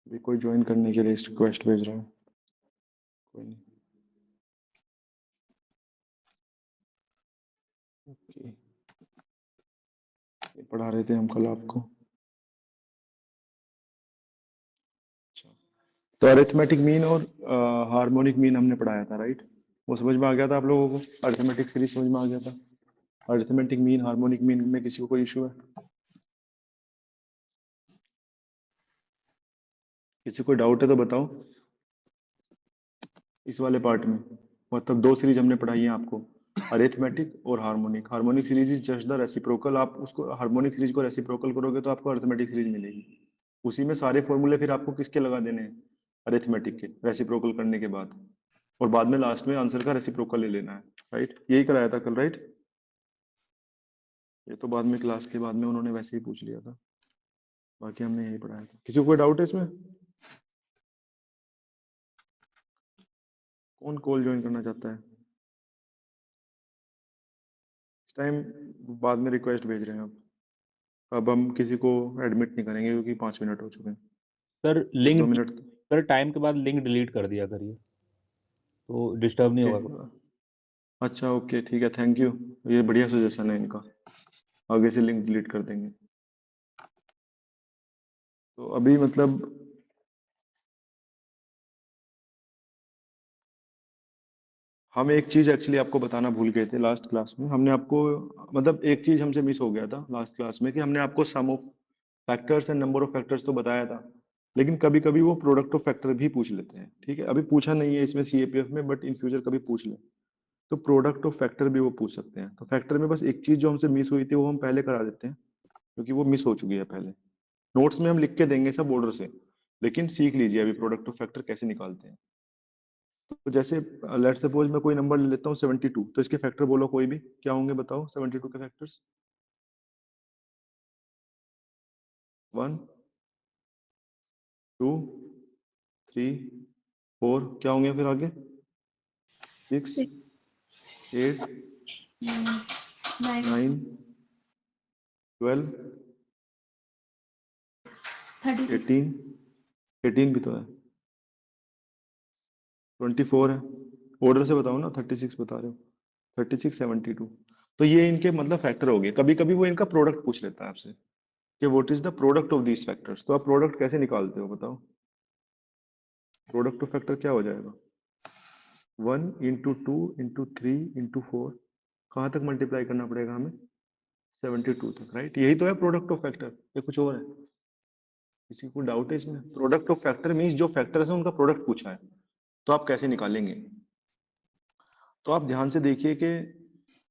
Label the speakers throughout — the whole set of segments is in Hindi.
Speaker 1: भी कोई ज्वाइन करने के लिए रिक्वेस्ट भेज रहा है, कोई नहीं। ओके, ये पढ़ा रहे थे हम कल आपको। अच्छा, तो अरिथमेटिक मीन और हार्मोनिक मीन हमने पढ़ाया था, राइट? वो समझ में आ गया था आप लोगों को? अरिथमेटिक सीरीज समझ में आ गया था? अरिथमेटिक मीन, हार्मोनिक मीन में किसी को कोई इशू है? किसी को डाउट है तो बताओ इस वाले पार्ट में। मतलब दो सीरीज हमने पढ़ाई है आपको, अरिथमेटिक और harmonic. Harmonic series is just the reciprocal. आप उसको हार्मोनिक सीरीज को रेसिप्रोकल करोगे तो आपको अरिथमेटिक सीरीज मिलेगी। उसी में सारे फॉर्मूले फिर आपको किसके लगा देने हैं? अरिथमेटिक के, रेसिप्रोकल करने के बाद। और बाद में लास्ट में आंसर का रेसिप्रोकल ले लेना है, राइट? यही कराया था कल, राइट? ये तो बाद में क्लास के बाद में उन्होंने वैसे ही पूछ लिया था, बाकी हमने यही पढ़ाया था। किसी को कोई डाउट है इसमें? कौन कॉल ज्वाइन करना चाहता है इस टाइम? बाद में रिक्वेस्ट भेज रहे हैं आप। अब हम किसी को एडमिट नहीं करेंगे क्योंकि 5 मिनट हो चुके हैं।
Speaker 2: सर
Speaker 1: एक दो
Speaker 2: लिंक,
Speaker 1: मिनट
Speaker 2: सर टाइम के बाद लिंक डिलीट कर दिया करिए तो डिस्टर्ब नहीं
Speaker 1: ओके।
Speaker 2: होगा।
Speaker 1: अच्छा, ओके, ठीक है, थैंक यू। ये बढ़िया सजेशन है इनका, आगे से लिंक डिलीट कर देंगे। तो अभी मतलब हम एक चीज एक्चुअली आपको बताना भूल गए थे लास्ट क्लास में। हमने आपको, मतलब एक चीज हमसे मिस हो गया था लास्ट क्लास में, कि हमने आपको sum of factors and number of factors तो बताया था, लेकिन कभी कभी वो प्रोडक्ट ऑफ फैक्टर भी पूछ लेते हैं। ठीक है, अभी पूछा नहीं है इसमें सीएपीएफ में, बट इन फ्यूचर कभी पूछ ले तो प्रोडक्ट ऑफ फैक्टर भी वो पूछ सकते हैं। तो फैक्टर में बस एक चीज जो हमसे मिस हुई थी वो हम पहले करा देते हैं, क्योंकि वो मिस हो चुकी है पहले। नोट्स में हम लिख के देंगे सब ऑर्डर से, लेकिन सीख लीजिए अभी प्रोडक्ट ऑफ फैक्टर कैसे निकालते हैं। तो जैसे लेट सपोज मैं कोई नंबर ले लेता हूँ 72, तो इसके फैक्टर बोलो कोई भी, क्या होंगे बताओ 72 के फैक्टर्स? 1, 2, 3, 4, क्या होंगे फिर आगे? 6, 8, 9, 12, 18, 18 भी तो है, 24 है। ऑर्डर से बताओ ना, 36 बता रहे हो, 36, 72। तो ये इनके मतलब फैक्टर हो गए। कभी कभी वो इनका प्रोडक्ट पूछ लेता है आपसे कि what is the product of these factors. तो आप प्रोडक्ट कैसे निकालते हो बताओ? प्रोडक्ट ऑफ फैक्टर क्या हो जाएगा? 1 into 2 into 3 into 4, कहाँ तक मल्टीप्लाई करना पड़ेगा हमें? 72 तक, राइट? यही तो है प्रोडक्ट ऑफ फैक्टर, ये कुछ और है? किसी को डाउट है इसमें? प्रोडक्ट ऑफ फैक्टर मीन्स जो फैक्टर्स है उनका प्रोडक्ट पूछा है, तो आप कैसे निकालेंगे? तो आप ध्यान से देखिए कि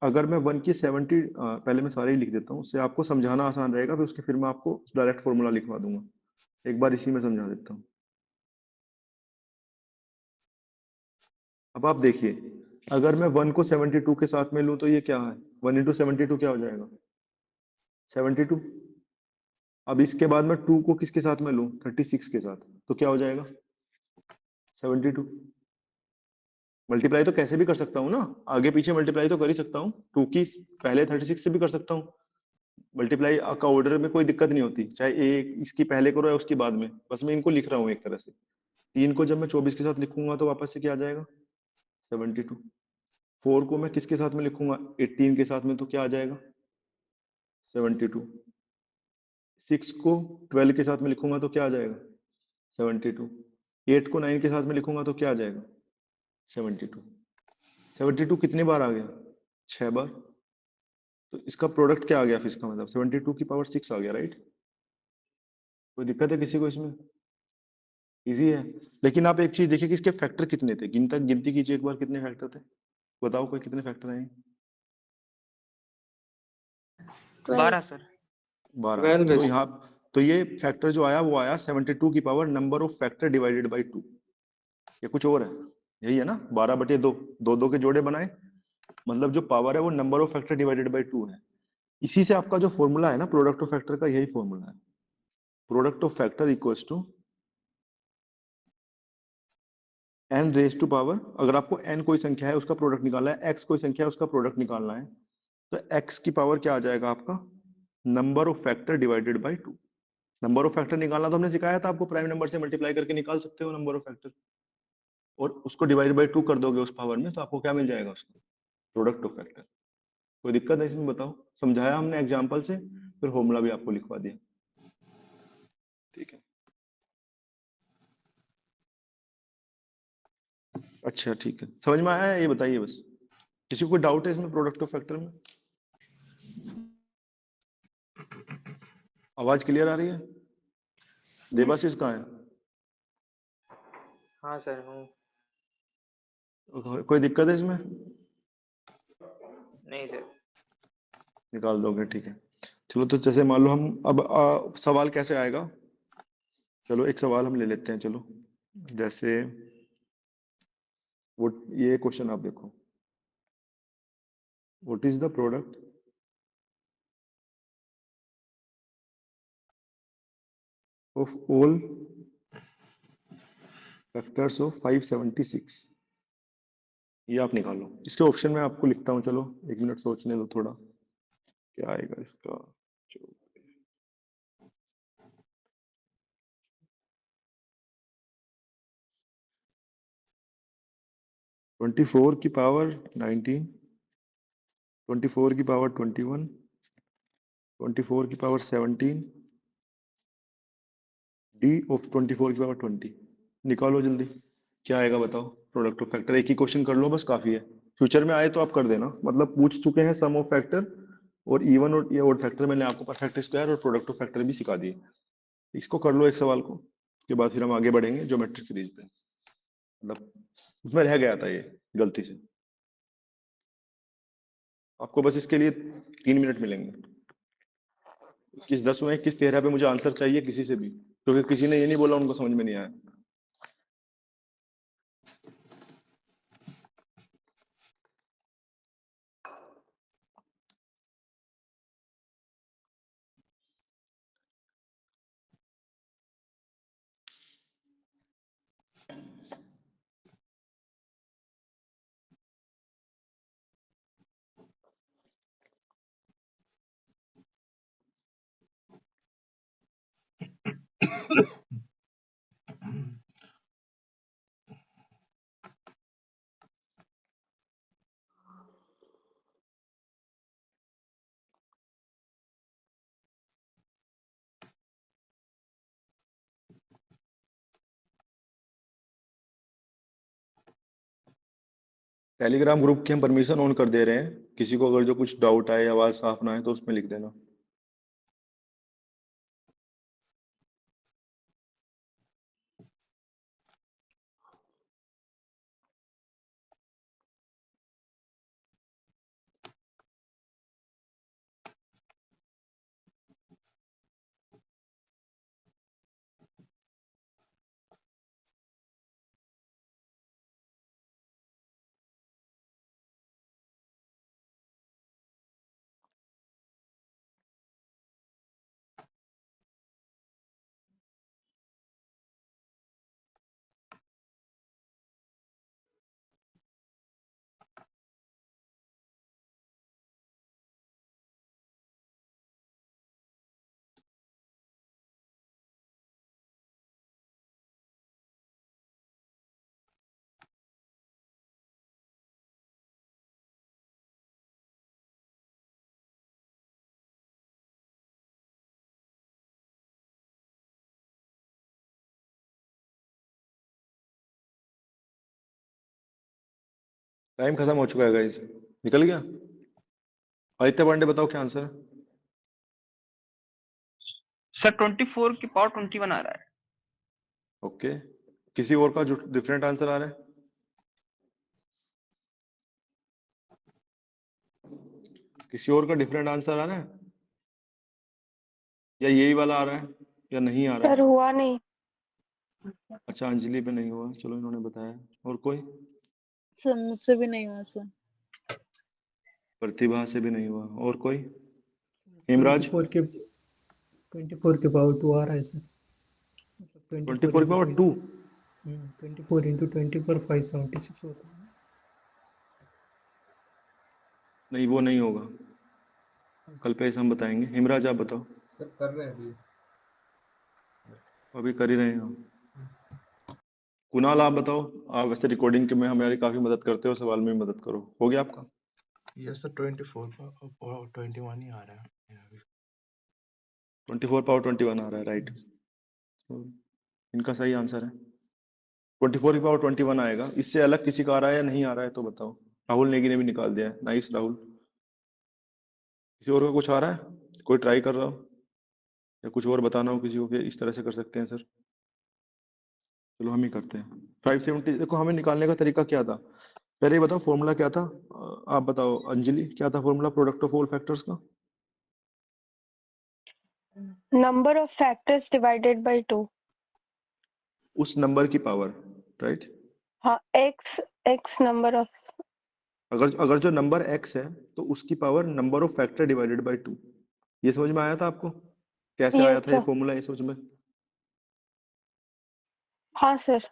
Speaker 1: अगर मैं 1 की 70, पहले मैं सारे ही लिख देता हूँ, उससे आपको समझाना आसान रहेगा, फिर मैं आपको डायरेक्ट फॉर्मूला लिखवा दूंगा। एक बार इसी में समझा देता हूँ। अब आप देखिए, अगर मैं 1 को 72 के साथ में लूँ तो ये क्या है? 1 into 72 क्या हो जाएगा? 72। अब इसके बाद मैं 2 को किसके साथ में लूँ? 36 के साथ, तो क्या हो जाएगा? 72। मल्टीप्लाई तो कैसे भी कर सकता हूँ ना, आगे पीछे मल्टीप्लाई तो कर ही सकता हूँ। 2 की पहले 36 से भी कर सकता हूँ। मल्टीप्लाई का ऑर्डर में कोई दिक्कत नहीं होती, चाहे एक इसकी पहले करो या उसकी बाद में, बस मैं इनको लिख रहा हूँ एक तरह से। 3 को जब मैं 24 के साथ लिखूंगा तो वापस से क्या आ जाएगा? 72। 4 को मैं किसके साथ में लिखूंगा? 18 के साथ में, तो क्या आ जाएगा? 72। 6 को 12 के साथ में लिखूंगा तो क्या आ जाएगा? 72। 8 को 9 के साथ में लिखूंगा तो क्या आ जाएगा? 72। 72 कितने बार आ गया? 6 बार। तो इसका प्रोडक्ट क्या आ गया फिर? इसका मतलब 72 की पावर 6 आ गया, राइट? कोई दिक्कत है किसी को इसमें? इजी है। लेकिन आप एक चीज देखिए कि इसके फैक्टर कितने थे, गिनती कीजिए एक बार, कितने फैक्टर थे? बताओ कोई, कितने फैक्टर आए?
Speaker 3: 12 सर।
Speaker 1: 12। तो यहाँ, तो ये फैक्टर जो आया वो आया 72 की power number of factor divided by 2। ये कुछ और है? यही है ना, 12/2, दो दो के जोड़े बनाए, मतलब जो पावर है वो number of factor divided by 2 है। इसी से आपका जो फॉर्मूला है ना प्रोडक्ट ऑफ फैक्टर का, यही फॉर्मूला है। Product of factor equals to n raise to power, अगर आपको n कोई संख्या है उसका प्रोडक्ट निकालना है, x कोई संख्या है उसका प्रोडक्ट निकालना है, तो x की पावर क्या आ जाएगा आपका, number of factor divided by 2। Number of factor निकालना तो हमने सिखाया था आपको, प्राइम नंबर से मल्टीप्लाई करके निकाल सकते हो नंबर ऑफ फैक्टर, और उसको डिवाइड बाय 2 कर दोगे उस पावर में, तो आपको क्या मिल जाएगा, उसको प्रोडक्ट ऑफ फैक्टर। कोई दिक्कत है इसमें बताओ? समझाया हमने एग्जाम्पल से, फिर फॉर्मूला भी आपको लिखवा दिया। ठीक है, अच्छा ठीक है, समझ में आया है? ये बताइए बस, किसी को कोई डाउट है इसमें प्रोडक्ट ऑफ फैक्टर में? आवाज क्लियर आ रही है? देवाशीष कहाँ है?
Speaker 3: हाँ सर हूँ।
Speaker 1: कोई दिक्कत है इसमें?
Speaker 3: नहीं सर।
Speaker 1: निकाल दोगे, ठीक है। चलो, तो जैसे मान लो हम अब सवाल कैसे आएगा, चलो एक सवाल हम ले लेते हैं। चलो, जैसे वो ये क्वेश्चन आप देखो, what is the product of all factors of 576? ये आप निकालो। इसके ऑप्शन में आपको लिखता हूँ, चलो 1 मिनट सोचने दो थोड़ा, क्या आएगा इसका। 24 की पावर 19, 24 की पावर 21, 24 की पावर 17, डी ऑफ 24 की पावर 20। निकालो जल्दी, क्या आएगा बताओ प्रोडक्ट ऑफ फैक्टर। एक ही क्वेश्चन कर लो बस, काफी है। फ्यूचर में आए तो आप कर देना, मतलब पूछ चुके हैं सम ऑफ फैक्टर और इवन और ये और फैक्टर, मैंने आपको परफेक्ट स्क्वायर और प्रोडक्ट ऑफ फैक्टर भी सिखा दिए। इसको कर लो एक सवाल को, उसके बाद फिर हम आगे बढ़ेंगे ज्योमेट्रिक सीरीज पे। मतलब उसमें रह गया था ये गलती से। आपको बस इसके लिए 3 मिनट मिलेंगे। 21, 10 में 21, 13 पे मुझे आंसर चाहिए किसी से भी, क्योंकि किसी ने ये नहीं बोला उनको समझ में नहीं आया। टेलीग्राम ग्रुप की हम परमिशन ऑन कर दे रहे हैं, किसी को अगर जो कुछ डाउट आए, आवाज साफ ना आए तो उसमें लिख देना। टाइम खत्म हो चुका है गाइस, निकल गया। आदित्य पांडे बताओ क्या आंसर है?
Speaker 3: सर 24 की पावर 21 आ रहा है।
Speaker 1: ओके, किसी और का जो डिफरेंट आंसर आ रहा है? किसी और का डिफरेंट आंसर आ रहा है, या यही वाला आ रहा है, या नहीं आ रहा
Speaker 4: सर
Speaker 1: है?
Speaker 4: हुआ नहीं।
Speaker 1: अच्छा, अंजलि पे नहीं हुआ, चलो इन्होंने बताया। और कोई?
Speaker 5: सर मुझसे भी नहीं हुआ सर।
Speaker 1: प्रतिभा से भी नहीं हुआ। और कोई? हेमराज?
Speaker 6: 24 के पावर 2 आ रहा है सर, मतलब
Speaker 1: 24 की पावर 2?
Speaker 4: 24 इंटू 20 पर 576 होता है।
Speaker 1: नहीं, वो नहीं होगा, कल पे हम बताएंगे। हिमराज आप बताओ।
Speaker 6: सर कर रहे हैं अभी।
Speaker 1: अभी कर ही रहे हैं हम। कुणाल आप बताओ। आप वैसे रिकॉर्डिंग के में हमारी काफी मदद करते हो, सवाल में भी मदद करो। हो गया आपका?
Speaker 7: यस सर 24 और 21 ही आ रहा है।
Speaker 1: 24 पावर 21 आ रहा है, राइट। तो इनका सही आंसर है 24 की पावर 21 आएगा। इससे अलग किसी का आ रहा है या नहीं आ रहा है तो बताओ। राहुल नेगी ने भी निकाल दिया है, नाइस राहुल। किसी और का कुछ आ रहा है? कोई ट्राई कर रहा हो या कुछ और बताना हो किसी को कि इस तरह से कर सकते हैं सर? चलो हम ही करते हैं। 570 देखो, हमें निकालने का तरीका क्या था पहले ये बताओ। फॉर्मूला क्या था? आप बताओ अंजलि, क्या था formula product of all factors का?
Speaker 8: Number of factors divided by 2.
Speaker 1: उस नंबर की पावर, राइट।
Speaker 8: हाँ, x number of.
Speaker 1: अगर अगर जो नंबर x है तो उसकी power number of factor divided by 2। ये समझ में आया था आपको? कैसे आया
Speaker 8: Yes
Speaker 1: था ये
Speaker 8: sir.
Speaker 1: फॉर्मूला, ये समझ में?
Speaker 8: हाँ सर.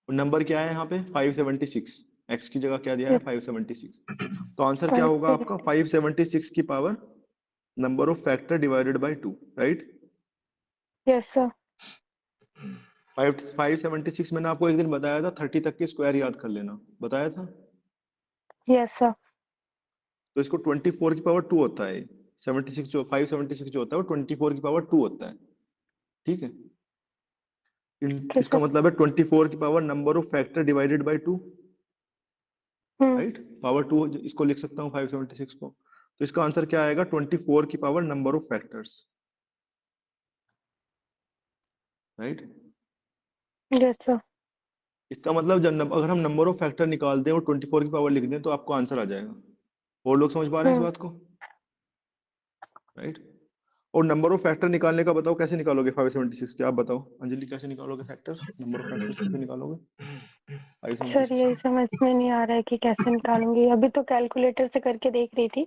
Speaker 1: और नंबर क्या है यहाँ पे? 576। x की जगह क्या दिया है?
Speaker 8: Yes.
Speaker 1: 576। तो आंसर क्या होगा आपका? 576 की power number of factor divided by 2, right.
Speaker 8: Yes sir.
Speaker 1: 576 मैंने आपको एक दिन बताया था, 30 तक के स्क्वायर याद कर लेना, बताया था।
Speaker 8: Yes sir.
Speaker 1: तो इसको 24 की पावर 2 होता है। 76 जो 576 जो होता है वो 24 की पावर 2 होता है, ठीक है।
Speaker 8: ठीक
Speaker 1: इसका
Speaker 8: है.
Speaker 1: मतलब है 24 की power number of factor divided by 2, right. Power 2 इसको लिख सकता हूँ 576 को। तो इसका आंसर क्या आएगा? 24 की power number of factors, right.
Speaker 8: Yes sir.
Speaker 1: इसका मतलब जब अगर हम नंबर ऑफ फैक्टर निकाल दें और 24 की पावर लिख दें तो आपको आंसर आ जाएगा। और लोग समझ पा रहे हैं इस बात को, राइट। और नंबर ऑफ फैक्टर निकालने का बताओ कैसे निकालोगे 576 के? आप बताओ अंजलि, कैसे निकालोगे फैक्टर्स? नंबर ऑफ फैक्टर्स कैसे निकालोगे
Speaker 8: सर
Speaker 1: 576
Speaker 8: यही
Speaker 1: का?
Speaker 8: समझ में नहीं आ रहा है कि कैसे निकालूंगी. अभी तो कैलकुलेटर से करके देख रही थी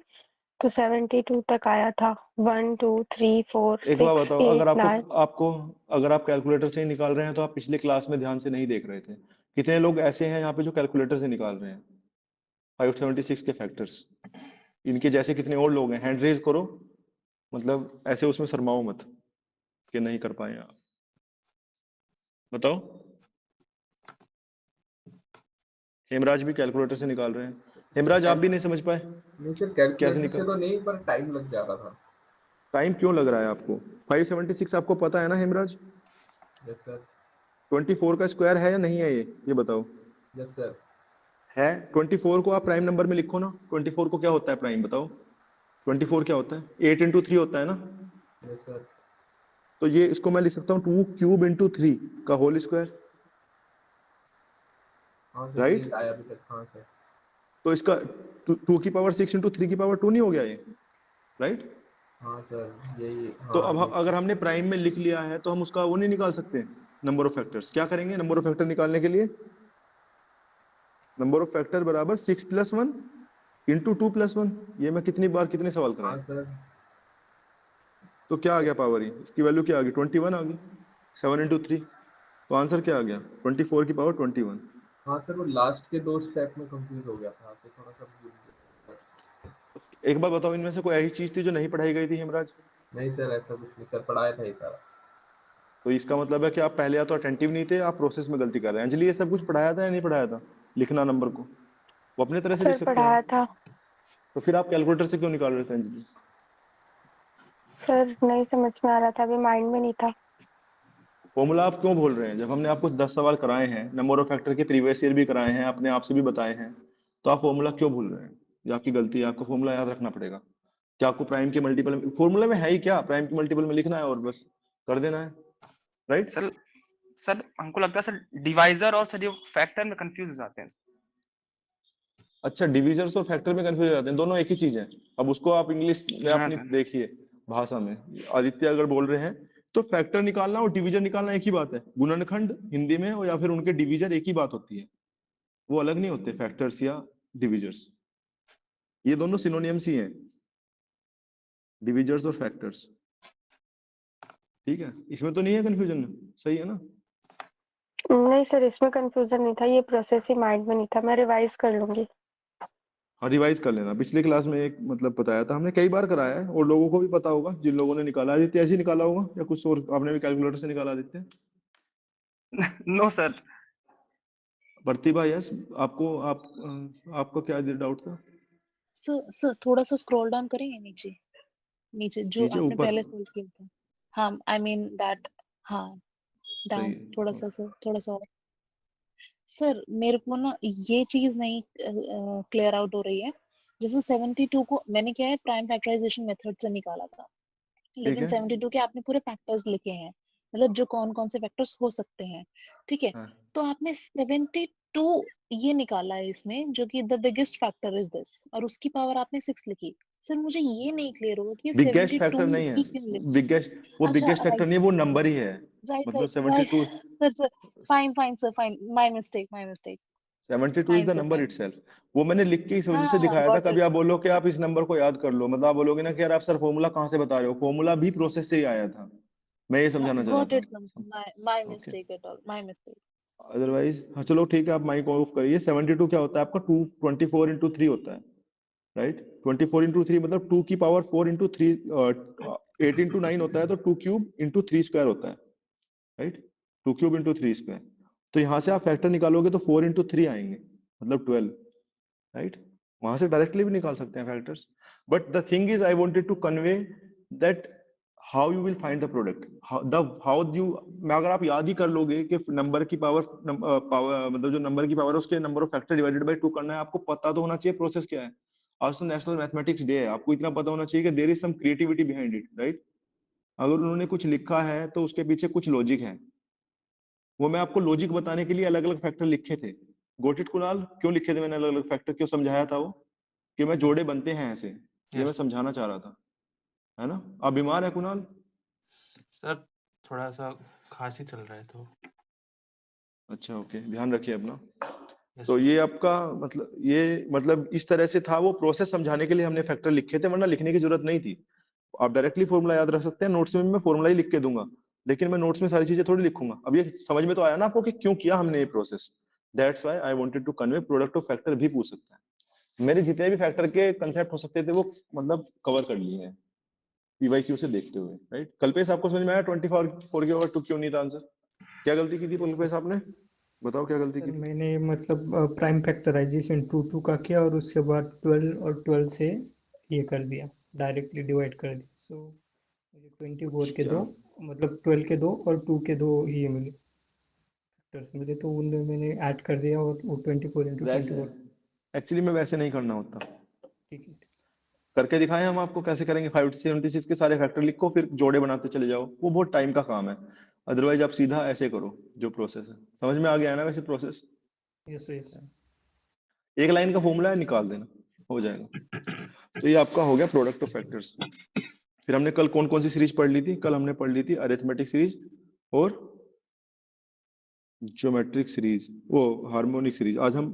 Speaker 8: तो 72 तक आया था. 1 2 3 4
Speaker 1: एक बार
Speaker 8: 6
Speaker 1: बताओ, अगर
Speaker 8: 8
Speaker 1: आपको
Speaker 8: 9.
Speaker 1: आपको अगर आप कैलकुलेटर से ही निकाल रहे हैं तो आप पिछले क्लास में ध्यान से नहीं देख रहे थे। कितने लोग ऐसे हैं यहाँ पे जो कैलकुलेटर से निकाल रहे हैं 576 के फैक्टर्स? इनके जैसे कितने और लोग हैं? हैंड रेज करो, मतलब ऐसे उसमें शर्माओ मत कि नहीं कर पाए आप। बताओ। हेमराज भी कैलकुलेटर से निकाल रहे हैं। हेमराज आप भी नहीं समझ पाए
Speaker 6: नहीं सर,
Speaker 1: कैसे
Speaker 6: कैलकुलेटर
Speaker 1: निकाल?
Speaker 6: से तो नहीं, पर टाइम लग जा रहा था।
Speaker 1: टाइम क्यों लग रहा है आपको? 576 आपको पता है ना हेमराज?
Speaker 6: Yes sir.
Speaker 1: 24 का स्क्वायर है या नहीं है ये बताओ।
Speaker 6: Yes sir.
Speaker 1: है। 24 को आप प्राइम नंबर में लिखो ना। 24 को क्या होता है प्राइम, बताओ। 24 क्या होता है? 8 इंटू 3 होता है ना।
Speaker 6: Yes sir.
Speaker 1: तो ये इसको मैं लिख सकता हूँ 2 क्यूब इंटू 3 का होल स्क्वायर,
Speaker 6: हाँ सर,
Speaker 1: राइट।
Speaker 6: यही आया अभी तक. हाँ सर.
Speaker 1: तो इसका 2 की पावर 6 इंटू 3 की पावर 2 नहीं हो गया ये, राइट।
Speaker 6: हाँ सर, यही.
Speaker 1: तो
Speaker 6: हाँ
Speaker 1: अब अगर हमने प्राइम में लिख लिया है तो हम उसका वो नहीं निकाल सकते नंबर ऑफ फैक्टर्स? क्या करेंगे नंबर ऑफ फैक्टर निकालने के लिए? नंबर ऑफ फैक्टर बराबर 6 प्लस 1 इंटू 2 प्लस 1। ये मैं कितनी बार कितने सवाल कराए?
Speaker 6: हाँ सर.
Speaker 1: तो क्या आ गया पावर? ये इसकी वैल्यू क्या आ गई? 21 आ गई। 7 इंटू 3, तो आंसर क्या आ गया? 24 की पावर 21।
Speaker 6: हाँ सर, वो लास्ट के 2 स्टेप में कंफ्यूज हो गया था, सर थोड़ा सा भूल गया.
Speaker 1: एक बार बताओ, इनमें से कोई ऐसी चीज थी जो नहीं पढ़ाई गई थी हेमराज?
Speaker 6: नहीं सर, ऐसा कुछ नहीं सर, पढ़ाया था ये सारा.
Speaker 1: तो इसका मतलब है कि आप पहले या तो अटेंटिव नहीं थे, आप प्रोसेस में गलती कर रहे हैं। अंजलि ये सब कुछ पढ़ाया था या नहीं पढ़ाया था? लिखना नंबर को वो अपने तरह से लिख
Speaker 8: सर
Speaker 1: सकते हैं
Speaker 8: पढ़ाया
Speaker 1: आप।
Speaker 8: था.
Speaker 1: तो फिर आप कैलकुलेटर से क्यों निकाल रहे थे अंजलि?
Speaker 8: सर नहीं समझ में आ रहा था, अभी माइंड में नहीं था.
Speaker 1: फॉर्मूला आप क्यों भूल रहे हैं? जब हमने आपको 10 सवाल कराए हैं, नंबर ऑफ फैक्टर के प्रीवियस ईयर भी कराए हैं, अपने आप से भी बताए हैं, तो आप फॉर्मूला क्यों भूल रहे हैं? ये आपकी गलती है, आपको फॉर्मूला याद रखना पड़ेगा। क्या आपको प्राइम के मल्टीपल फॉर्मूला में है ही क्या? प्राइम के मल्टीपल में लिखना है और बस कर देना है, राइट।
Speaker 3: सर सर हमको लगता है सर डिवाइजर और सर ये फैक्टर में कंफ्यूज हो जाते हैं.
Speaker 1: अच्छा, डिविजर्स और फैक्टर में कंफ्यूज हो जाते हैं, दोनों एक ही चीज है। अब उसको आप इंग्लिश में
Speaker 3: हाँ
Speaker 1: अपनी
Speaker 3: सर.
Speaker 1: देखिए भाषा में। आदित्य अगर बोल रहे हैं तो फैक्टर निकालना और डिवीजर निकालना एक ही बात है। गुणनखंड हिंदी में और या फिर उनके डिवीजर एक ही बात होती है, वो अलग नहीं होते फैक्टर्स या डिविजर्स। ये दोनों सिनोनियम्स ही हैं, डिविजर्स और फैक्टर्स, ठीक है। इसमें तो नहीं है कंफ्यूजन, सही है ना?
Speaker 8: नहीं सर, इसमें कंफ्यूजन नहीं था, ये प्रोसेस ही माइंड में नहीं था, मैं रिवाइज कर लूंगी।
Speaker 1: हाँ रिवाइज कर लेना। पिछले क्लास में एक मतलब बताया था हमने, कई बार कराया है और लोगों को भी पता होगा जिन लोगों ने निकाला। आदित्य ऐसे ही निकाला होगा या कुछ और आपने भी कैलकुलेटर से निकाला Aditya?
Speaker 3: No sir.
Speaker 1: Pratibha yes, आपको क्या डाउट था?
Speaker 5: सर थोड़ा सा स्क्रॉल डाउन करेंगे नीचे, नीचे जो
Speaker 1: नीचे
Speaker 5: आपने
Speaker 1: ऊपर?
Speaker 5: पहले सोल्व किया था। हाँ आई मीन दैट। हाँ
Speaker 1: सही
Speaker 5: डाउन थोड़ा
Speaker 1: है।
Speaker 5: सा सर, थोड़ा सा और। सर मेरे को ना ये चीज नहीं क्लियर आउट हो रही है। जैसे 72 को मैंने क्या है प्राइम फैक्टराइजेशन मेथड से निकाला था,
Speaker 1: ठीक
Speaker 5: लेकिन
Speaker 1: है।
Speaker 5: 72 के आपने पूरे फैक्टर्स लिखे हैं, मतलब जो कौन कौन से फैक्टर्स हो सकते हैं, ठीक है।
Speaker 1: हाँ।
Speaker 5: तो आपने 72 ये निकाला है इसमें, जो कि the biggest factor is this, और उसकी पावर आपने 6 लिखी। सर मुझे ये नहीं क्लियर होगा कि ये
Speaker 1: बिगेस्ट
Speaker 5: 72
Speaker 1: फैक्टर नहीं है,
Speaker 5: ही क्यों लिखा।
Speaker 1: बिगेस्ट, वो
Speaker 5: अच्छा
Speaker 1: बिगेस्ट फैक्टर
Speaker 5: राइट
Speaker 1: नहीं है, वो नंबर ही है।
Speaker 5: राइट
Speaker 1: मतलब
Speaker 5: right right
Speaker 1: 72,
Speaker 5: sir sir fine fine sir fine, my mistake my mistake.
Speaker 1: 72 is
Speaker 5: fine
Speaker 1: the
Speaker 5: sir
Speaker 1: number
Speaker 5: fine.
Speaker 1: Itself. वो मैंने लिख के इस वजह से
Speaker 5: हाँ
Speaker 1: दिखाया था,
Speaker 5: गॉट
Speaker 1: कभी
Speaker 5: इट।
Speaker 1: आप बोलो कि आप इस नंबर को याद कर लो, मतलब आप बोलोगे ना कि यार आप सर फॉर्मूला कहाँ से बता रहे हो, फॉर्मूला भी प्रोसेस से ही आया था। मैं ये समझाना चाह रहा
Speaker 5: गॉट
Speaker 1: था।
Speaker 5: It sir, my
Speaker 1: okay.
Speaker 5: Mistake at all, my mistake.
Speaker 1: Otherwise हाँ चलो ठीक है, आप माइक ऑफ करिए। 72 क्या होता है आपका? 224 into 3 होता है, राइट? 24 into 3 मतलब 2 की पावर 4 into 3, 8 into 9 होता है, तो 2³ into 3² होता है, राइट? 2³ into 3²। तो यहाँ से आप फैक्टर निकालोगे तो 4 into 3 आएंगे, मतलब 12, राइट? वहां से डायरेक्टली भी निकाल सकते हैं factors. But the thing is I wanted to convey that how you will find the product, how you, अगर आप याद ही कर लोगे कि नंबर की पावर मतलब जो नंबर की पावर है उसके number of factor divided by 2 करना है, आपको पता तो होना चाहिए प्रोसेस क्या है। आज तो नेशनल मैथमेटिक्स डे है, आपको इतना पता होना चाहिए कि there is some creativity behind it, right? अगर उन्होंने कुछ लिखा है तो उसके पीछे कुछ लॉजिक है। वो मैं आपको लॉजिक बताने के लिए अलग अलग फैक्टर लिखे थे। Got it Kunal? क्यों लिखे थे मैंने अलग अलग फैक्टर, क्यों समझाया था वो? कि मैं
Speaker 7: यस
Speaker 1: जोड़े बनते हैं ऐसे, ये मैं
Speaker 7: यस
Speaker 1: समझाना चाह रहा था, है ना? आप बीमार है कुणाल?
Speaker 7: सर, थोड़ा सा खांसी चल रहा है तो।
Speaker 1: अच्छा ओके, ध्यान रखिए अपना।
Speaker 7: यस
Speaker 1: तो
Speaker 7: सर।
Speaker 1: ये आपका मतलब, ये मतलब इस तरह से था, वो प्रोसेस समझाने के लिए हमने फैक्टर लिखे थे, वरना लिखने की जरूरत नहीं थी। आप डायरेक्टली फॉर्मूला याद रख सकते हैं, नोट्स में भी मैं फॉर्मूला ही लिख के दूंगा, लेकिन मैं नोट्स में सारी चीजें थोड़ी लिखूंगा। अब ये समझ में तो आया ना आपको कि क्यों किया हमने ये process? That's why I wanted to convey. Product of factor भी पूछ सकता है। मेरे जितने भी फैक्टर के कंसेप्ट हो सकते थे वो मतलब कवर कर लिए हैं पीवाईक्यू से देखते हुए, राइट? कल्पेश आपको समझ में आया 24 के ओवर 2 क्यों नहीं था आंसर? क्या गलती की थी कल्पेश आपने? बताओ क्या गलती
Speaker 4: सर
Speaker 1: की थी?
Speaker 4: मैंने मतलब प्राइम फैक्टराइजेशन 2 का किया और उसके बाद 12 और 12 से ये कर दिया, डायरेक्टली डिवाइड कर दिया। सो मुझे 24 के
Speaker 1: अच्छा,
Speaker 4: दो, मतलब 12 के दो और 2 के दो ये मिले फैक्टर्स मिले, तो उनमें मैंने ऐड कर दिया और वो 24 into 24।
Speaker 1: वैसे एक्चुअली में वैसे नहीं करना होता।
Speaker 4: ठीक है।
Speaker 1: करके दिखाएं हम आपको कैसे करेंगे। 576 के सारे फैक्टर लिखो, फिर जोड़े बनाते चले जाओ, वो बहुत टाइम का काम है। अदरवाइज आप सीधा ऐसे करो जो प्रोसेस है। समझ में आ गया है ना वैसे प्रोसेस?
Speaker 4: Yes yes.
Speaker 1: एक लाइन का फॉर्मूला है, निकाल देना, हो जाएगा। तो ये आपका हो गया प्रोडक्ट ऑफ फैक्टर्स। फिर हमने कल कौन कौन सी सीरीज पढ़ ली थी? कल हमने पढ़ ली थी अरिथमेटिक सीरीज और ज्योमेट्रिक सीरीज, वो हार्मोनिक सीरीज। आज हम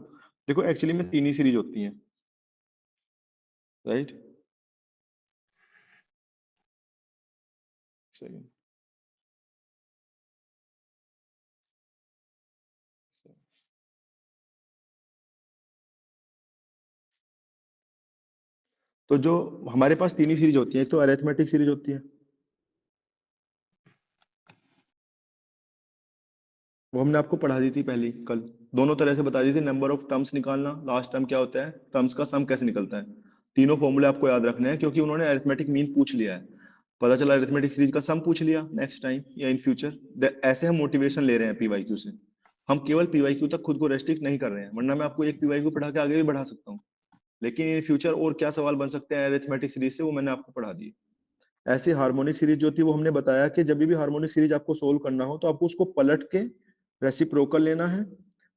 Speaker 1: देखो एक्चुअली में 3 ही सीरीज होती हैं, राइट? सही। तो जो हमारे पास 3 ही सीरीज होती है, एक तो अरिथमेटिक सीरीज होती है, वो हमने आपको पढ़ा दी थी पहली कल। दोनों तरह से बता दी थी, नंबर ऑफ टर्म्स निकालना, लास्ट टर्म क्या होता है, टर्म्स का सम कैसे निकलता है। तीनों फॉर्मूले आपको याद रखने हैं, क्योंकि उन्होंने अरिथमेटिक मीन पूछ लिया है। पता चला अरिथमेटिक सीरीज का सम पूछ लिया नेक्स्ट टाइम या इन फ्यूचर, ऐसे हम मोटिवेशन ले रहे हैं पीवाईक्यू से। हम केवल पीवाईक्यू तक खुद को रेस्ट्रिक्ट नहीं कर रहे हैं, वरना मैं आपको एक पीवाईक्यू पढ़ा के आगे भी बढ़ा सकता हूँ। लेकिन इन फ्यूचर और क्या सवाल बन सकते हैं अरिथमेटिक सीरीज से, वो मैंने आपको पढ़ा दिए। ऐसी हार्मोनिक सीरीज जो थी वो हमने बताया कि जब भी हार्मोनिक सीरीज आपको सोल्व करना हो तो आपको उसको पलट के रेसिप्रोकल लेना है,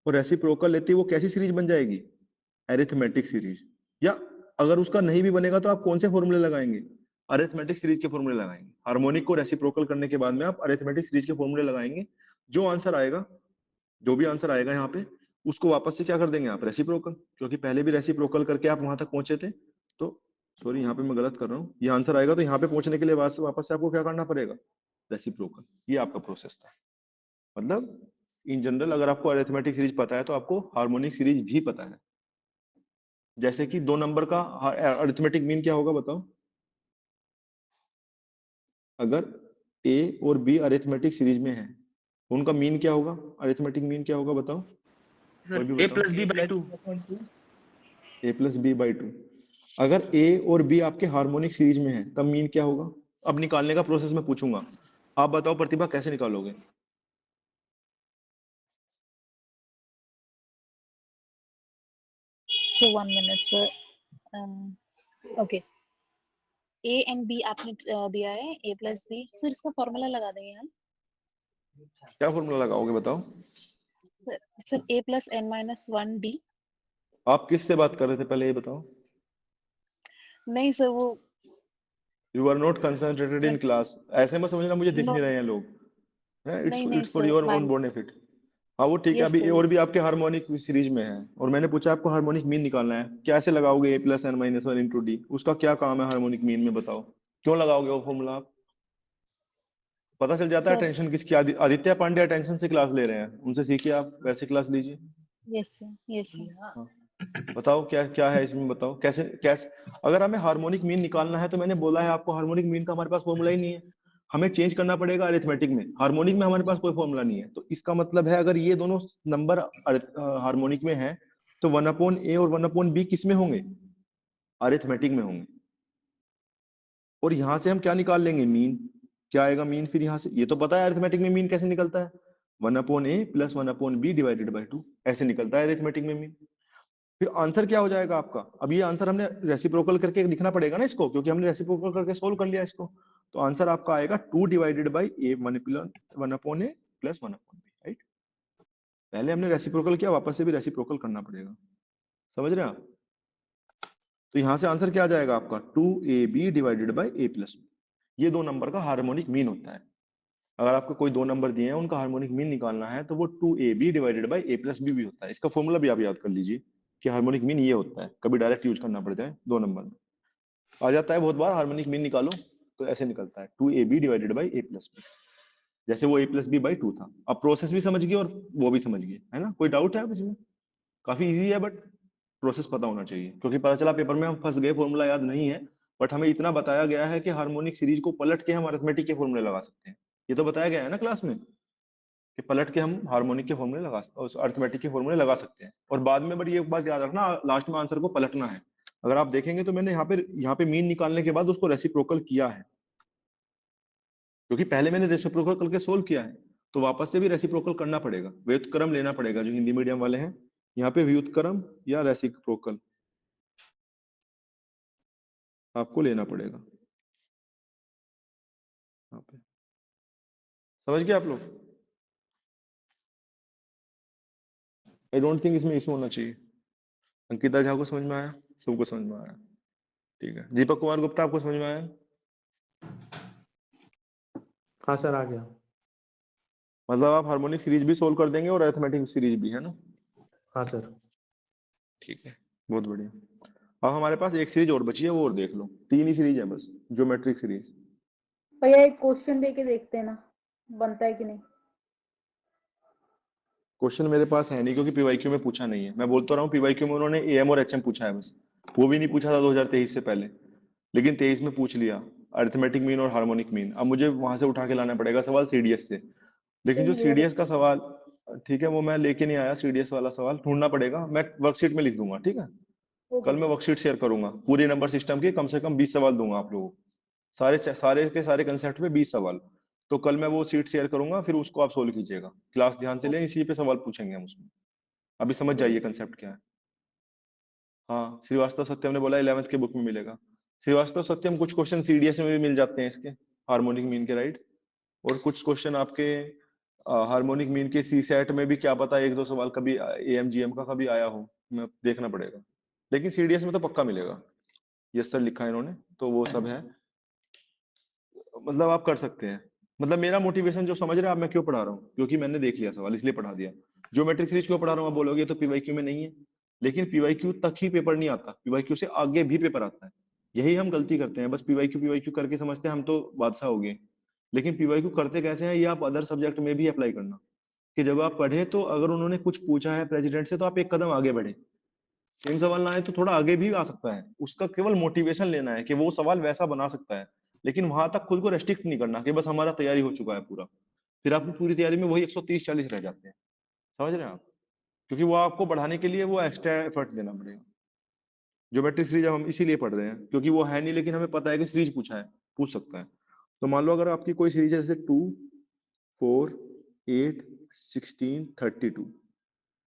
Speaker 1: और रेसिप्रोकल लेते ही वो कैसी सीरीज बन जाएगी? Arithmetic series. या अगर उसका नहीं भी बनेगा तो आप कौन से फॉर्मूले लगाएंगे? अरिथमेटिक सीरीज के फॉर्मूले लगाएंगे। हार्मोनिक को रेसिप्रोकल करने के बाद में आप अरिथमेटिक सीरीज के फॉर्मूले लगाएंगे। जो आंसर आएगा, जो भी आंसर आएगा यहाँ पे, उसको वापस से क्या कर देंगे आप? रेसिप्रोकल, क्योंकि पहले भी रेसिप्रोकल करके आप वहां तक पहुंचे थे। तो सॉरी, यहाँ पे मैं गलत कर रहा हूँ, ये आंसर आएगा तो यहाँ पे पहुंचने के लिए वापस से आपको क्या करना पड़ेगा? रेसिप्रोकल। ये आपका प्रोसेस था। मतलब इन जनरल अगर आपको अरिथमेटिक सीरीज पता है तो आपको हार्मोनिक सीरीज भी पता है। जैसे कि 2 नंबर का अरिथमेटिक मीन क्या होगा बताओ? अगर ए और बी अरिथमेटिक सीरीज में है उनका मीन क्या होगा? अरिथमेटिक मीन क्या होगा बताओ? कोई भी
Speaker 3: ए
Speaker 1: बताओ।
Speaker 3: Plus B by two.
Speaker 1: A plus B by two. अगर ए और बी आपके हार्मोनिक सीरीज में है तब मीन क्या होगा? अब निकालने का प्रोसेस मैं पूछूंगा, आप बताओ प्रतिभा कैसे निकालोगे?
Speaker 5: So 1 minute sir. Okay. A and B आपने दिया है A plus B, सर इसका फॉर्मूला लगा देंगे हम।
Speaker 1: क्या फॉर्मूला लगाओगे बताओ?
Speaker 5: Sir A plus n minus 1 D।
Speaker 1: आप किससे बात कर रहे थे पहले ये बताओ?
Speaker 5: नहीं सर वो
Speaker 1: you are not concentrated in class, ऐसे मत समझना मुझे दिख
Speaker 5: नो
Speaker 1: नहीं रहे हैं लोग, इट्स
Speaker 5: नहीं
Speaker 1: it's for
Speaker 5: sir
Speaker 1: your own
Speaker 5: ma'am.
Speaker 1: Benefit. हाँ वो ठीक है,
Speaker 5: यस
Speaker 1: अभी ए
Speaker 5: सर।
Speaker 1: और भी आपके हार्मोनिक सीरीज में है और मैंने पूछा आपको हार्मोनिक मीन निकालना है, कैसे लगाओगे A plus N minus one into D? उसका क्या काम है हार्मोनिक मीन में बताओ? क्यों लगाओगे वो फॉर्मूला आप? पता चल जाता है
Speaker 5: सर
Speaker 1: टेंशन किसकी। आदित्य पांड्या टेंशन से क्लास ले रहे हैं, उनसे सीखिए, आप वैसे क्लास लीजिए।
Speaker 5: Yes sir yes sir.
Speaker 1: हाँ बताओ क्या क्या है इसमें, बताओ कैसे कैसे। अगर हमें हार्मोनिक मीन निकालना है तो मैंने बोला है आपको हार्मोनिक मीन का हमारे पास फॉर्मूला ही नहीं है, हमें चेंज करना पड़ेगा अरिथमेटिक में। हार्मोनिक में हमारे पास कोई फॉर्मूला नहीं है, तो इसका मतलब है अगर ये दोनों नंबर हार्मोनिक में है तो 1/a और 1/b किस में होंगे? अरिथमेटिक में होंगे। और यहां से हम क्या निकाल लेंगे? मीन। क्या आएगा मीन फिर यहां से? ये तो पता है अरिथमेटिक में मीन कैसे निकलता है, 1/a plus 1/b divided by 2, ऐसे निकलता है अरिथमेटिक में मीन। फिर आंसर क्या हो जाएगा आपका? अब ये आंसर हमने रेसिप्रोकल करके लिखना पड़ेगा ना इसको, क्योंकि हमने रेसिप्रोकल करके सोल्व कर लिया इसको। तो आंसर आपका आएगा 2 divided by A 1/a plus 1/b, right? पहले हमने रेसिप्रोकल किया, वापस से भी रेसिप्रोकल करना पड़ेगा, समझ रहे हैं आप? तो यहां से आंसर क्या आ जाएगा आपका? 2ab divided by a plus b। ये दो नंबर का हार्मोनिक मीन होता है। अगर आपको कोई दो नंबर दिए हैं उनका हार्मोनिक मीन निकालना है तो वो 2ab divided by a plus b भी होता है। इसका फॉर्मूला भी आप याद कर लीजिए कि हार्मोनिक मीन ये होता है, कभी डायरेक्ट यूज करना पड़ जाए दो नंबर में आ जाता है बहुत बार। हार्मोनिक मीन निकालो तो ऐसे निकलता है 2ab divided by a plus b, जैसे वो a प्लस बी बाई 2 था। अब प्रोसेस भी समझ गए और वो भी समझ गए, है ना? कोई डाउट है अब इसमें? काफी इजी है, बट प्रोसेस पता होना चाहिए, क्योंकि पता चला पेपर में हम फंस गए, फॉर्मूला याद नहीं है। बट हमें इतना बताया गया है कि हार्मोनिक सीरीज को पलट के हम अरिथमेटिक के फॉर्मूले लगा सकते हैं। ये तो बताया गया है ना क्लास में कि पलट के हम हार्मोनिक के फॉर्मूले लगा अरिथमेटिक के फॉर्मूले लगा सकते हैं। और बाद में बट ये एक बात याद रखना, लास्ट में आंसर को पलटना है। अगर आप देखेंगे तो मैंने यहाँ पे मीन निकालने के बाद उसको रेसिप्रोकल किया है, क्योंकि पहले मैंने रेसिप्रोकल करके सोल्व किया है, तो वापस से भी रेसिप्रोकल करना पड़ेगा, व्युत्क्रम लेना पड़ेगा। जो हिंदी मीडियम वाले हैं यहाँ पे व्युत्क्रम या रेसिप्रोकल आपको लेना पड़ेगा यहाँ पे। समझ गए आप लोग? आई डोंट थिंक इसमें इशू होना चाहिए। अंकिता झा को समझ में आया? सबको समझ में आया? ठीक है। दीपक कुमार गुप्ता आपको समझ में आया?
Speaker 7: हाँ सर आ गया।
Speaker 1: मतलब आप हार्मोनिक सीरीज भी सोल्व कर देंगे और अरिथमेटिक सीरीज भी, है ना?
Speaker 7: हाँ सर।
Speaker 1: ठीक है, बहुत बढ़िया। अब हमारे पास एक सीरीज और बची है, वो और देख लो। 3 ही सीरीज है बस, ज्योमेट्रिक सीरीज।
Speaker 9: भैया एक क्वेश्चन दे के देखते हैं ना बनता है कि नहीं।
Speaker 1: क्वेश्चन मेरे पास है नहीं, क्योंकि पीवाईक्यू में पूछा नहीं है। मैं बोलता रहा हूँ पीवाईक्यू में उन्होंने एएम और एचएम पूछा है बस, वो भी नहीं पूछा था 2023 से पहले, लेकिन 23 में पूछ लिया अरिथमेटिक मीन और हार्मोनिक मीन। अब मुझे वहां से उठा के लाना पड़ेगा सवाल सीडीएस से, लेकिन जो सीडीएस का सवाल, ठीक है, वो मैं लेके नहीं आया। सीडीएस वाला सवाल ढूंढना पड़ेगा, मैं वर्कशीट में लिख दूंगा, ठीक है? कल मैं वर्कशीट शेयर करूंगा, पूरे नंबर सिस्टम के कम से कम 20 सवाल दूंगा आप लोगों को, सारे के सारे कंसेप्ट पे 20 सवाल। तो कल मैं वो सीट शेयर करूंगा, फिर उसको आप सोल्व कीजिएगा। क्लास ध्यान से लें, इसी पे सवाल पूछेंगे हम उसमें। अभी समझ जाइए कंसेप्ट क्या है। हाँ, श्रीवास्तव सत्यम ने बोला 11th के बुक में मिलेगा। श्रीवास्तव सत्यम कुछ क्वेश्चन सीडीएस में भी मिल जाते हैं इसके, हार्मोनिक मीन के, राइट? और कुछ क्वेश्चन आपके हार्मोनिक मीन के सी सेट में भी, क्या पता एक दो सवाल कभी एएमजीएम का कभी आया हो, मैं देखना पड़ेगा। लेकिन सीडीएस में तो पक्का मिलेगा। यस सर लिखा है इन्होंने, तो वो सब है। मतलब आप कर सकते हैं। मतलब मेरा मोटिवेशन जो समझ रहे हैं आप, मैं क्यों पढ़ा रहा हूँ, क्योंकि मैंने देख लिया सवाल इसलिए पढ़ा दिया। ज्योमेट्रिक सीरीज क्यों पढ़ा रहा हूँ आप बोलोगे, तो पीवाईक्यू में नहीं है, लेकिन पीवाईक्यू तक ही पेपर नहीं आता, पीवाईक्यू से आगे भी पेपर आता है। यही हम गलती करते हैं, बस पीवाईक्यू पीवाईक्यू करके समझते हैं हम तो बादशाह हो गए। लेकिन पीवाईक्यू करते कैसे हैं, ये आप अदर सब्जेक्ट में भी अप्लाई करना, कि जब आप पढ़े तो अगर उन्होंने कुछ पूछा है प्रेसिडेंट से तो आप एक कदम आगे बढ़े, सेम सवाल ना आए तो थोड़ा आगे भी आ सकता है, उसका केवल मोटिवेशन लेना है कि वो सवाल वैसा बना सकता है, लेकिन वहां तक खुद को रेस्ट्रिक्ट नहीं करना कि बस हमारा तैयारी हो चुका है पूरा, फिर आपकी पूरी तैयारी में वही 130-40 रह जाते हैं, समझ रहे हैं आप? क्योंकि वो आपको बढ़ाने के लिए वो एक्स्ट्रा एफर्ट देना पड़ेगा। ज्योमेट्रिक सीरीज हम इसीलिए पढ़ रहे हैं क्योंकि वो है नहीं, लेकिन हमें पता है कि सीरीज पूछा है, पूछ सकता है। तो मान लो अगर आपकी कोई सीरीज है जैसे 2, 4, 8, 16, 32,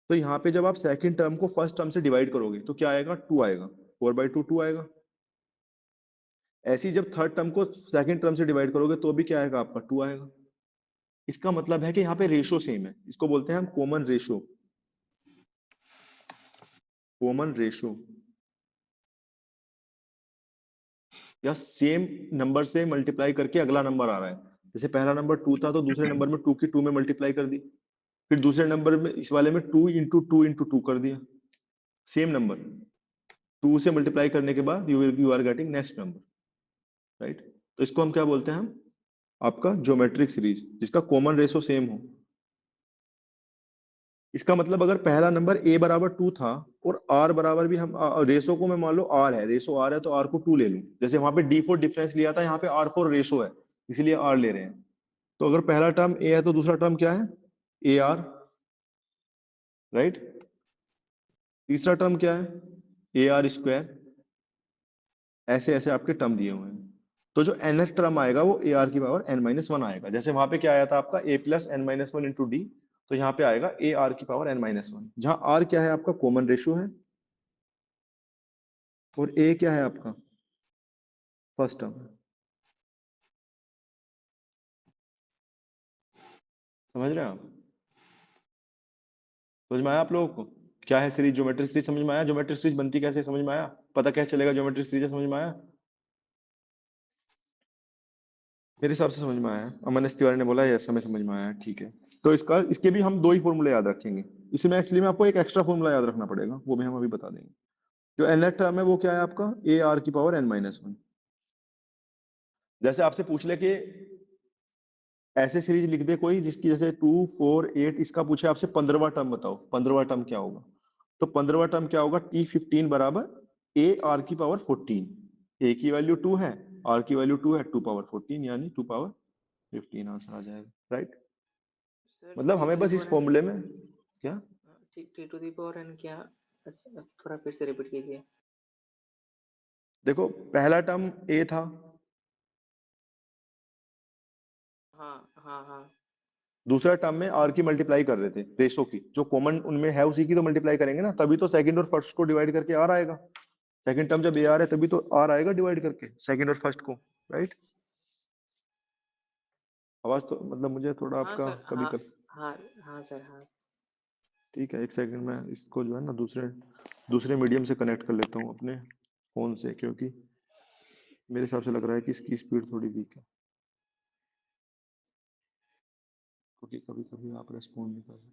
Speaker 1: तो यहाँ पे जब आप सेकंड टर्म को फर्स्ट टर्म से डिवाइड करोगे तो क्या आएगा? 2 आएगा, 4/2 2 आएगा। ऐसे ही जब थर्ड टर्म को सेकंड टर्म से डिवाइड करोगे तो भी क्या आएगा? आपका 2 आएगा। इसका मतलब है कि यहाँ पे रेशो सेम है, इसको बोलते हैं हम कॉमन रेशो, कॉमन रेशो, या सेम नंबर से मल्टीप्लाई करके अगला नंबर आ रहा है। जैसे पहला नंबर 2 था तो दूसरे नंबर में 2 की 2 में मल्टीप्लाई कर दी, फिर दूसरे नंबर में इस वाले में 2 इंटू 2 इंटू 2 कर दिया, सेम नंबर 2 से मल्टीप्लाई करने के बाद you are getting next number, right? तो इसको हम क्या बोलते हैं? हम आपका ज्योमेट्रिक सीरीज जिसका कॉमन रेशो सेम हो। इसका मतलब अगर पहला नंबर a बराबर 2 था और r बराबर भी हम रेशो को मैं मान लो r है, रेशो r है तो r को 2 ले लूं, जैसे वहां पे d4 डिफरेंस लिया था, यहाँ पे r4 रेशो है इसलिए r ले रहे हैं। तो अगर पहला टर्म a है तो दूसरा टर्म क्या है? ar, right? तीसरा टर्म क्या है? ar square. ऐसे ऐसे आपके टर्म दिए हुए हैं, तो जो nth टर्म आएगा वो ar की पावर n-1 आएगा। जैसे वहां पे क्या आया था आपका a plus n-1 into D, तो यहाँ पे आएगा ar की पावर n-1, जहां r क्या है? आपका कॉमन रेशियो है और a क्या है? आपका फर्स्ट टर्म। समझ रहे हैं आप? समझ में आया आप लोगों को क्या है सीरीज? ज्योमेट्रिक सीरीज समझ में आया? ज्योमेट्रिक सीरीज बनती कैसे समझ में आया? पता कैसे चलेगा ज्योमेट्रिक सीरीज समझ में आया? मेरे हिसाब से समझ में आया। अमन एस तिवारी ने बोला यस, हमें समझ में आया, ठीक है। तो इसके भी हम 2 ही फॉर्मूले याद रखेंगे। इसमें एक्चुअली में आपको एक एक्स्ट्रा फॉर्मूला याद रखना पड़ेगा, वो भी हम अभी बता देंगे। जो nth टर्म है वो क्या है आपका? ए आर की पावर n-1। जैसे आपसे पूछ ले कि ऐसे सीरीज लिख दे कोई जिसकी जैसे 2, 4, 8, इसका पूछे आपसे 15वां टर्म बताओ, 15वां टर्म क्या होगा? तो 15वां टर्म क्या होगा? T15 बराबर ए आर की पावर 14। ए की वैल्यू 2 है, आर की वैल्यू 2 है, 2 पावर 14 यानी 2 पावर 15 आंसर आ जाएगा, राइट? मतलब हमें बस इस फॉर्मूले में क्या
Speaker 10: T to the power N क्या, थोड़ा फिर से रिपीट कीजिए।
Speaker 1: देखो पहला टर्म ए था,
Speaker 10: हाँ हाँ हाँ
Speaker 1: दूसरा टर्म में आर की मल्टीप्लाई कर रहे थे, रेशो की जो कॉमन उनमें है उसी की तो मल्टीप्लाई करेंगे ना, तभी तो सेकंड और फर्स्ट को डिवाइड करके आर आएगा। सेकंड टर्म जब ए आर है तभी तो आर आएगा डिवाइड करके सेकंड और फर्स्ट को, राइट? आवाज तो मतलब मुझे थोड़ा
Speaker 10: हाँ
Speaker 1: आपका
Speaker 10: सर,
Speaker 1: कभी
Speaker 10: हाँ
Speaker 1: कभी
Speaker 10: हाँ हाँ सर हाँ।
Speaker 1: ठीक है, एक सेकंड में इसको जो है ना दूसरे मीडियम से कनेक्ट कर लेता हूँ अपने फोन से, क्योंकि मेरे हिसाब से लग रहा है कि इसकी स्पीड थोड़ी वीक है, क्योंकि कभी कभी आप रेस्पॉन्ड नहीं कर रहे।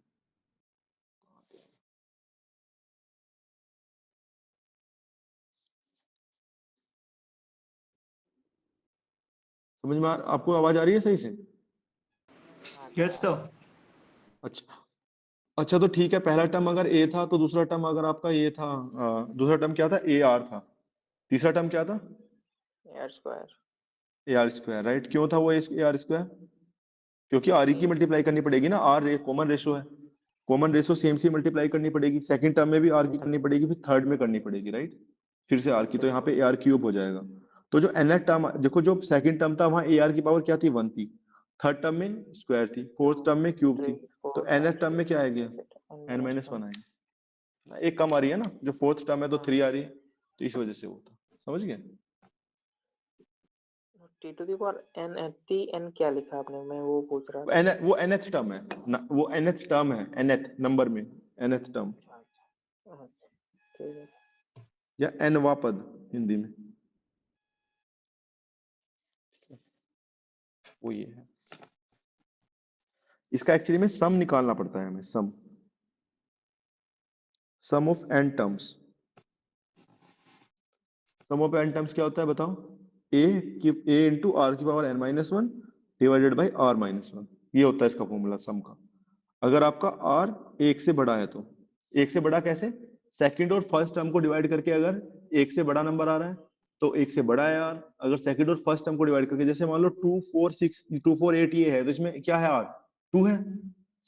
Speaker 1: समझ में आपको आवाज आ रही है सही से?
Speaker 4: Yes sir.
Speaker 1: अच्छा अच्छा, तो ठीक है, पहला टर्म अगर ए था तो दूसरा टर्म अगर आपका ये था, दूसरा टर्म क्या था? ए आर था। तीसरा टर्म क्या था?
Speaker 10: R square.
Speaker 1: A R square, right? क्यों था वो ए आर स्क्वायर? क्योंकि आर की मल्टीप्लाई करनी पड़ेगी ना, आर कॉमन रेशो है, कॉमन रेशो सेम से मल्टीप्लाई करनी पड़ेगी, सेकंड टर्म में भी आर की करनी पड़ेगी, फिर थर्ड में करनी पड़ेगी, राइट? फिर से आर की, तो यहाँ पे ए आर क्यूब हो जाएगा। तो जो nth टर्म देखो, जो सेकंड टर्म था वहां ए आर की पावर क्या थी? 1 थी, थर्ड टर्म में स्क्वायर थी, फोर्थ टर्म में क्यूब थी, तो nth टर्म में क्या आ गया? n-1 आएगा। एक कम आ रही है ना, जो फोर्थ टर्म है तो 3 आ रही है, तो इस वजह से होता, समझ गए?
Speaker 10: T to the power N T N क्या लिखा आपने, मैं वो पूछ रहा था।
Speaker 1: वो nth टर्म है वो nth टर्म है, nth नंबर में nth टर्म,
Speaker 10: अच्छा ठीक है।
Speaker 1: या nवां पद हिंदी में, वो ये है। इसका एक्चुअली में सम निकालना पड़ता है हमें, sum of n terms. Sum of n terms क्या होता है बताओ? a इंटू आर की power n-1 divided by r-1, ये होता है इसका फॉर्मूला सम का। अगर आपका r 1 से बड़ा है तो 1 से बड़ा कैसे, सेकंड और फर्स्ट टर्म को डिवाइड करके अगर 1 से बड़ा नंबर आ रहा है तो 1 से बड़ा है r। अगर सेकंड और फर्स्ट टर्म को डिवाइड करके, जैसे मान लो 2 4 6 2 4 8 ये है, तो इसमें क्या है r 2 है,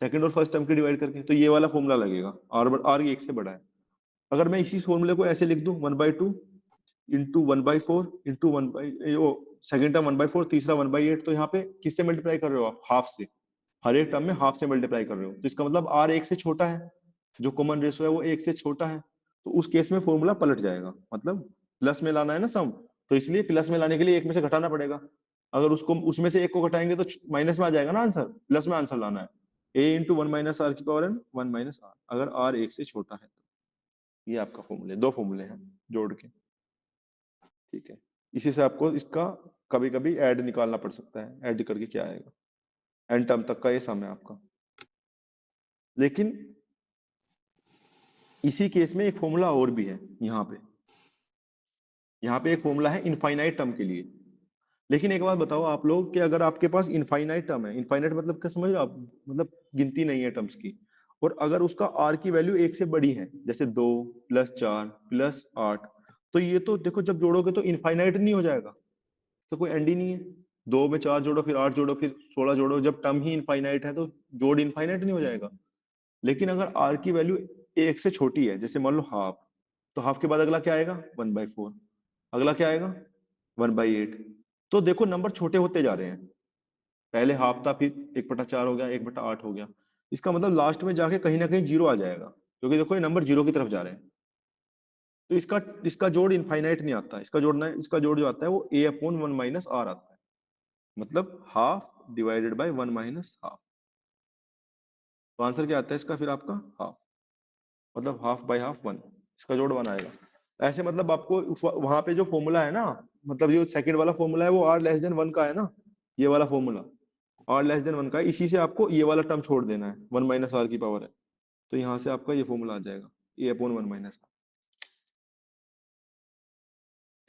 Speaker 1: सेकंड और फर्स्ट टर्म की डिवाइड करके, तो ये वाला फॉर्मूला लगेगा, r 1 से बड़ा है। अगर मैं इसी फॉर्मूले को ऐसे लिख दूं 1/2 इंटू 1/4 इंटू 1 सेकंड टर्म 1/4, तीसरा 1/8, तो यहाँ पे किससे मल्टीप्लाई कर रहे हो आप, हाफ से, हर एक टर्म में हाफ से मल्टीप्लाई कर रहे हो, तो इसका मतलब r 1 से छोटा है, जो कॉमन रेशो है वो 1 से छोटा है, तो उस केस में फॉर्मूला पलट जाएगा, मतलब प्लस में लाना है ना सम, तो इसलिए प्लस में लाने के लिए एक में से घटाना पड़ेगा। अगर उसको उसमें से एक को घटाएंगे तो माइनस में आ जाएगा ना आंसर, प्लस में आंसर लाना है, a इंटू 1 माइनस आर की पावर n 1 माइनस आर, अगर r 1 से छोटा है तो। ये आपका फॉर्मूले, दो फॉर्मूले हैं जोड़ के, ठीक है। इसी से आपको इसका कभी कभी ऐड निकालना पड़ सकता है, ऐड करके क्या आएगा, एन टर्म तक का ये सम है आपका। लेकिन इसी केस में एक फॉर्मूला और भी है, यहाँ पे एक फॉर्मूला है इनफाइनाइट टर्म के लिए। लेकिन एक बात बताओ आप लोग कि अगर आपके पास इनफाइनाइट टर्म है, इनफाइनाइट मतलब क्या समझ रहे हो आप, मतलब गिनती नहीं है टर्म्स की, और अगर उसका r की वैल्यू 1 से बड़ी है, जैसे 2 + 4 + 8, तो ये तो देखो जब जोड़ोगे तो इनफाइनाइट नहीं हो जाएगा, तो कोई एंड ही नहीं है। 2 में 4 जोड़ो, फिर 8 जोड़ो, फिर 16 जोड़ो, जब टर्म ही इनफाइनाइट है तो जोड़ इनफाइनाइट नहीं हो जाएगा। लेकिन अगर r की वैल्यू 1 से छोटी है, जैसे मान लो हाफ, तो हाफ के बाद अगला क्या आएगा 1/4, अगला क्या आएगा 1/8, तो देखो नंबर छोटे होते जा रहे हैं, पहले हाफ था, फिर 1/4 हो गया, 1/8 हो गया, इसका मतलब लास्ट में जाके कहीं ना कहीं जीरो आ जाएगा, क्योंकि देखो ये नंबर जीरो की तरफ जा रहे हैं। तो इसका इसका जोड़ इनफाइनाइट नहीं आता, इसका जोड़ जो आता है वो a/1 - r आता है, मतलब half divided by 1 minus half. तो आंसर क्या आता है इसका फिर आपका हाफ, मतलब हाफ बाय हाफ 1, इसका जोड़ 1 आएगा। ऐसे मतलब आपको वहां पे जो फॉर्मूला है ना, मतलब जो सेकंड वाला फॉर्मूला है वो r <1 का है ना, ये वाला फॉर्मूला r<1 का है, इसी से आपको ये वाला टर्म छोड़ देना है, 1 माइनस आर की पावर है, तो यहाँ से आपका ये फॉर्मूला आ जाएगा a/1 माइनस।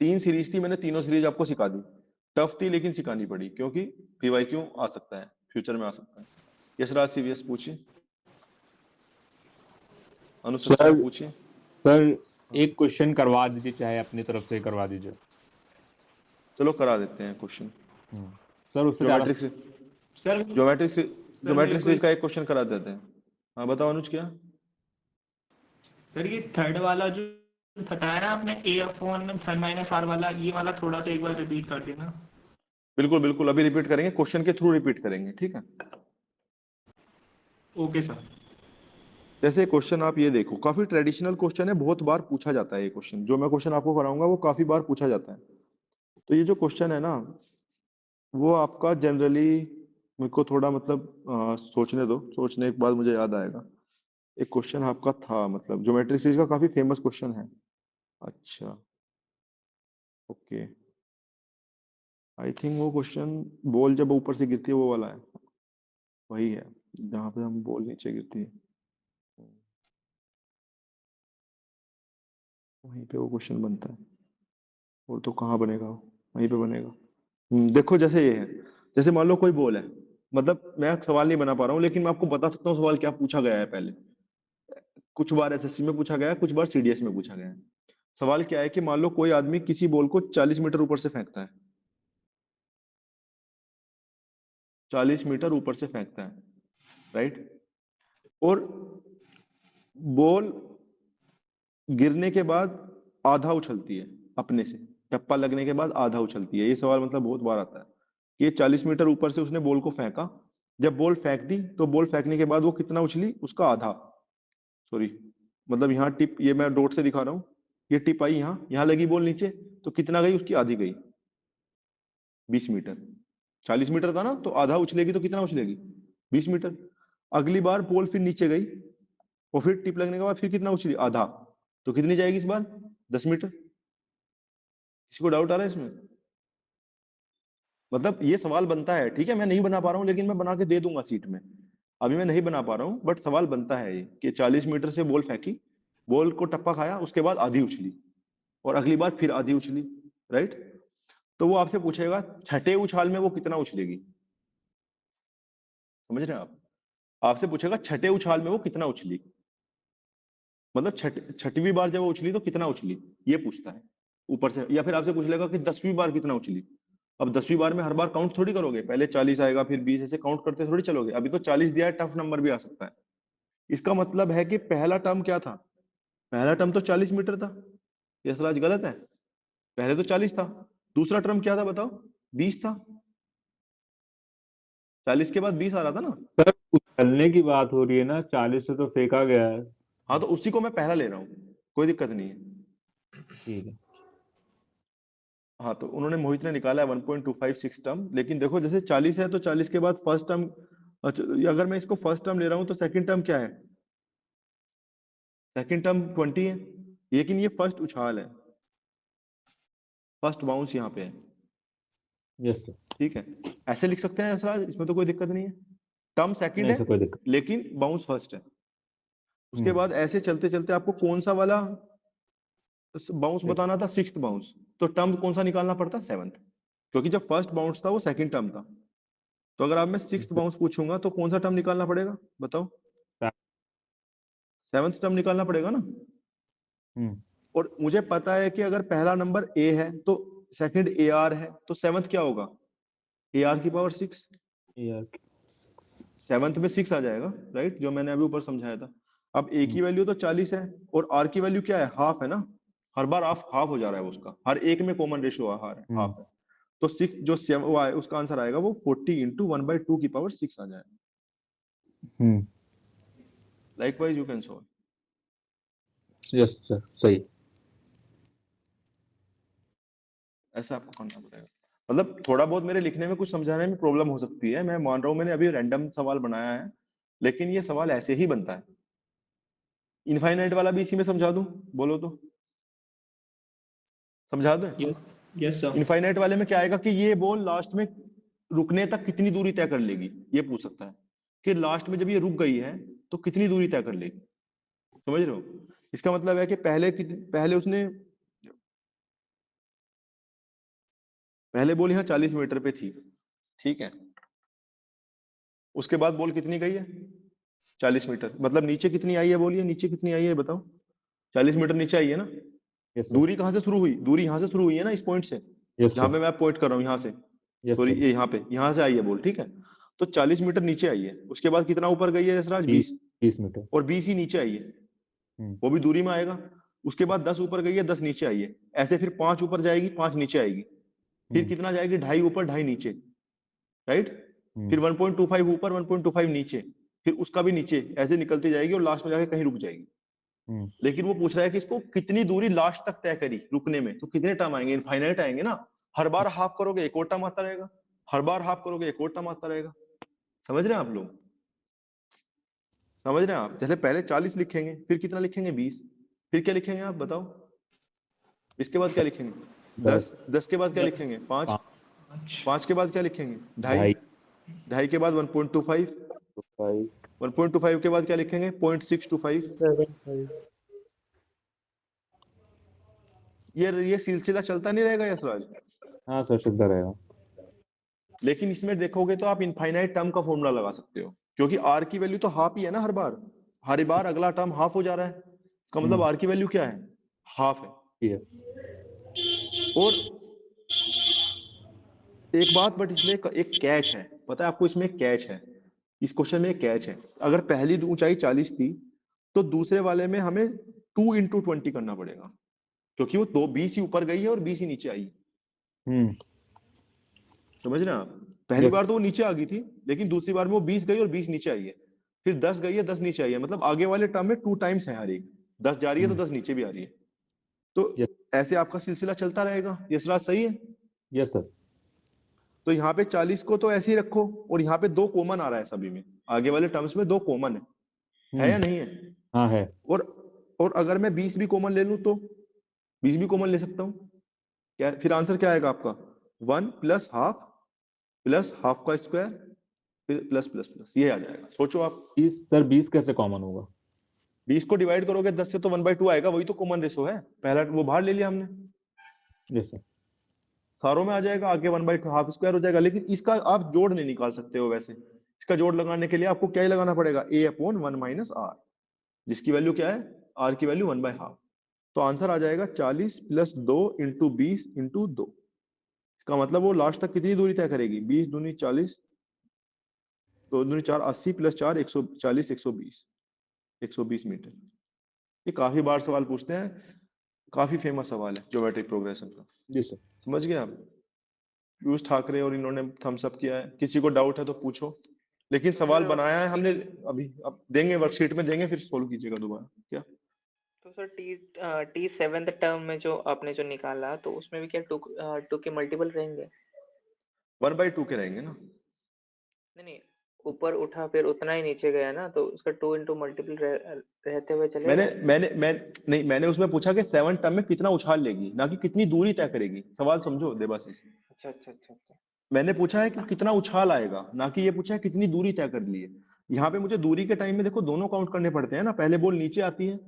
Speaker 1: 3 सीरीज थी, मैंने तीनों सीरीज आपको सिखा दी, टफ थी लेकिन सिखानी पड़ी, क्योंकि पीवाईक्यू आ सकता है, फ्यूचर में आ सकता है। यशराज सीवीएस पूछिए, अनुज सक्सेना
Speaker 2: सर
Speaker 1: पूछिए।
Speaker 2: सर एक क्वेश्चन करवा दीजिए, चाहे अपनी तरफ से करवा दीजिए।
Speaker 1: चलो करा देते हैं क्वेश्चन,
Speaker 2: सर उससे ज़्यादा
Speaker 4: सर
Speaker 1: ज्योमेट्रिक सीरीज का एक क्वेश्चन करा देते हैं। हाँ बताओ अनुज क्या।
Speaker 4: सर ये थर्ड वाला जो बताया ना आपने a/1 वाला, ये वाला थोड़ा सा एक बार रिपीट कर देना।
Speaker 1: बिल्कुल बिल्कुल, अभी रिपीट करेंगे, क्वेश्चन के थ्रू रिपीट करेंगे, ठीक है।
Speaker 4: Okay sir.
Speaker 1: जैसे क्वेश्चन आप ये देखो, काफी ट्रेडिशनल क्वेश्चन है, बहुत बार पूछा जाता है ये क्वेश्चन, जो मैं क्वेश्चन आपको कराऊंगा वो काफी बार पूछा जाता है। तो ये जो क्वेश्चन है ना, वो आपका जनरली, मेरे को थोड़ा मतलब सोचने दो, सोचने के बाद मुझे याद आएगा। एक क्वेश्चन आपका था, मतलब ज्योमेट्रिक सीरीज का काफी फेमस क्वेश्चन है। अच्छा ओके, आई थिंक वो क्वेश्चन, बॉल जब ऊपर से गिरती है वो वाला है, वही है जहाँ पे हम बॉल नीचे गिरती है, वहीं पे वो क्वेश्चन बनता है। और तो कहाँ बनेगा वो, वहीं पे बनेगा। देखो जैसे ये है, जैसे मान लो कोई बॉल है, मतलब मैं सवाल नहीं बना पा रहा हूँ, लेकिन मैं आपको बता सकता हूँ सवाल क्या पूछा गया है पहले। कुछ बार एसएससी में पूछा गया है, कुछ बार सीडीएस में पूछा गया है। सवाल क्या है कि मान लो कोई आदमी किसी बॉल को 40 मीटर ऊपर से फेंकता है, 40 मीटर ऊपर से फेंकता है, राइट, और बॉल गिरने के बाद आधा उछलती है अपने से, टप्पा लगने के बाद आधा उछलती है। ये सवाल मतलब बहुत बार आता है कि ये 40 मीटर ऊपर से उसने बॉल को फेंका, जब बॉल फेंक दी तो बॉल फेंकने के बाद वो कितना उछली, उसका आधा, सॉरी मतलब यहाँ टिप, ये मैं डॉट से दिखा रहा हूँ, ये टिप आई यहाँ, यहाँ लगी बॉल नीचे, तो कितना गई, उसकी आधी गई, 20 मीटर। 40 मीटर था ना, तो आधा उछलेगी तो कितना उछलेगी, 20 मीटर। अगली बार बॉल फिर नीचे गई, और फिर टिप लगने के बाद फिर कितना उछली, आधा, तो कितनी जाएगी इस बार, 10 मीटर। किसी को डाउट आ रहा है इसमें, मतलब ये सवाल बनता है, ठीक है, मैं नहीं बना पा रहा हूँ, लेकिन मैं बना के दे दूंगा सीट में। अभी मैं नहीं बना पा रहा हूँ, बट सवाल बनता है ये कि 40 मीटर से बॉल फेंकी, बॉल को टप्पा खाया, उसके बाद आधी उछली, और अगली बार फिर आधी उछली, राइट। तो वो आपसे पूछेगा छठे उछाल में वो कितना उछलेगी, समझ रहे हैं आप। आपसे पूछेगा छठे उछाल में वो कितना उछली, मतलब छठवीं बार जब वो उछली तो कितना उछली, ये पूछता है ऊपर से। या फिर आपसे पूछ लेगा कि 10वीं बार कितना उछली। अब 10वीं बार में हर बार काउंट थोड़ी करोगे, पहले 40 आएगा फिर 20, ऐसे काउंट करते थोड़ी चलोगे। अभी तो 40 दिया है, टफ नंबर भी आ सकता है। इसका मतलब है कि पहला टर्म क्या था, पहला टर्म तो 40 मीटर था। ये सवाल गलत है, पहले तो 40 था। दूसरा टर्म क्या था बताओ, 20 था। 40 के बाद 20 आ रहा था ना।
Speaker 2: सर उछलने की बात हो रही है ना, 40 से तो फेंका गया है।
Speaker 1: हाँ तो उसी को मैं पहला ले रहा हूँ, कोई दिक्कत नहीं है।
Speaker 2: ठीक है।
Speaker 1: हाँ तो उन्होंने, मोहित ने निकाला है 1.256 टर्म। लेकिन देखो जैसे 40 है तो 40 के बाद फर्स्ट टर्म, अगर मैं इसको फर्स्ट टर्म ले रहा हूँ तो सेकंड टर्म क्या है, सेकंड टर्म 20 है। लेकिन ये फर्स्ट उछाल है, फर्स्ट बाउंस यहाँ पे है।
Speaker 2: Yes sir.
Speaker 1: ठीक है, ऐसे लिख सकते हैं ऐसा, इसमें तो कोई दिक्कत नहीं है। टर्म सेकंड
Speaker 2: नहीं सर, कोई
Speaker 1: है
Speaker 2: दिक्कत।
Speaker 1: लेकिन बाउंस फर्स्ट है। उसके बाद ऐसे चलते चलते आपको कौन सा वाला बाउंस बताना था, सिक्स्थ बाउंस। तो टर्म कौन सा निकालना पड़ता, सेवंथ, क्योंकि जब फर्स्ट बाउंस था वो सेकंड टर्म था। तो अगर आप मैं सिक्स्थ बाउंस पूछूंगा तो कौन सा टर्म निकालना पड़ेगा बताओ, सेवंथ टर्म निकालना पड़ेगा ना। और मुझे पता है कि अगर पहला नंबर ए है तो सेकंड ए आर है, तो सेवंथ क्या होगा, ए आर की पावर 6। सेवंथ में 6 आ जाएगा, राइट, जो मैंने अभी ऊपर समझाया था। अब ए की वैल्यू तो 40 है और आर की वैल्यू क्या है, हाफ है ना। हर बार हाफ हाफ हो जा रहा है उसका, हर एक में कॉमन रेशियो हाफ है। तो 6 जो 7 वो आए, उसका आंसर आएगा वो 40 इंटू 1/2 की पावर 6 आ जाएगा। Likewise you can solve.
Speaker 2: Yes sir, सही।
Speaker 1: ऐसा आपको करना पड़ेगा। मतलब थोड़ा बहुत मेरे लिखने में कुछ समझाने में प्रॉब्लम हो सकती है, मैं मान रहा हूं, मैंने अभी रैंडम सवाल बनाया है, लेकिन ये सवाल ऐसे ही बनता है। इनफाइनाइट वाला भी इसी में समझा दूं, बोलो तो समझा दूं।
Speaker 11: Yes sir.
Speaker 1: इनफाइनाइट वाले में क्या आएगा कि ये बॉल लास्ट में रुकने तक कितनी दूरी तय कर लेगी, ये पूछ सकता है कि लास्ट में जब ये रुक गई है तो कितनी दूरी तय कर लेगी। समझ रहे हो, इसका मतलब है कि पहले उसने पहले बॉल यहाँ 40 मीटर पे थी, ठीक है। उसके बाद बॉल कितनी गई है, 40 मीटर, मतलब नीचे कितनी आई है, बोलिए नीचे कितनी आई है बताओ, 40 मीटर नीचे आई है ना। दूरी कहां से शुरू हुई, दूरी यहां से शुरू हुई है ना, इस पॉइंट से, जहां पे मैं पॉइंट कर रहा हूँ, यहाँ से, सॉरी ये यहाँ से आई है बॉल, ठीक है। तो 40 मीटर नीचे आई है, उसके बाद कितना ऊपर गई है यशराज,
Speaker 2: 20 मीटर,
Speaker 1: और 20 ही नीचे आई है, वो भी दूरी में आएगा। उसके बाद 10 ऊपर गई है, 10 नीचे आई है, ऐसे फिर 5 ऊपर जाएगी, 5 नीचे आएगी, फिर कितना जाएगी, 2.5 ऊपर 2.5 नीचे, राइट। फिर 1.25 ऊपर 1.25 नीचे, फिर उसका भी नीचे, ऐसे निकलती जाएगी और लास्ट में जाके कहीं रुक जाएगी। लेकिन वो पूछ रहा है कि इसको कितनी दूरी लास्ट तक तय करी रुकने में, तो कितने टर्म आएंगे, इनफाइनाइट आएंगे ना। हर बार हाफ करोगे एक और टर्म आता रहेगा, हर बार हाफ करोगे एक और टर्म आता रहेगा। समझ रहे हैं आप लोग, समझ रहे हैं आप। जैसे पहले 40 लिखेंगे, फिर कितना लिखेंगे, 20, फिर क्या लिखेंगे आप बताओ, इसके बाद क्या लिखेंगे, 10 के बाद क्या लिखेंगे, 5, 5 के बाद क्या लिखेंगे, 2.5, 2.5 के बाद 1.25, 1.25 के बाद क्या लिखेंगे, 0.625। ये सिलसिला चलता नहीं रहेगा यशराज।
Speaker 2: हाँ सर, चलता रहेगा।
Speaker 1: लेकिन इसमें देखोगे तो आप इनफाइनाइट टर्म का फॉर्मूला लगा सकते हो, क्योंकि आर की वैल्यू तो हाफ ही है ना, हर बार अगला टर्म हाफ हो जा रहा है, इसका मतलब आर की वैल्यू क्या है, हाफ है। और एक बात, बट इसमें एक कैच है, पता है आपको, इसमें एक कैच है, इस क्वेश्चन में एक कैच है। अगर पहली ऊंचाई 40 थी तो दूसरे वाले में हमें 2 इंटू 20 करना पड़ेगा, क्योंकि वो 20 ही ऊपर गई है और 20 ही नीचे आई। समझ रहे हैं आप, पहली बार तो वो नीचे आ गई थी, लेकिन दूसरी बार में वो 20 गई और 20 नीचे आई है, फिर 10 गई है 10 नीचे आई है, मतलब आगे वाले टर्म में 2 टाइम्स है, हर एक 10 जा रही है तो 10 नीचे भी आ रही है। तो ऐसे आपका सिलसिला चलता रहेगा। ये सलाह सही है?
Speaker 2: Yes sir.
Speaker 1: तो यहाँ पे 40 को तो ऐसे ही रखो, और यहाँ पे 2 कॉमन आ रहा है सभी में, आगे वाले टर्म्स में 2 कॉमन है या नहीं है?
Speaker 2: हाँ है।
Speaker 1: और अगर मैं 20 भी कॉमन ले लूं तो 20 भी कॉमन ले सकता हूँ क्या, फिर आंसर क्या आएगा आपका, 1 प्लस हाफ का स्क्वायर, फिर प्लस प्लस प्लस, ये आ जाएगा। सोचो आप।
Speaker 2: 20 कैसे कॉमन होगा?
Speaker 1: 20 को डिवाइड करोगे 10 से तो 1/2 आएगा, वही तो कॉमन रेशो है, पहला वो बाहर ले लिया हमने।
Speaker 2: Yes sir.
Speaker 1: सारों में आ जाएगा, आगे 1/2 हाफ स्क्वायर हो जाएगा। लेकिन इसका आप जोड़ नहीं निकाल सकते हो वैसे, इसका जोड़ लगाने के लिए आपको क्या ही लगाना पड़ेगा, a अपॉन 1 माइनस r, जिसकी वैल्यू क्या है, r की वैल्यू 1/2। तो आंसर आ जाएगा 40 प्लस 2 इंटू 20 इंटू 2। इसका मतलब वो लास्ट तक कितनी दूरी तय करेगी, 20 दूनी 40, 2 दूनी 4 80 प्लस 4 140 120 मीटर। ये काफी बार सवाल पूछते हैं, काफी फेमस सवाल है ज्योमेट्रिक प्रोग्रेशन का।
Speaker 2: जी सर।
Speaker 1: समझ गए आप? पीयूष ठाकरे और इन्होंने थम्स अप किया है, किसी को डाउट है तो पूछो। लेकिन सवाल
Speaker 10: सर,
Speaker 1: बनाया है हमने अभी, अब देंगे वर्कशीट में देंगे, फिर सोल्व कीजिएगा दोबारा। क्या
Speaker 10: तो सर टी सेवेंथ टर्म में जो आपने जो निकाला तो उसमें भी क्या टू के मल्टीपल रहेंगे?
Speaker 1: 1/2 के रहेंगे ना।
Speaker 10: नहीं, ऊपर उठा फिर उतना ही नीचे गया ना, तो उसका 2 इंटू मल्टीपल रहते हुए चलेगा?
Speaker 1: मैंने उसमें पूछा कि 7 टर्म में कितना उछाल लेगी, ना कि कितनी दूरी तय करेगी। सवाल समझो देवाशीष,
Speaker 10: अच्छा।
Speaker 1: मैंने पूछा है कि कितना उछाल आएगा, ना कि ये पूछा है कितनी दूरी तय कर ली है। यहाँ पे मुझे दूरी के टाइम में देखो दोनों काउंट करने पड़ते हैं ना, पहले बॉल नीचे आती है,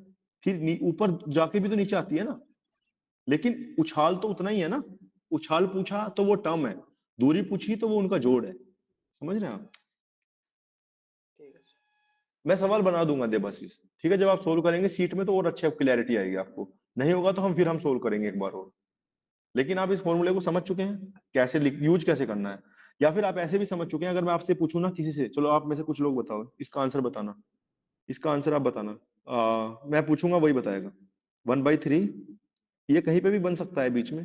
Speaker 1: फिर ऊपर जाके भी तो नीचे आती है ना, लेकिन उछाल तो उतना ही है ना। उछाल पूछा तो वो टर्म है, दूरी पूछी तो वो उनका जोड़ है। समझ रहे हैं आप?
Speaker 10: ठीक है सर।
Speaker 1: मैं सवाल बना दूंगा देवाशीष, ठीक है? जब आप सोल्व करेंगे सीट में तो और अच्छे क्लैरिटी आएगी आपको। नहीं होगा तो हम सोल्व करेंगे एक बार और। लेकिन आप इस फॉर्मूले को समझ चुके हैं कैसे यूज कैसे करना है, या फिर आप ऐसे भी समझ चुके हैं। अगर मैं आपसे पूछूं ना किसी से, चलो आप में से कुछ लोग बताओ इसका आंसर बताना, इसका आंसर आप बताना, मैं पूछूंगा वही बताएगा। 1/3 ये कहीं पे भी बन सकता है बीच में,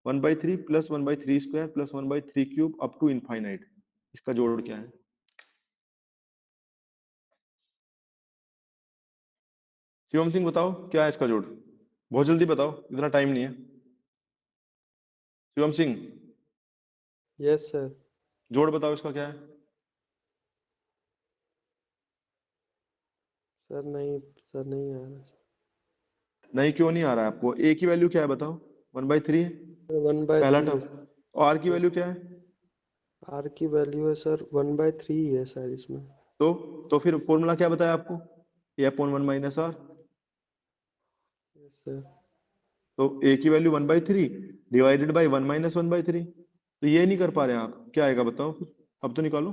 Speaker 1: 1/3 plus 1/3 square plus 1/3 cube up to infinite, इसका जोड़ क्या है? शिवम सिंह बताओ क्या है इसका जोड़, बहुत जल्दी बताओ, इतना टाइम नहीं है। Shivam Singh,
Speaker 11: yes sir.
Speaker 1: जोड़ बताओ इसका क्या है?
Speaker 11: सर नहीं आ रहा।
Speaker 1: नहीं क्यों नहीं आ रहा है आपको? ए की वैल्यू क्या है बताओ? 1/3 है पहला
Speaker 11: 1/3 है।
Speaker 1: टर्म। आर की वैल्यू क्या है?
Speaker 11: आर की वैल्यू है सर 1/3 है शायद इसमें।
Speaker 1: तो फिर फॉर्मूला क्या बताया आपको? A upon 1 minus R.
Speaker 11: Yes sir.
Speaker 1: तो ए की वैल्यू 1/3 डिवाइडेड बाई 1 माइनस 1/3। तो ये नहीं कर पा रहे हैं आप, क्या आएगा बताओ फिर? अब तो निकालो।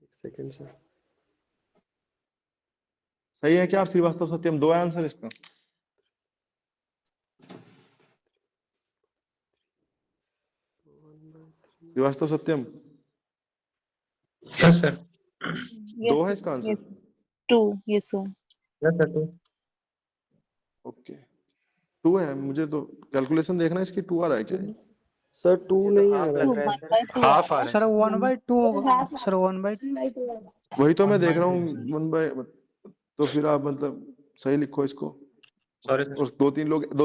Speaker 11: एक सेकंड सर।
Speaker 1: सही है क्या आप श्रीवास्तव सत्यम? दो है आंसर इसका। श्रीवास्तव सत्यम,
Speaker 3: यस सर।
Speaker 1: दो है इसका answer.
Speaker 5: 2 yes sir
Speaker 3: yes sir.
Speaker 1: Okay 2 है, मुझे तो कैलकुलेशन देखना है इसकी 2 आ रहा है क्या?
Speaker 11: सर 2
Speaker 10: ये तो
Speaker 11: नहीं आ
Speaker 10: हाफ
Speaker 11: रहा
Speaker 10: लग
Speaker 11: है।
Speaker 10: रहा है सर।
Speaker 3: हाफ आ रहा है
Speaker 12: सर 1/2 होगा सर 1/2।
Speaker 1: वही तो मैं देख रहा हूँ 1/, तो फिर आप मतलब सही लिखो इसको।
Speaker 3: Sorry sir.
Speaker 1: और दो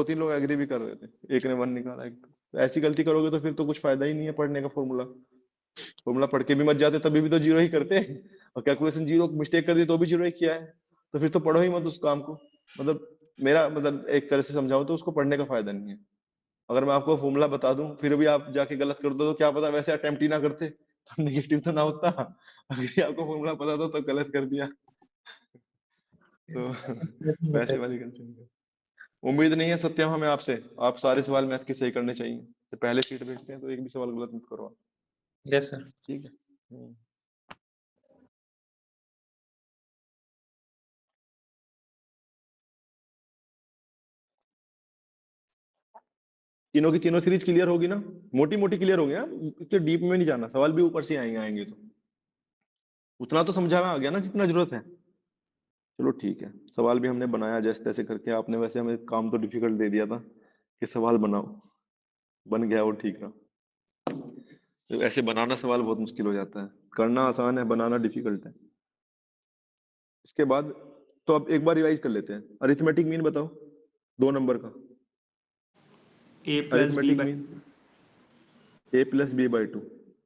Speaker 1: तीन लोग एग्री भी कर रहे थे, एक ने 1 निकाला, एक तो ऐसी गलती करोगे तो फिर तो कुछ फायदा ही नहीं है पढ़ने का। फॉर्मूला पढ़ के भी मत जाते, तभी भी तो जीरो ही करते हैं, और कैलकुलेशन जीरो मिस्टेक कर दी तो भी जीरो ही किया है। तो फिर तो पढ़ो ही मत उस काम को। मतलब मेरा मतलब एक तरह से समझाऊं तो उसको पढ़ने का फायदा नहीं है। अगर मैं आपको फॉर्मूला बता दूं फिर भी आप जाके गलत कर दो तो क्या पता वैसे अटेम्प्ट ही ना करते, तो नेगेटिव तो ना होता। अगर ये आपको फॉर्मूला पता था तो गलत कर दिया, तो वैसे वाली कंफ्यूजन। उम्मीद नहीं है सत्यम हमें आपसे, आप सारे सवाल मैथ के सही करने चाहिए। तो पहले सीट भेजते हैं तो एक भी सवाल गलत मत करो आप।
Speaker 3: Yes sir.
Speaker 1: ठीक है। तीनों की तीनों सीरीज क्लियर होगी ना? मोटी मोटी क्लियर होगी ना, इसके डीप में नहीं जाना, सवाल भी ऊपर से आएंगे तो उतना तो समझा में आ गया ना जितना जरूरत है। चलो ठीक है, सवाल भी हमने बनाया जैसे तैसे करके। आपने वैसे हमें काम तो डिफिकल्ट दे दिया था कि सवाल बनाओ, बन गया वो ठीक रहा। तो ऐसे बनाना सवाल बहुत मुश्किल हो जाता है, करना आसान है, बनाना डिफिकल्ट है। इसके बाद तो अब एक बार रिवाइज कर लेते हैं। अरिथमेटिक मीन बताओ 2 नंबर का। Arithmetic mean a+b/2।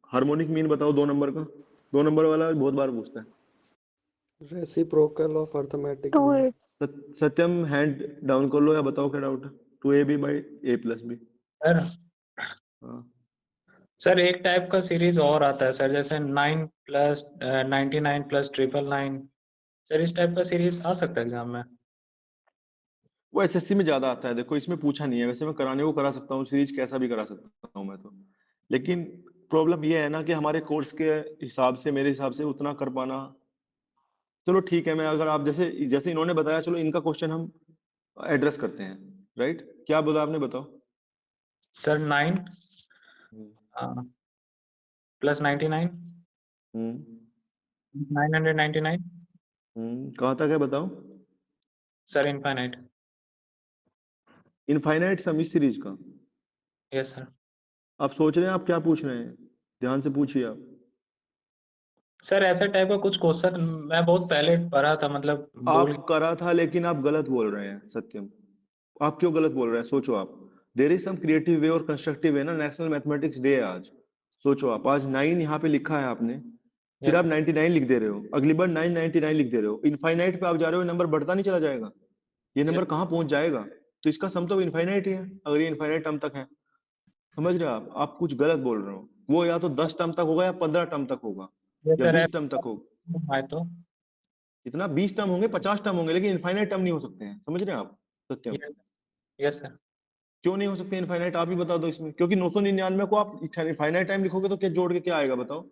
Speaker 1: Harmonic mean बताओ 2 नंबर का। 2 नंबर वाला बहुत बार पूछता है।
Speaker 11: Reciprocal of arithmetic
Speaker 8: 2a।
Speaker 1: Satyam hand down कर लो या बताओ क्या डाउट है। 2ab/a+b।
Speaker 3: सर
Speaker 1: हाँ
Speaker 3: सर एक टाइप का सीरीज और आता है सर, जैसे 9 प्लस 99 प्लस 999। सर इस टाइप का सीरीज आ सकता है एग्जाम में?
Speaker 1: वो एसएससी में ज्यादा आता है। देखो इसमें पूछा नहीं है, वैसे मैं कराने को करा सकता हूँ, सीरीज कैसा भी करा सकता हूँ मैं तो, लेकिन प्रॉब्लम ये है ना कि हमारे कोर्स के हिसाब से, मेरे हिसाब से उतना कर पाना, चलो ठीक है, मैं अगर आप जैसे जैसे इन्होंने बताया, चलो इनका क्वेश्चन हम एड्रेस करते हैं, राइट? क्या बोला आपने, बताओ।
Speaker 3: सर 9 प्लस 99 999
Speaker 1: कहाँ तक है बताओ?
Speaker 3: Sir infinite.
Speaker 1: इनफाइनाइट सम इस सीरीज का?
Speaker 3: Yes sir.
Speaker 1: आप सोच रहे हैं आप क्या पूछ रहे हैं? ध्यान से पूछिए आप।
Speaker 3: सर ऐसा टाइप का कुछ क्वेश्चन मैं बहुत पहले पढ़ा था, मतलब भूल।
Speaker 1: आप करा था, लेकिन आप गलत बोल रहे हैं सत्यम। आप क्यों गलत बोल रहे हैं, सोचो आप। There is some creative way और कंस्ट्रक्टिव वे ना। नेशनल मैथमेटिक्स डे है आज। सोचो आप, आज 9 यहाँ पे लिखा है आपने, फिर आप 99 लिख दे रहे हो, अगली बार 999 लिख दे रहे हो, इनफाइनाइट पे आप जा रहे हो, नंबर बढ़ता नहीं चला जाएगा? ये नंबर कहाँ पहुंच जाएगा? तो इसका सम तो इनफाइनाइट ही है, अगर ये इनफाइनाइट टर्म तक है। समझ रहे हो आप कुछ गलत बोल रहे हो। वो या तो 10 टर्म तक होगा, या 15 टर्म तक होगा, या 20 टर्म तक होगा।
Speaker 3: तो
Speaker 1: कितना? 20 टर्म होंगे, 50 टर्म होंगे, लेकिन इनफाइनाइट टर्म नहीं हो सकते हैं। समझ रहे हैं आप सत्यम?
Speaker 3: Yes sir.
Speaker 1: क्यों नहीं हो सकते इनफाइनाइट, आप ही बता दो इसमें। क्योंकि 999 को आप इनफाइनाइट टाइम लिखोगे तो क्या जोड़ के क्या आएगा बताओ?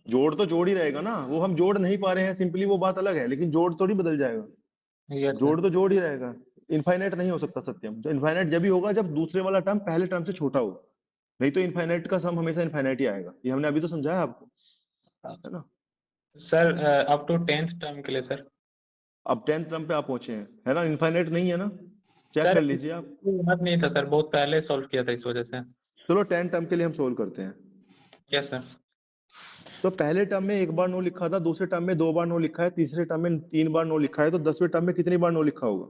Speaker 1: जोड़ तो जोड़ ही रहेगा ना, वो हम जोड़ नहीं पा रहे हैं सिंपली, वो बात अलग है, लेकिन जोड़ तो नहीं बदल जाएगा। जोड़ तो जोड़ ही रहेगा। इनफाइनाइट नहीं हो सकता सत्यम। तो इनफाइनाइट जब ही होगा जब दूसरे वाला टर्म पहले टर्म से छोटा हो, नहीं तो इनफाइनाइट का सम हमेशा इनफाइनाइट ही आएगा। ये हमने अभी तो समझाया आपको, है ना?
Speaker 3: Sir up to 10th term के लिए सर।
Speaker 1: अब 10th टर्म पे आप पहुंचे हैं, है ना? इनफाइनाइट नहीं है ना? चेक कर लीजिए आप।
Speaker 3: हिम्मत नहीं था सर, बहुत पहले सॉल्व किया था इस वजह से।
Speaker 1: चलो 10 टर्म के लिए हम सोल्व करते हैं।
Speaker 3: Yes sir.
Speaker 1: तो पहले टर्म में एक बार नो लिखा था, दूसरे टर्म में 2 बार नो लिखा है, तीसरे टर्म में 3 बार नो लिखा है, तो 10वें टर्म में कितनी बार नो लिखा होगा?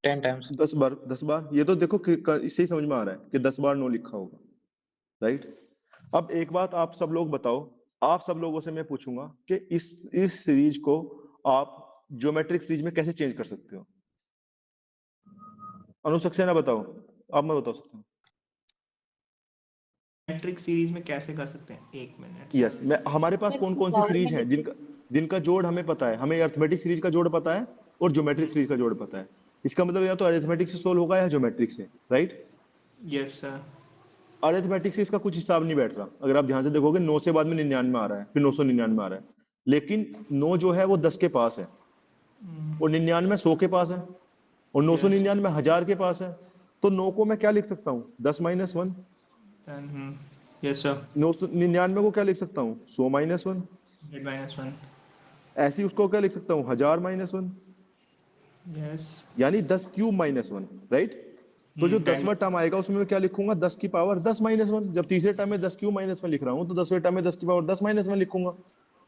Speaker 3: 10 टाइम्स।
Speaker 1: 10 बार। 10 बार, ये तो देखो इससे ही समझ में आ रहा है कि 10 बार नो लिखा होगा, राइट? अब एक बात आप सब लोग बताओ, आप सब लोगों से मैं पूछूंगा कि इस सीरीज को आप ज्योमेट्रिक सीरीज में कैसे चेंज कर सकते हो? अनु सक्सेना बताओ, आप मैं बता सकता हूँ।
Speaker 7: मैट्रिक सीरीज में कैसे कर सकते हैं? 1 मिनट।
Speaker 1: यस, मैं हमारे पास कौन कौन सी सीरीज है जिनका जोड़ हमें पता है? हमें अरिथमेटिक सीरीज का जोड़ पता है और ज्योमेट्रिक सीरीज का जोड़ पता है। इसका मतलब या तो अरिथमेटिक से सोल्व होगा या ज्योमेट्रिक से, राइट?
Speaker 7: Yes sir.
Speaker 1: अरिथमेटिक से इसका कुछ हिसाब नहीं बैठ रहा। अगर आप ध्यान से देखोगे 9 से बाद में 99 आ रहा है, फिर 999 आ रहा है, लेकिन 9 जो है वो 10 के पास है, और 99 100 के पास है, और 999 1000 के पास है। तो 9 को मैं क्या लिख सकता हूँ? 10 - 1।
Speaker 7: Yes sir.
Speaker 1: 999 को क्या लिख सकता हूँ? 100 - 1।
Speaker 7: 100
Speaker 1: ऐसी उसको क्या लिख सकता हूँ? 1000 - 1।
Speaker 7: यस।
Speaker 1: यानी 10 क्यूब -1, राइट? तो जो 10वां टर्म आएगा उसमें मैं क्या लिखूंगा? 10 की पावर 10 - 1। जब तीसरे टर्म में 10 क्यूब -1 लिख रहा हूँ, तो 10वें टर्म में 10 की पावर 10 - 1 लिखूंगा।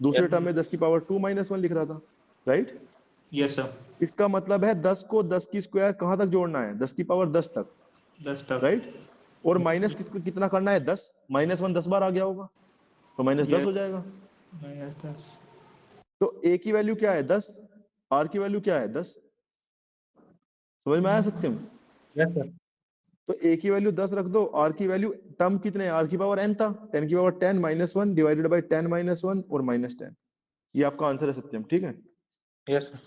Speaker 1: दूसरे टर्म में 10 की पावर 2 - 1 लिख रहा था, राइट?
Speaker 7: Yes sir.
Speaker 1: इसका मतलब है 10 को 10 की स्क्वायर कहां तक जोड़ना है? 10 की पावर 10 तक,
Speaker 7: 10 तक,
Speaker 1: राइट? और माइनस कितना करना है? 10 - 1 10 बार आ गया होगा, तो -10 हो जाएगा।
Speaker 7: -10।
Speaker 1: तो ए की वैल्यू क्या है? 10। आर की वैल्यू क्या है? 10। समझ में आया सत्यम?
Speaker 3: Yes sir.
Speaker 1: तो ए की वैल्यू 10 रख दो, आर की वैल्यू, टर्म कितने? आर की पावर n था, 10 की पावर 10 - 1 डिवाइडेड बाय 10 - 1 और -10। ये आपका आंसर है सत्यम, ठीक है?
Speaker 3: Yes sir.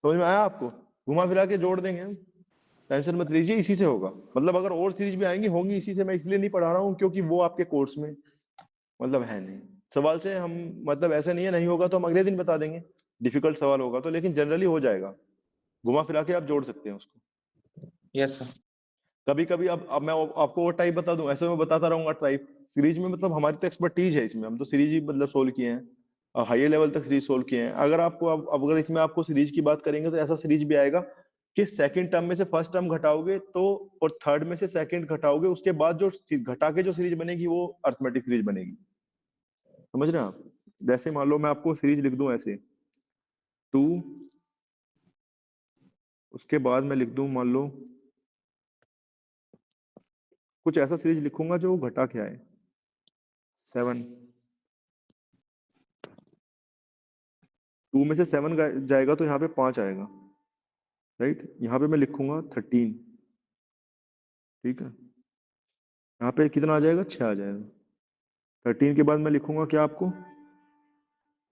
Speaker 1: समझ में आया आपको? घुमा फिरा के जोड़ देंगे हम, टेंशन मत लीजिए, इसी से होगा। मतलब अगर और सीरीज भी आएंगी होंगी इसी से, मैं इसलिए नहीं पढ़ा रहा हूँ क्योंकि वो आपके कोर्स में मतलब है नहीं। सवाल से हम मतलब ऐसा नहीं है, नहीं होगा तो हम अगले दिन बता देंगे, डिफिकल्ट सवाल होगा तो, लेकिन जनरली हो जाएगा। घुमा फिरा के आप जोड़ सकते हैं उसको।
Speaker 3: Yes sir.
Speaker 1: कभी कभी अब मैं आपको और टाइप बता दूं, ऐसे मैं बताता रहूंगा टाइप सीरीज में। मतलब हमारी तो एक्सपर्टीज है इसमें, हम तो सीरीज ही मतलब सोल्व किए हैं, हाईयर लेवल तक सीरीज सोल्व किए हैं। अगर आपको अब अगर इसमें आपको सीरीज की बात करेंगे तो ऐसा सीरीज भी आएगा कि सेकंड टर्म में से फर्स्ट टर्म घटाओगे तो, और थर्ड में से सेकंड घटाओगे, उसके बाद जो घटा के जो सीरीज बनेगी वो अर्थमेटिक सीरीज बनेगी। समझ रहे हैं आप? जैसे मान लो मैं आपको सीरीज लिख दूं ऐसे 2, उसके बाद मैं लिख दूं मान लो कुछ ऐसा सीरीज लिखूंगा जो घटा के आए 7। 2 में से 7 जाएगा तो यहाँ पे 5 आएगा, राइट? यहाँ पे मैं लिखूंगा 13, ठीक है? यहाँ पे कितना आ जाएगा? 6 आ जाएगा। 13 के बाद मैं लिखूंगा क्या आपको?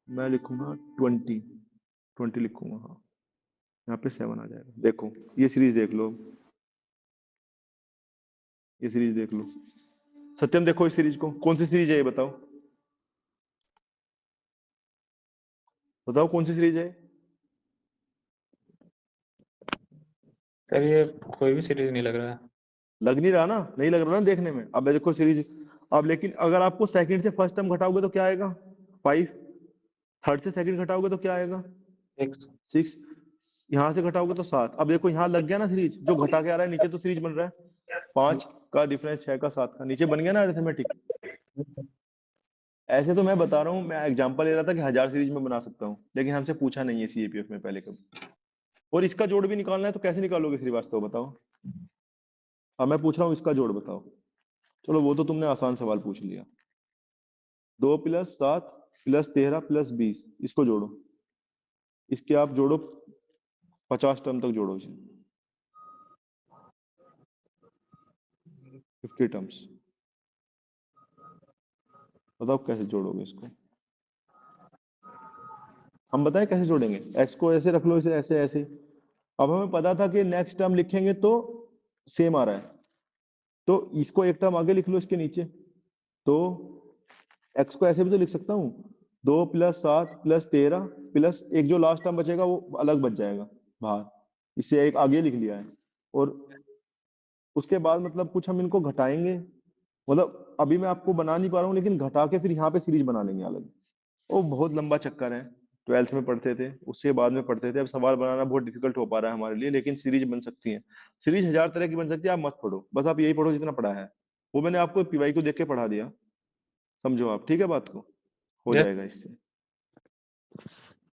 Speaker 1: मैं लिखूंगा 20 लिखूंगा, हाँ। यहाँ पे 7 आ जाएगा। देखो ये सीरीज देख लो, ये सीरीज देख लो, सत्यम देखो इस सीरीज को, कौन सी सीरीज है ये बताओ, बताओ कौन सी सीरीज है?
Speaker 3: सर ये कोई भी सीरीज नहीं लग रहा है।
Speaker 1: लग नहीं रहा ना, नहीं लग रहा ना देखने में। अब देखो सीरीज, अब लेकिन अगर आपको सेकंड से फर्स्ट टर्म घटाओगे तो क्या आएगा? 5। थर्ड से सेकंड घटाओगे तो क्या आएगा? 6। यहाँ से घटाओगे तो 7। अब देखो यहाँ लग गया ना सीरीज, जो घटा के आ रहा है नीचे तो सीरीज बन रहा है 5 का डिफरेंस 6 का 7 का, नीचे बन गया ना अरिथमेटिक। ऐसे तो मैं बता रहा हूँ, मैं एग्जांपल ले रहा था कि 1000 सीरीज में बना सकता हूँ, लेकिन हमसे पूछा नहीं है सीएपीएफ में पहले कभी। और इसका जोड़ भी निकालना है तो कैसे निकालोगे श्रीवास्तव, बताओ। अब मैं पूछ रहा हूँ इसका जोड़ बताओ। चलो वो तो तुमने आसान सवाल पूछ लिया। 2 + 7 + 13 + 20, इसको जोड़ो। इसके आप जोड़ो 50 टर्म तक जोड़ो इसे, 50 टर्म्स। बताओ कैसे जोड़ोगे इसको? हम बताएं कैसे जोड़ेंगे? x को ऐसे रख लो, इसे ऐसे ऐसे। अब हमें पता था कि नेक्स्ट टर्म लिखेंगे तो सेम आ रहा है, तो इसको एक टर्म आगे लिख लो इसके नीचे। तो x को ऐसे भी तो लिख सकता हूँ, 2 + 7 + 13 प्लस एक जो लास्ट टर्म बचेगा वो अलग बच जाएगा बाहर, इससे एक आगे लिख लिया है। और उसके बाद मतलब कुछ हम इनको घटाएंगे, मतलब अभी मैं आपको बना नहीं पा रहा हूँ, लेकिन घटा के फिर यहाँ पे सीरीज बना लेंगे अलग। वो बहुत लंबा चक्कर है, 12th में पढ़ते थे, उससे बाद में पढ़ते थे। अब सवाल बनाना बहुत डिफिकल्ट हो पा रहा है हमारे लिए, लेकिन सीरीज बन सकती है। सीरीज 1000 तरह की बन सकती है, आप मत पढ़ो, बस आप यही पढ़ो जितना पढ़ा है। वो मैंने आपको पीवाई को देख के पढ़ा दिया, समझो आप, ठीक है बात को, हो जाएगा इससे।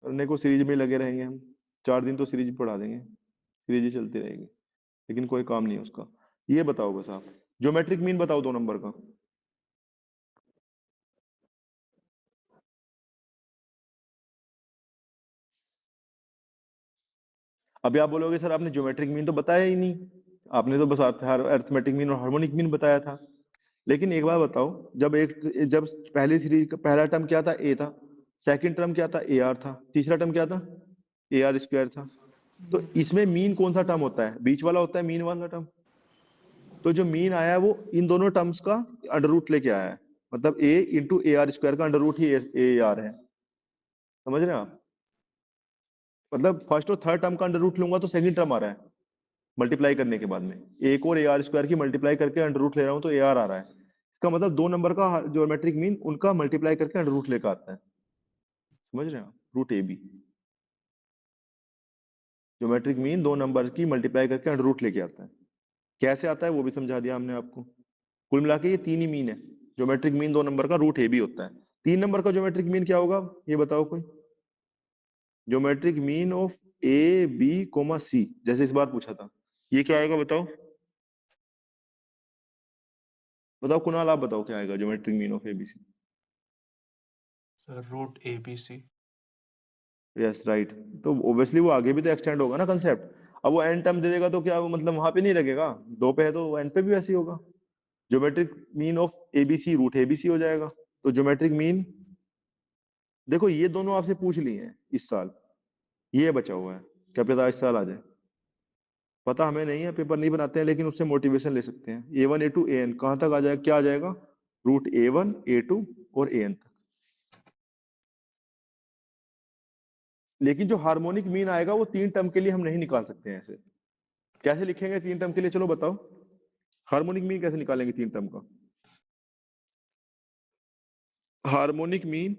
Speaker 1: पढ़ने को सीरीज में लगे रहेंगे हम, 4 दिन तो सीरीज पढ़ा देंगे, सीरीज ही चलती रहेगी, लेकिन कोई काम नहीं है उसका। ये बताओ बस आप, ज्योमेट्रिक मीन बताओ 2 नंबर का। अभी आप बोलोगे सर आपने ज्योमेट्रिक मीन तो बताया ही नहीं, आपने तो बस अरिथमेटिक मीन और हार्मोनिक मीन बताया था। लेकिन एक बार बताओ, जब पहली सीरीज का पहला टर्म क्या था? ए था, सेकंड टर्म क्या था? ए आर था, तीसरा टर्म क्या था? ए आर स्क्वायर था। तो इसमें मीन कौन सा टर्म होता है? बीच वाला होता है मीन वाला टर्म। तो जो मीन आया है वो इन दोनों टर्म्स का अंडर रूट लेके आया है, मतलब A into A R square का अंडर रूट ही ए आर है, समझ रहे हैं आप? मतलब फर्स्ट और थर्ड टर्म का अंडर रूट लूंगा तो सेकंड टर्म आ रहा है मल्टीप्लाई करने के बाद में, एक और ए आर स्क्वायर की मल्टीप्लाई करके अंडर रूट ले रहा हूँ तो ए आर आ रहा है। इसका मतलब 2 नंबर का ज्योमेट्रिक मीन उनका मल्टीप्लाई करके अंडर रूट लेकर आता है, समझ रहे हैं आप? Root A B, geometric mean 2 number की मल्टीप्लाई करके अंडर रूट लेके आता है। कैसे आता है वो भी समझा दिया हमने आपको। कुल मिला के ये 3 ही मीन है। ज्योमेट्रिक मीन 2 नंबर का रूट ए बी होता है। 3 नंबर का ज्योमेट्रिक मीन क्या होगा ये बताओ कोई? Geometric mean of A B comma C, जैसे इस बार पूछा था, ये क्या आएगा बताओ? बताओ कुणाल, आप बताओ क्या आएगा geometric mean of ABC?
Speaker 7: Sir root ABC।
Speaker 1: Yes right. तो ऑब्वियसली वो आगे भी तो एक्सटेंड होगा ना कंसेप्ट। अब वो एन टर्म दे देगा तो क्या वो मतलब वहां पे नहीं लगेगा? 2 पे है तो एन पे भी वैसे ही होगा। Geometric mean of ABC root ABC हो जाएगा। तो ज्योमेट्रिक मीन, देखो ये दोनों आपसे पूछ लिए हैं इस साल, ये बचा हुआ है, क्या पता इस साल आ जाए, पता हमें नहीं है, पेपर नहीं बनाते हैं, लेकिन उससे मोटिवेशन ले सकते हैं। A1 A2 AN कहाँ तक आ जाएगा? क्या आ जाएगा? रूट A1 A2 और AN तक। लेकिन जो हार्मोनिक मीन आएगा वो 3 टर्म के लिए हम नहीं निकाल सकते हैं ऐसे। कैसे लिखेंगे 3 टर्म के लिए? चलो बताओ, हार्मोनिक मीन कैसे निकालेंगे 3 टर्म का? Harmonic mean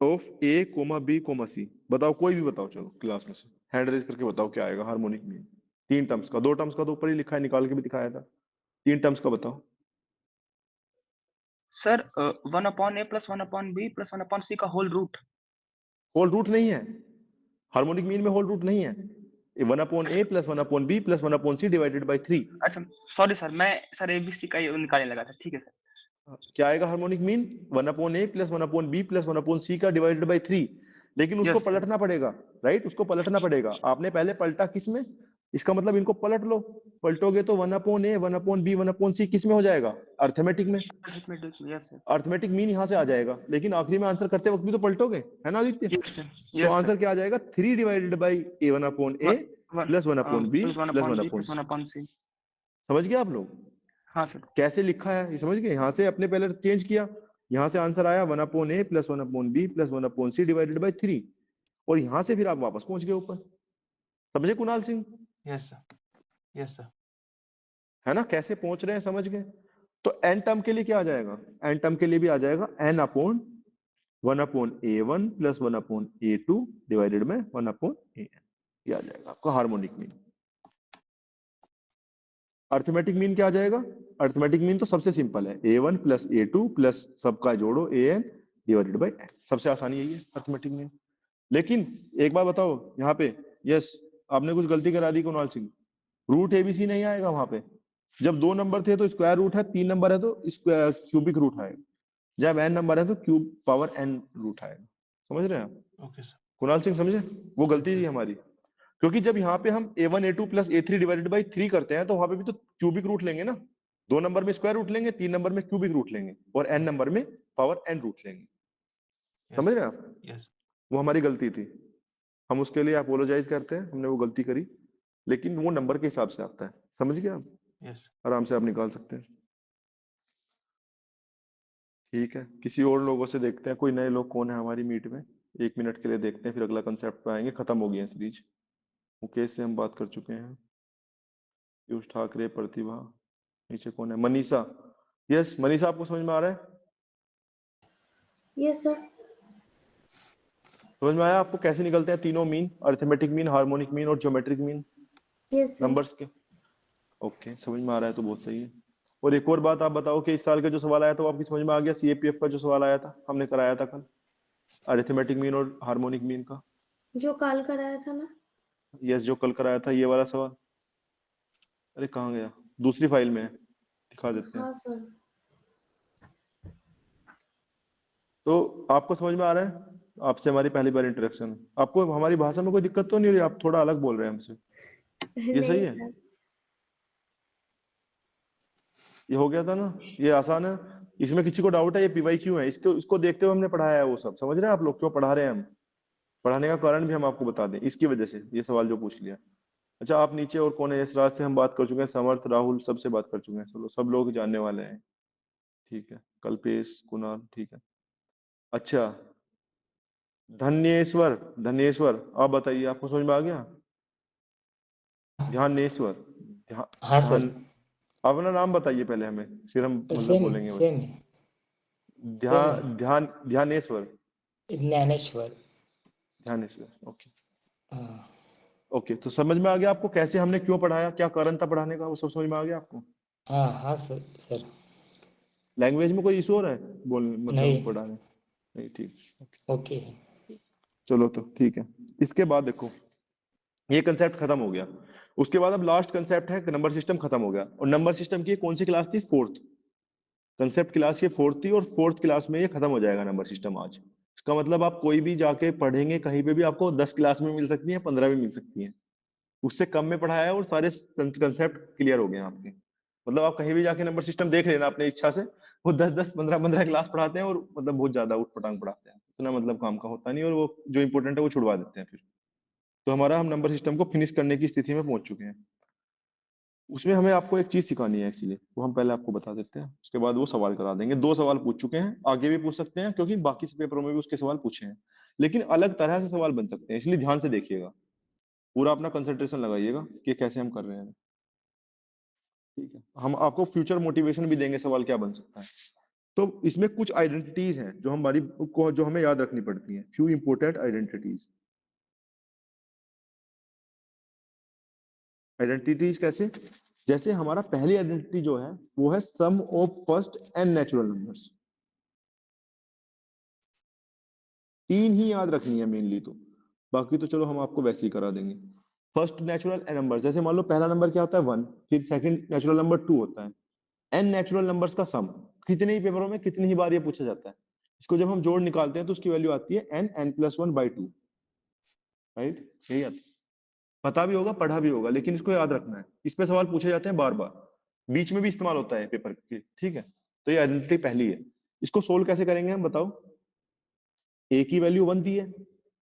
Speaker 1: of A comma B comma C, बताओ कोई भी बताओ, चलो क्लास में से हैंड रेज करके बताओ क्या आएगा हार्मोनिक मीन 3 टर्म्स का। 2 टर्म्स का तो ऊपर ही लिखा है, निकाल के भी दिखाया था। 3 टर्म्स का बताओ।
Speaker 13: सर 1/a + 1/b + 1/c का होल रूट।
Speaker 1: होल रूट नहीं है, हार्मोनिक मीन में होल रूट नहीं है। 1/a + 1/b + 1/c divided by 3।
Speaker 13: अच्छा सॉरी सर, मैं सर ABC का ये निकालने लगा था, ठीक है सर।
Speaker 1: क्या आएगा harmonic mean? 1/a + 1/b + 1/c का डिवाइडेड बाय 3। लेकिन उसको
Speaker 13: Yes, sir.
Speaker 1: पलटना पड़ेगा, राइट? उसको पलटना पड़ेगा। आपने पहले पलटा किस में? इसका मतलब इनको पलट लो, पलटोगे तो 1/a 1/b 1/c किस में हो जाएगा? अर्थमेटिक में।
Speaker 13: Yes, sir.
Speaker 1: अर्थमेटिक मीन यहाँ से आ जाएगा, लेकिन आखिरी में आंसर करते वक्त भी तो पलटोगे, है ना आदित्य?
Speaker 13: Yes, sir.
Speaker 1: तो
Speaker 13: Yes,
Speaker 1: आंसर
Speaker 13: sir.
Speaker 1: क्या आ जाएगा? 3 divided by a 1/a + 1/b + 1/c।
Speaker 13: +1/b + 1/c
Speaker 1: समझ गए आप लोग?
Speaker 13: हाँ सर।
Speaker 1: कैसे लिखा है ये समझ गए? यहाँ से अपने पहले चेंज किया, यहाँ से आंसर आया 1/a plus 1/b plus 1/c divided by 3, और यहाँ से फिर आप वापस पहुंच गए ऊपर। समझे Kunal Singh?
Speaker 7: Yes sir, yes sir.
Speaker 1: है ना, कैसे पहुंच रहे हैं समझ गए? तो एन टर्म के लिए क्या आ जाएगा? एन टर्म के लिए भी आ जाएगा n/1/a1 प्लस 1/a2 डिवाइडेड में 1/an, ये आ जाएगा आपका हार्मोनिक मीन। अर्थमेटिक मीन क्या आ जाएगा? अर्थमेटिक मीन तो सबसे सिंपल है, a1 प्लस a2 प्लस सबका जोड़ो an डिवाइडेड बाई n, सबसे आसानी यही है अर्थमेटिक मीन। लेकिन एक बात बताओ यहाँ पे, यस आपने कुछ गलती करा दी कुणाल सिंह, रूट एबीसी नहीं आएगा वहां पे। जब 2 नंबर थे तो स्क्वायर रूट है, 3 नंबर है तो क्यूबिक रूट आएगा, जब n नंबर है तो क्यूब पावर n रूट आएगा। समझ रहे हैं आप?
Speaker 7: Okay sir.
Speaker 1: कुणाल सिंह समझे? वो गलती थी हमारी, क्योंकि जब यहाँ पे हम a1 a2 plus a3 divided by 3 करते हैं तो वहां पे भी तो क्यूबिक रूट लेंगे ना, 2 नंबर में स्क्वायर रूट लेंगे, 3 नंबर में क्यूबिक रूट लेंगे, और n नंबर में पावर n रूट लेंगे। समझ रहे हैं आप?
Speaker 7: यस।
Speaker 1: वो हमारी गलती थी, हम उसके लिए अपोलोजाइज करते हैं, हमने वो गलती करी, लेकिन वो नंबर के हिसाब से आता है। समझ गए आप?
Speaker 7: यस।
Speaker 1: आराम से आप निकाल सकते हैं। ठीक है, किसी और लोगों से देखते हैं, कोई नए लोग कौन है हमारी मीट में, 1 मिनट के लिए देखते हैं, फिर अगला कंसेप्ट पे आएंगे। खत्म हो गई है सीरीज। मुकेश से हम बात कर चुके हैं, पीयूष ठाकरे, प्रतिभा, नीचे कौन है? मनीषा। यस मनीषा, आपको समझ में आ रहा है?
Speaker 14: Yes sir.
Speaker 1: समझ में आया आपको कैसे निकलते हैं तीनों mean? Arithmetic mean, harmonic mean और geometric mean
Speaker 14: yes sir.
Speaker 1: Numbers के। ओके, समझ में आ रहा है तो बहुत सही है। और एक और बात आप बताओ कि इस साल का जो सवाल आया था वो आपकी समझ में आ गया? सीएपीएफ का जो सवाल आया था, हमने कराया था कल, अरिथमेटिक मीन और हार्मोनिक मीन का।
Speaker 14: जो कल कराया था ना?
Speaker 1: यस, जो कल कराया था, ये वाला सवाल। अरे कहाँ गया? दूसरी फाइल में है, दिखा देते हैं।
Speaker 14: हाँ सर।
Speaker 1: तो आपको समझ में आ रहा है? आपसे हमारी पहली बार इंटरेक्शन, आपको हमारी भाषा में कोई दिक्कत तो नहीं हो रही? आप थोड़ा अलग बोल रहे हैं हमसे, ये सही
Speaker 14: नहीं
Speaker 1: है?
Speaker 14: सर।
Speaker 1: ये हो गया था ना, ये आसान है। इसमें किसी को डाउट है? ये पीवाईक्यू है, इसको देखते हुए हमने पढ़ाया है वो सब। समझ रहे हैं आप लोग क्यों पढ़ा रहे हैं हम? पढ़ाने का कारण भी हम आपको बता दें, इसकी वजह से ये सवाल जो पूछ लिया। अच्छा, आप नीचे और कौन है? यशराज से हम बात कर चुके हैं, समर्थ, राहुल, सबसे बात कर चुके हैं। चलो, सब लोग जानने वाले हैं। ठीक है, कल्पेश, कुणाल, ठीक है। अच्छा, धन्येश्वर, धन्येश्वर आप बताइए, आपको समझ में आ गया? ध्यानेश्वर,
Speaker 15: हाँ सर।
Speaker 1: ध्यान, अपना नाम बताइए पहले हमें, फिर हम मतलब
Speaker 15: सेम
Speaker 1: बोलेंगे।
Speaker 15: सेम सेम है।
Speaker 1: ध्यानेश्वर,
Speaker 15: ज्ञानेश्वर।
Speaker 1: ध्यानेश्वर, ओके।
Speaker 15: हाँ
Speaker 1: ओके, तो समझ में आ गया आपको कैसे हमने क्यों पढ़ाया, क्या कारण था पढ़ाने का, वो सब समझ में आ गया आपको?
Speaker 15: हाँ हाँ सर सर।
Speaker 1: लैंग्वेज में कोई इशू हो रहा है बोल मतलब
Speaker 15: नहीं।
Speaker 1: पढ़ाने? नहीं, ठीक।
Speaker 15: ओके।
Speaker 1: चलो तो ठीक है। इसके बाद देखो, ये कंसेप्ट खत्म हो गया। उसके बाद अब लास्ट कंसेप्ट है, नंबर सिस्टम खत्म हो गया। और नंबर सिस्टम की कौन सी क्लास थी? फोर्थ कंसेप्ट क्लास, ये फोर्थ थी, और फोर्थ क्लास में ये खत्म हो जाएगा नंबर सिस्टम आज। इसका मतलब आप कोई भी जाके पढ़ेंगे कहीं पे भी, आपको 10 क्लास में मिल सकती है, 15 में मिल सकती है, उससे कम में पढ़ाया है, और सारे कंसेप्ट क्लियर हो गए हैं आपके। मतलब आप कहीं भी जाके नंबर सिस्टम देख लेना अपनी इच्छा से, वो 10-10 15-15 क्लास पढ़ाते हैं, और मतलब बहुत ज्यादा उठ पटांग पढ़ाते हैं, इतना मतलब काम का होता नहीं, और वो जो इंपॉर्टेंट है वो छुड़वा देते हैं फिर। तो हमारा हम नंबर सिस्टम को फिनिश करने की स्थिति में पहुंच चुके हैं। उसमें हमें आपको एक चीज सिखानी है एक्चुअली, वो हम पहले आपको बता देते हैं, उसके बाद वो सवाल करा देंगे। 2 सवाल पूछ चुके हैं, आगे भी पूछ सकते हैं, क्योंकि बाकी से पेपरों में भी उसके सवाल पूछे हैं, लेकिन अलग तरह से सवाल बन सकते हैं, इसलिए ध्यान से देखिएगा, पूरा अपना कंसंट्रेशन लगाइएगा कि कैसे हम कर रहे हैं। ठीक है, हम आपको फ्यूचर मोटिवेशन भी देंगे, सवाल क्या बन सकता है। तो इसमें कुछ आइडेंटिटीज हैं जो हमारी जो हमें याद रखनी पड़ती हैं, फ्यू इंपोर्टेंट आइडेंटिटीज। आइडेंटिटीज कैसे? जैसे हमारा पहली आइडेंटिटी जो है वो है sum of first N natural numbers. 3 ही याद रखनी है मेनली, तो बाकी तो चलो हम आपको वैसे ही करा देंगे। फर्स्ट नेचुरल एन नंबर, जैसे मान लो पहला नंबर क्या होता है? 1, फिर सेकंड नेचुरल नंबर 2 होता है। एन नेचुरल नंबर्स का सम, कितने ही पेपरों में कितनी ही बार ये पूछा जाता है। इसको जब हम जोड़ निकालते हैं तो उसकी वैल्यू आती है n+1/2, राइट? यही आता है, पता भी होगा, पढ़ा भी होगा, लेकिन इसको याद रखना है, इस पे सवाल पूछे जाते हैं बार बार, बीच में भी इस्तेमाल होता है पेपर के। ठीक है, तो ये आइडेंटिटी पहली है। इसको सोल्व कैसे करेंगे हम बताओ? ए की वैल्यू 1 दी है,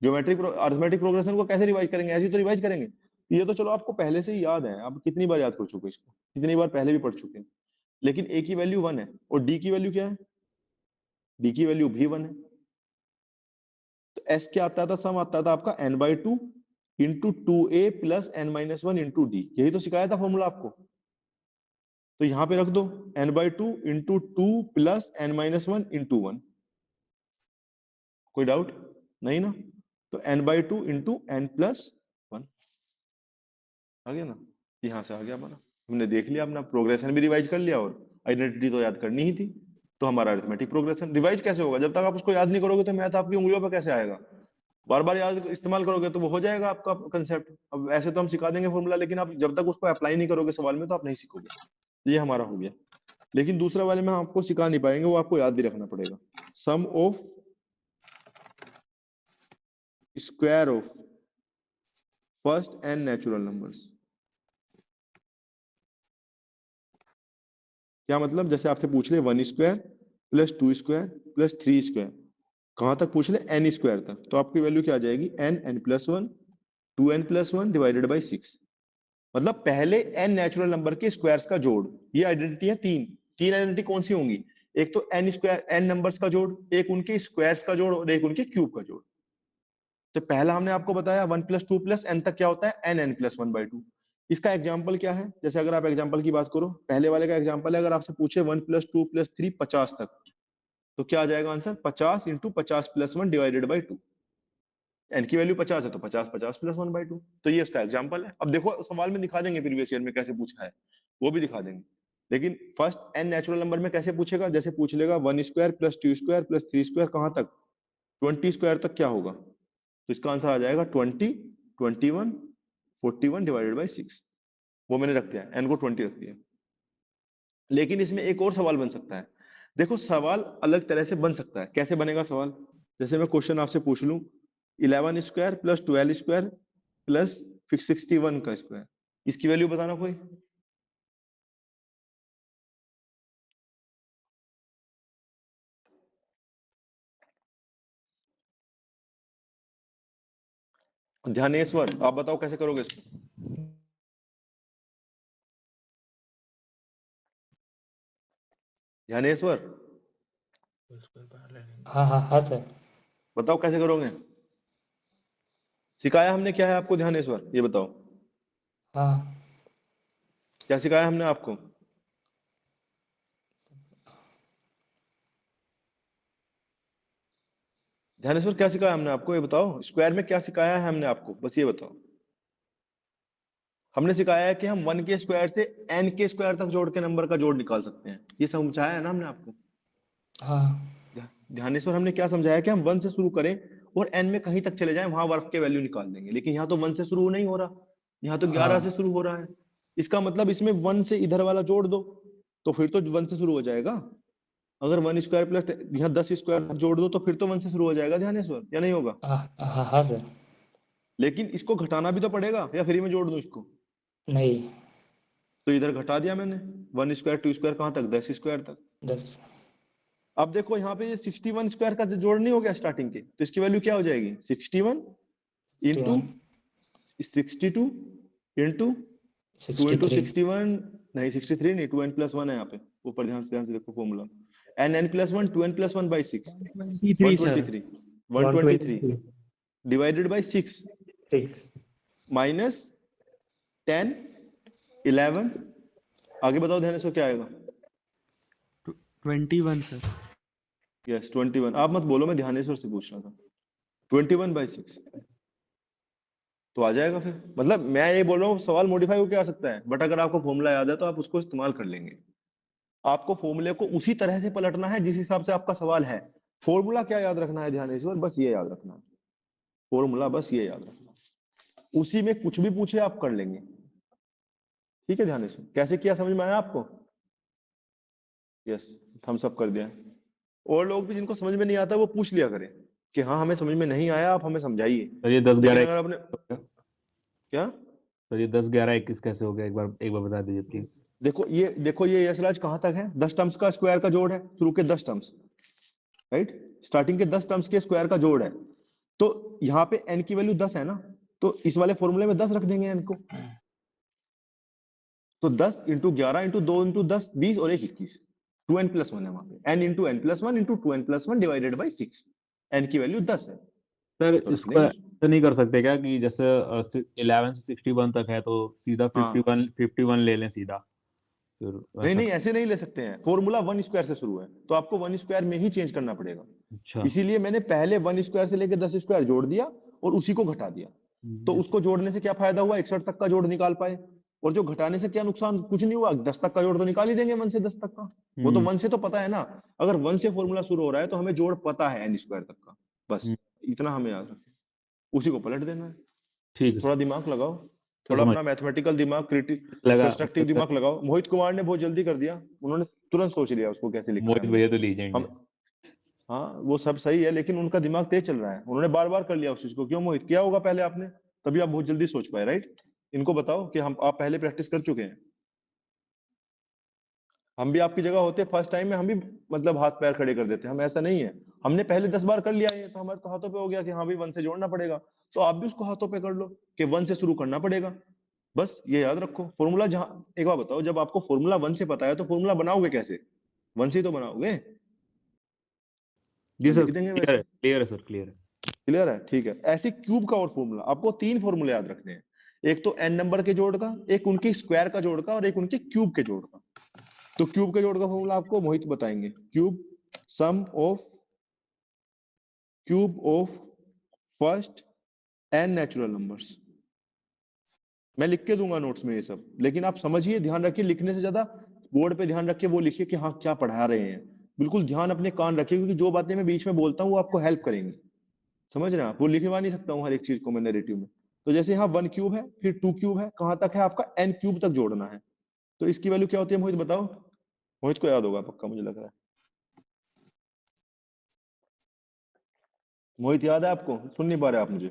Speaker 1: ज्योमेट्रिक अरिथमेटिक प्रोग्रेशन को कैसे रिवाइज करेंगे? ऐसे ही तो रिवाइज करेंगे, ये तो चलो आपको पहले से ही याद है, आप कितनी बार याद कर चुके इसको, कितनी बार पहले भी पढ़ चुके हैं। लेकिन ए की वैल्यू 1 है और डी की वैल्यू क्या है, डी की वैल्यू भी 1 है। तो एस क्या आता था, सम आता था आपका n/2 into 2a plus n-1 into D, यही तो सिखाया था फॉर्मूला आपको। तो यहाँ पे रख दो n/2 into 2 plus n-1 into 1। कोई डाउट नहीं ना? तो n/2 इंटू n+1 आ गया ना, यहाँ से आ गया हमारा। हमने देख लिया, अपना प्रोग्रेशन भी रिवाइज कर लिया और आइडेंटिटी तो याद करनी ही थी। तो हमारा अरिथमेटिक प्रोग्रेशन रिवाइज कैसे होगा, जब तक आप उसको याद नहीं करोगे तो मैथ आपकी उंगलियों पर कैसे आएगा। बार बार याद इस्तेमाल करोगे तो वो हो जाएगा आपका कंसेप्ट। अब ऐसे तो हम सिखा देंगे फॉर्मूला, लेकिन आप जब तक उसको अप्लाई नहीं करोगे सवाल में तो आप नहीं सीखोगे। ये हमारा हो गया। लेकिन दूसरा वाले में आपको सिखा नहीं पाएंगे, वो आपको याद भी रखना पड़ेगा। Sum of square of first N natural numbers. क्या मतलब, जैसे आपसे पूछ ले 1 square plus 2 square plus 3 square, कहां तक पूछ ले, n स्क्वायर तक, तो आपकी वैल्यू क्या आ जाएगी, n+1 2n+1 डिवाइडेड बाई 6। मतलब पहले n नेचुरल नंबर के स्क्वायर्स का जोड़। ये आइडेंटिटी है तीन आइडेंटिटी कौन सी होंगी, एक तो n स्क्वायर n नंबर्स का जोड़, एक उनके स्क्वायर्स का जोड़ और एक उनके क्यूब का जोड़। तो पहला हमने आपको बताया 1 + 2 + n तक क्या होता है, n+1/2। इसका एग्जाम्पल क्या है, जैसे अगर आप एग्जाम्पल की बात करो, पहले वाले का एग्जाम्पल है, अगर आपसे पूछे 1 + 2 + 3 50 तक, तो क्या आ जाएगा आंसर, 50 × 50 + 1 डिवाइडेड बाई 2। n की वैल्यू 50 है तो 50 50 + 1/2। तो ये इसका एग्जाम्पल है। अब देखो सवाल में दिखा देंगे प्रीवियस ईयर में कैसे पूछा है, वो भी दिखा देंगे। लेकिन फर्स्ट n नेचुरल नंबर में कैसे पूछेगा, जैसे पूछ लेगा 1 square plus 2 square plus 3 square कहां तक, 20 स्क्वायर तक क्या होगा, तो इसका आंसर आ जाएगा 20 21 41 डिवाइडेड बाई 6। वो मैंने रख दिया, n को 20 रख दिया। लेकिन इसमें एक और सवाल बन सकता है। देखो सवाल अलग तरह से बन सकता है। कैसे बनेगा सवाल, जैसे मैं क्वेश्चन आपसे पूछ लूं 11 स्क्वायर प्लस 12 स्क्वायर प्लस 61 का स्क्वायर, इसकी वैल्यू बताना कोई। ध्यानेश्वर आप बताओ कैसे करोगे इसको। ध्यानेश्वर
Speaker 15: हाँ हाँ हाँ सर।
Speaker 1: बताओ कैसे करोगे, सिखाया हमने क्या है आपको, ध्यानेश्वर ये बताओ।
Speaker 15: हाँ
Speaker 1: क्या सिखाया हमने आपको, ध्यानेश्वर क्या सिखाया हमने आपको, ये बताओ। स्क्वायर में क्या सिखाया है हमने आपको, बस ये बताओ। हमने सिखाया है कि हम 1 के स्क्वायर से n के स्क्वायर तक जोड़ के नंबर का जोड़ निकाल सकते हैं, ये समझाया है ना हमने आपको।
Speaker 15: हाँ
Speaker 1: ध्यानेश्वर हमने क्या समझाया कि हम 1 से शुरू करें और n में कहीं तक चले जाएं, वहां वर्ग के वैल्यू निकाल देंगे। लेकिन यहाँ तो 1 से शुरू नहीं हो रहा, यहाँ तो 11 से शुरू हो रहा है। इसका मतलब इसमें 1 से इधर वाला जोड़ दो, तो फिर तो 1 से शुरू हो जाएगा। अगर 1 स्क्वायर प्लस यहाँ 10 स्क्वायर जोड़ दो तो फिर तो 1 से शुरू हो जाएगा ध्यानेश्वर, या नहीं होगा।
Speaker 15: हाँ हाँ सर।
Speaker 1: लेकिन इसको घटाना भी तो पड़ेगा, या फ्री में जोड़ दूं इसको,
Speaker 15: नहीं।
Speaker 1: तो इधर घटा दिया मैंने, 1 स्क्वायर 2 स्क्वायर कहां तक, 10 स्क्वायर तक।
Speaker 15: 10।
Speaker 1: अब देखो यहाँ पे ये 61 स्क्वायर का जोड़ नहीं हो गया स्टार्टिंग के, तो इसकी वैल्यू क्या हो जाएगी, 61 इंटू 62 इंटू 2 इंटू 61, नहीं 63 नहीं, 2n+1 है यहाँ पे ऊपर, ध्यान से देखो formula, n+1 2n+1/6 123 divided by 6 minus 10 11, आगे बताओ ध्यान से क्या आएगा,
Speaker 12: 21 सर।
Speaker 1: यस 21। आप मत बोलो, मैं ध्यानेश्वर से पूछ रहा था। 21/6 तो आ जाएगा फिर। मतलब मैं ये बोल रहा हूँ सवाल मॉडिफाई होकर आ सकता है, बट अगर आपको फॉर्मूला याद है तो आप उसको इस्तेमाल कर लेंगे। आपको फॉर्मूले को उसी तरह से पलटना है जिस हिसाब से आपका सवाल है। फॉर्मूला क्या याद रखना है ध्यानेश्वर, बस ये याद रखना है, फॉर्मूला बस ये याद रखना, उसी में कुछ भी पूछे आप कर लेंगे। ठीक है ध्यानेश्वर, कैसे किया समझ में आया आपको। यस थम्स अप कर दिया। और लोग भी जिनको समझ में नहीं आता वो पूछ लिया करें कि हाँ हमें समझ में नहीं आया, आप हमें समझाइए।
Speaker 2: सर ये 10 11
Speaker 1: अगर आपने क्या,
Speaker 2: सर ये 10 11 21 कैसे हो गया, एक बार बता दीजिए प्लीज।
Speaker 1: देखो ये यशराज कहां तक है, 10 टर्म्स का स्क्वायर का जोड़ है, शुरू के 10 टर्म्स, राइट, स्टार्टिंग के 10 टर्म्स के स्क्वायर का जोड़ है। तो यहाँ पे n की वैल्यू 10 है ना, तो इस वाले फॉर्मूले में 10 रख देंगे n को। तो 10 इंटू 11 इंटू 2 इंटू 10 20 और 1 21, 2n+1 है वहां पे। n into n+1 into 2n+1 divided by 6, n की वैल्यू 10 है।
Speaker 2: सर
Speaker 1: तो रख
Speaker 2: इसको
Speaker 1: देंगे
Speaker 2: ऐसा नहीं कर सकते क्या कि जैसे 11 से 61 तक है तो सीधा
Speaker 1: हाँ
Speaker 2: 51 ले लें सीधा, फिर
Speaker 1: नहीं
Speaker 2: वैसा?
Speaker 1: नहीं ऐसे नहीं ले सकते हैं, फॉर्मूला 1 स्क्वायर से शुरू है तो आपको 1 स्क्वायर में ही चेंज करना पड़ेगा।
Speaker 2: अच्छा।
Speaker 1: इसीलिए मैंने पहले 1 स्क्वायर से लेकर 10 स्क्वायर जोड़ दिया और उसी को घटा दिया। तो उसको जोड़ने से क्या फायदा हुआ, 61 तक का जोड़ निकाल पाए। और जो घटाने से क्या नुकसान, कुछ नहीं हुआ, 10 तक का जोड़ तो निकाल ही देंगे 1 से 10 तक का। वो तो 1 से तो पता है ना, अगर 1 से फॉर्मूला शुरू हो रहा है तो हमें जोड़ पता है n स्क्वायर तक का, बस इतना हमें याद रखें, उसी को पलट देना है।
Speaker 2: ठीक है
Speaker 1: थोड़ा दिमाग लगाओ,
Speaker 2: तो
Speaker 1: थोड़ा
Speaker 2: समझ
Speaker 1: अपना मैथमेटिकल दिमाग,
Speaker 2: लगा।
Speaker 1: कंस्ट्रक्टिव दिमाग लगाओ। मोहित कुमार ने बहुत जल्दी कर दिया, उन्होंने तुरंत सोच लिया उसको कैसे लिखना
Speaker 2: मोहित
Speaker 1: है
Speaker 2: भैया तो
Speaker 1: हमें।
Speaker 2: लीजेंड है।
Speaker 1: हम हाँ वो सब सही है, लेकिन उनका दिमाग तेज चल रहा है, उन्होंने बार बार कर लिया उस चीज को। क्यों मोहित, किया होगा पहले आपने, तभी आप बहुत जल्दी सोच पाए, राइट। इनको बताओ कि हम आप पहले प्रैक्टिस कर चुके हैं। हम भी आपकी जगह होते फर्स्ट टाइम में हम भी मतलब हाथ पैर खड़े कर देते, हम ऐसा नहीं है। हमने पहले 10 बार कर लिया है तो हमारे तो हाथों पे हो गया कि हाँ भाई 1 से जोड़ना पड़ेगा। तो आप भी उसको हाथों पे कर लो कि 1 से शुरू करना पड़ेगा। बस ये याद रखो फॉर्मूला, जहां एक बार बताओ, जब आपको फॉर्मूला 1 से पता है तो फॉर्मूला बनाओगे कैसे, 1 से ही तो बनाओगे।
Speaker 2: जी
Speaker 1: तो
Speaker 2: सर
Speaker 1: लिख देंगे
Speaker 2: क्लियर है,
Speaker 1: वैसे।
Speaker 2: क्लियर है सर, क्लियर है।
Speaker 1: क्लियर है, ठीक है। ऐसे क्यूब का और फॉर्मूला, आपको 3 फॉर्मूले याद रखने हैं, एक तो n नंबर के जोड़ का, एक उनके स्क्वायर का जोड़ का, और एक उनके क्यूब के जोड़ का। तो क्यूब के जोड़ का फॉर्मूला आपको मोहित बताएंगे। Cube of first n natural numbers. मैं लिख के दूंगा नोट्स में ये सब, लेकिन आप समझिए, ध्यान रखिए, लिखने से ज्यादा बोर्ड पे ध्यान रखिए, वो लिखिए कि हाँ क्या पढ़ा रहे हैं। बिल्कुल ध्यान अपने कान रखिए, क्योंकि जो बातें मैं बीच में बोलता हूँ वो आपको हेल्प करेंगी। समझ रहे हैं आप, वो लिखवा नहीं सकता हूँ हर एक चीज को मैं नैरेटिव में। तो जैसे यहाँ 1 क्यूब है, फिर 2 क्यूब है, कहाँ तक है आपका, n क्यूब तक जोड़ना है। तो इसकी वैल्यू क्या होती है मोहित बताओ, मोहित को याद होगा पक्का मुझे लग रहा है। मोहित याद है आपको, सुन नहीं पा रहे आप मुझे,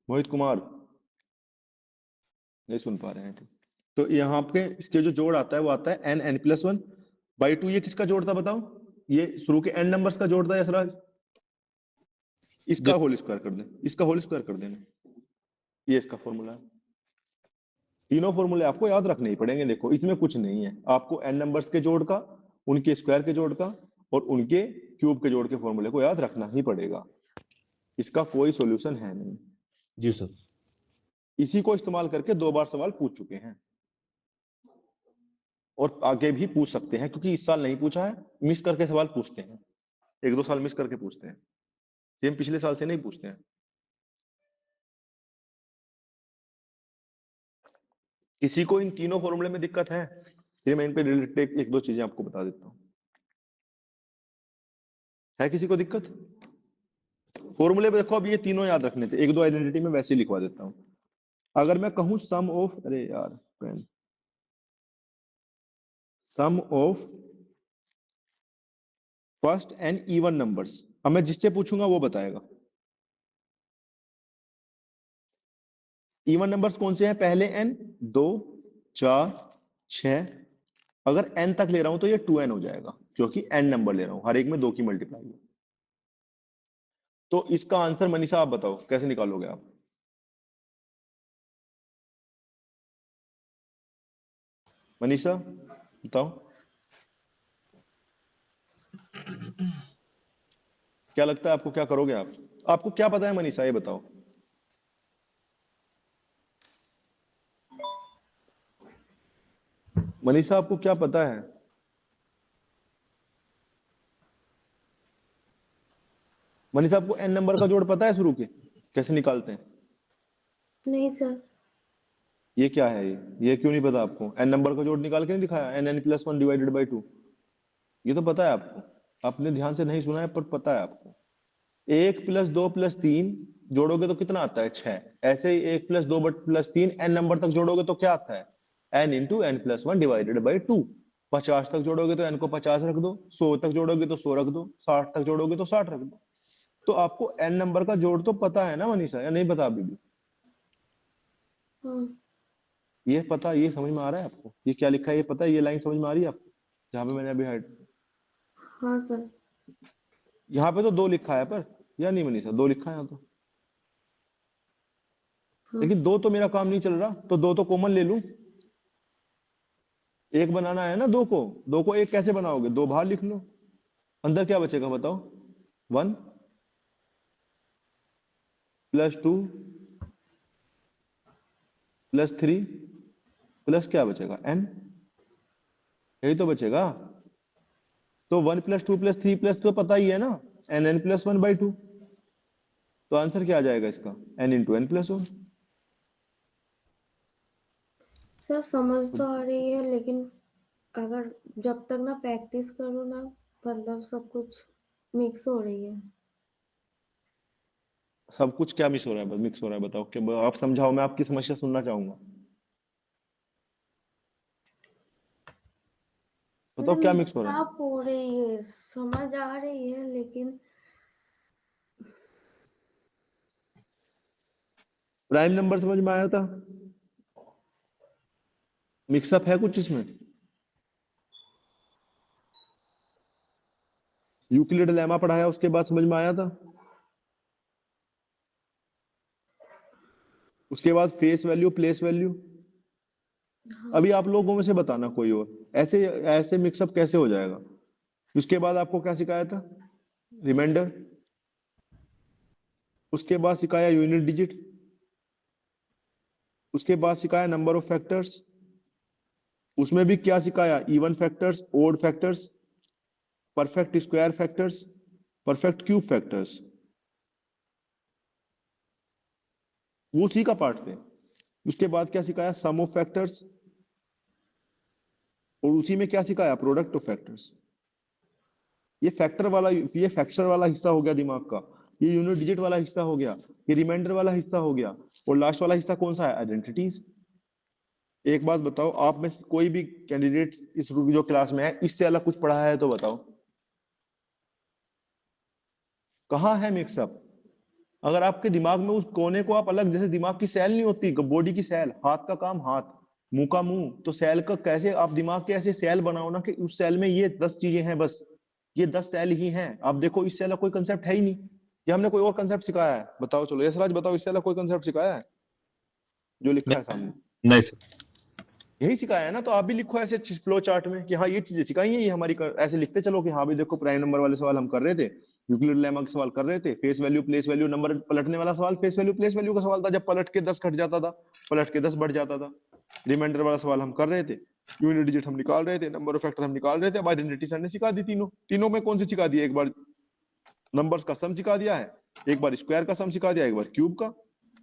Speaker 1: मोहित कुमार नहीं सुन पा रहे हैं ठीक। तो यहाँ पे इसके जो जोड़ आता है वो आता है n+1/2। ये किसका जोड़ था बताओ, ये शुरू के n नंबर्स का जोड़ था यशराज। इसका होल स्क्वायर कर दें, इसका होल स्क्वायर कर देना, ये इसका फॉर्मूला है। तीनों फॉर्मूले आपको याद रखने ही पड़ेंगे। देखो इसमें कुछ नहीं है, आपको n नंबर्स के जोड़ का, उनके स्क्वायर के जोड़ का और उनके क्यूब के जोड़ के फॉर्मूले को याद रखना ही पड़ेगा, इसका कोई सॉल्यूशन है नहीं।
Speaker 2: जी सर। इसी
Speaker 1: इसी को इस्तेमाल करके 2 बार सवाल पूछ चुके हैं और आगे भी पूछ सकते हैं, क्योंकि इस साल नहीं पूछा है, मिस करके सवाल पूछते हैं, 1-2 साल मिस करके पूछते हैं, सेम पिछले साल से नहीं पूछते हैं। किसी को इन तीनों फॉर्मूले में दिक्कत है, फिर मैं इन पे रिलेटेड 1-2 चीजें आपको बता देता हूँ। है किसी को दिक्कत? फॉर्मूले पे देखो, अब ये तीनों याद रखने थे, 1-2 आइडेंटिटी में वैसे ही लिखवा देता हूँ। अगर मैं कहूँ सम ऑफ, अरे यार pen, sum of first n even numbers, अब मैं जिससे पूछूंगा वो बताएगा। इवन नंबर्स कौन से हैं, पहले n, 2, 4, 6। अगर n तक ले रहा हूं तो ये 2n हो जाएगा, क्योंकि n नंबर ले रहा हूं, हर एक में 2 की मल्टीप्लाई है। तो इसका आंसर मनीषा आप बताओ कैसे निकालोगे आप? मनीषा बताओ क्या लगता है आपको, क्या करोगे आप? आपको क्या पता है मनीषा, ये बताओ। मनीषा आपको क्या पता है? मनीषा आपको n नंबर का जोड़ पता है शुरू के कैसे निकालते हैं?
Speaker 14: नहीं सर।
Speaker 1: ये क्या है, ये क्यों नहीं पता आपको? n नंबर का जोड़ निकाल के नहीं दिखाया, n+1 डिवाइडेड बाई 2। ये तो पता है आपको, आपने ध्यान से नहीं सुना है पर पता है आपको। 1 + 2 + 3 जोड़ोगे तो कितना आता है, 6। ऐसे ही 1 + 2 + 3 n नंबर तक जोड़ोगे तो क्या आता है, n × n+1 डिवाइडेड बाई 2। 50 तक जोड़ोगे तो n को 50 रख दो, 100 तक जोड़ोगे तो 100 रख दो, 60 तक जोड़ोगे तो 60 रख दो। तो आपको n नंबर का जोड़ तो पता है ना मनीषा, या नहीं पता अभी भी?
Speaker 14: हाँ।
Speaker 1: ये पता, ये समझ में आ रहा है आपको, ये क्या लिखा है ये पता है, ये लाइन समझ में आ रही है आपको जहां पे मैंने अभी हाइड?
Speaker 14: हाँ सर।
Speaker 1: यहाँ पे तो 2 लिखा है पर, या नहीं मनीषा, 2 लिखा है यहाँ तो। लेकिन दो तो मेरा काम नहीं चल रहा, तो दो तो कॉमन ले लूं। एक बनाना है ना दो को एक कैसे बनाओगे, दो बाहर लिख लो, अंदर क्या बचेगा बताओ। 1 + 2 + 3 प्लस क्या बचेगा n, यही तो बचेगा। तो 1 + 2 + 3 प्लस तो पता ही है ना, n + 1/2। तो आंसर क्या आ जाएगा इसका, n × n + 1।
Speaker 14: सर समझ तो आ रही है, लेकिन अगर जब तक ना प्रैक्टिस करूँ ना, मतलब सब कुछ मिक्स हो रही है।
Speaker 1: सब कुछ क्या मिस हो रहा है, मिक्स हो रहा है बताओ, क्या आप समझाओ, मैं आपकी समस्या सुनना चाहूंगा। बताओ क्या मिक्स
Speaker 14: मिक्स
Speaker 1: हो रहा है।
Speaker 14: अप हो रही है, समझ आ रही है, लेकिन
Speaker 1: प्राइम नंबर समझ में आया था, मिक्सअप है कुछ इसमें। यूक्लिड लेमा पढ़ाया उसके बाद समझ में आया था। उसके बाद फेस वैल्यू, प्लेस वैल्यू। अभी आप लोगों में से बताना कोई और ऐसे ऐसे मिक्सअप कैसे हो जाएगा। उसके बाद आपको क्या सिखाया था, रिमाइंडर। उसके बाद सिखाया यूनिट डिजिट। उसके बाद सिखाया नंबर ऑफ फैक्टर्स। उसमें भी क्या सिखाया, even factors, odd factors, perfect square factors, perfect cube factors. वो उसी का पार्ट थे। उसके बाद क्या सिखाया, सम ऑफ फैक्टर्स। और उसी में क्या सिखाया, प्रोडक्ट ऑफ फैक्टर्स। ये फैक्टर वाला, ये फैक्टर वाला हिस्सा हो गया दिमाग का, ये यूनिट डिजिट वाला हिस्सा हो गया, ये रिमाइंडर वाला हिस्सा हो गया, और लास्ट वाला हिस्सा कौन सा है, आइडेंटिटीज। एक बात बताओ, आप में से कोई भी कैंडिडेट इस जो क्लास में है, इससे अलग कुछ पढ़ा है तो बताओ, कहाँ है मिक्सअप। अगर आपके दिमाग में उस कोने को आप अलग, जैसे दिमाग की सेल नहीं होती, बॉडी की सेल, हाथ का काम हाथ, मुंह का मुंह, तो सेल का कैसे आप दिमाग के ऐसे सेल बनाओ ना कि उस सेल में ये 10 चीजें हैं, बस ये 10 सेल ही हैं। आप देखो इससे अलग कोई कंसेप्ट है ही नहीं, या हमने कोई और कंसेप्ट सिखाया है, बताओ। चलो यशराज बताओ, इससे अलग कोई कंसेप्ट सिखाया है जो लिखा है सामने।
Speaker 2: नहीं सर।
Speaker 1: यही सिखाया है ना, तो आप भी लिखो ऐसे फ्लो चार्ट में कि हाँ ये चीजें सिखाई हैं, ये हमारी ऐसे लिखते चलो कि हाँ भाई देखो प्राइम नंबर वाले सवाल हम कर रहे थे, यूक्लिड लेमा के सवाल कर रहे थे, face value place value, number पलटने वाला सवाल फेस वैल्यू प्लेस वैल्यू का सवाल था, जब पलट के 10 घट जाता था, पलट के 10 बढ़ जाता था। रिमाइंडर वाला सवाल हम कर रहे थे, यूनिट डिजिट हम निकाल रहे थे, नंबर ऑफ फैक्टर हम निकाल रहे थे। अब आइडेंटिटी सर ने सिखा दी, तीनों में कौन सी सिखा दी, एक बार नंबर्स का सम सिखा दिया है, एक बार स्क्वायर का सम सिखा दिया, एक बार क्यूब का।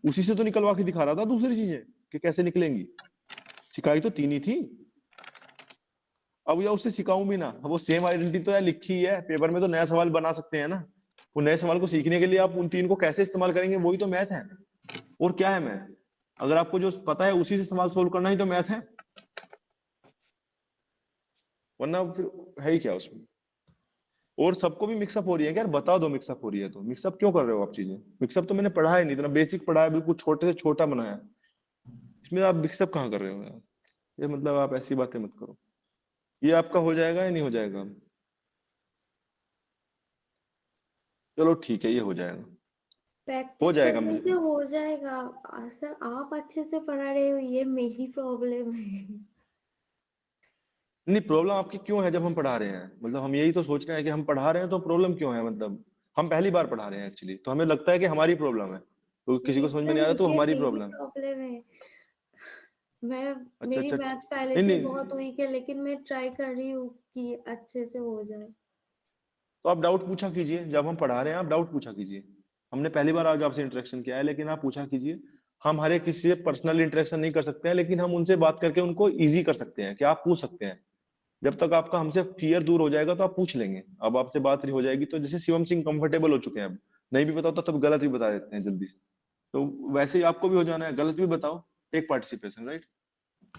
Speaker 1: उसी से तो निकलवा के दिखा रहा था दूसरी चीजें कि कैसे निकलेंगी, सिखाई तो तीन ही थी। अब या उससे सिखाऊं भी ना, वो सेम आइडेंटिटी तो यार लिखी ही है, पेपर में तो नया सवाल बना सकते हैं ना। वो नए सवाल को सीखने के लिए आप उन तीन को कैसे इस्तेमाल करेंगे, वही तो मैथ है। और क्या है मैथ, अगर आपको जो पता है उसी से सवाल सोल्व करना ही तो मैथ है, वरना फिर है ही क्या उसमें। और सबको भी मिक्सअप हो रही है क्या, यार बता दो मिक्सअप हो रही है तो। मिक्सअप क्यों कर रहे हो आप चीजें, मिक्सअप तो मैंने पढ़ा ही नहीं, इतना बेसिक पढ़ा है, बिल्कुल छोटे से छोटा बनाया, इसमें आप मिक्सअप कहाँ कर रहे हो यार। ये मतलब आप ऐसी बातें मत करो। ये आपका हो जाएगा या नहीं हो जाएगा, चलो ठीक है, ये हो जाएगा, हो
Speaker 14: प्रैक्टिस
Speaker 1: जाएगा
Speaker 14: करने से
Speaker 1: मिल
Speaker 14: हो जाएगा। सर आप अच्छे से पढ़ा रहे हो, ये मेरी प्रॉब्लम है।
Speaker 1: नहीं, प्रॉब्लम आपकी क्यों है जब हम पढ़ा रहे हैं, मतलब हम यही तो सोच रहे हैं कि हम पढ़ा रहे हैं तो प्रॉब्लम क्यों है, मतलब हम पहली बार पढ़ा रहे हैं एक्चुअली, तो हमें लगता है कि हमारी प्रॉब्लम है, तो किसी को
Speaker 14: नहीं
Speaker 1: समझ में
Speaker 14: सर,
Speaker 1: नहीं आ रहा तो
Speaker 14: ये
Speaker 1: हमारी
Speaker 14: मेरी
Speaker 1: प्रॉब्लम है।
Speaker 14: प्रॉब्लम है। मैं
Speaker 1: अच्छा
Speaker 14: मेरी
Speaker 1: अच्छा,
Speaker 14: मैथ पहले
Speaker 1: नहीं
Speaker 14: से
Speaker 1: नहीं,
Speaker 14: बहुत वीक है, लेकिन मैं ट्राई कर रही हूँ कि अच्छे से हो जाए।
Speaker 1: तो आप डाउट पूछा कीजिए, जब हम पढ़ा रहे हैं आप डाउट पूछा कीजिए। हमने पहली बार आज आपसे इंटरेक्शन किया है, लेकिन आप पूछा कीजिए। हम हर एक किसी से पर्सनल इंटरेक्शन नहीं कर सकते हैं, लेकिन हम उनसे बात करके उनको इजी कर सकते हैं कि आप पूछ सकते हैं। जब तक आपका हमसे फियर दूर हो जाएगा तो आप पूछ लेंगे। अब आपसे बात हो जाएगी तो जैसे शिवम सिंह कंफर्टेबल हो चुके हैं, अब नहीं भी बताओ तब गलत भी बता देते हैं जल्दी से, तो वैसे ही आपको भी हो जाना है, गलत भी बताओ, take participation, right.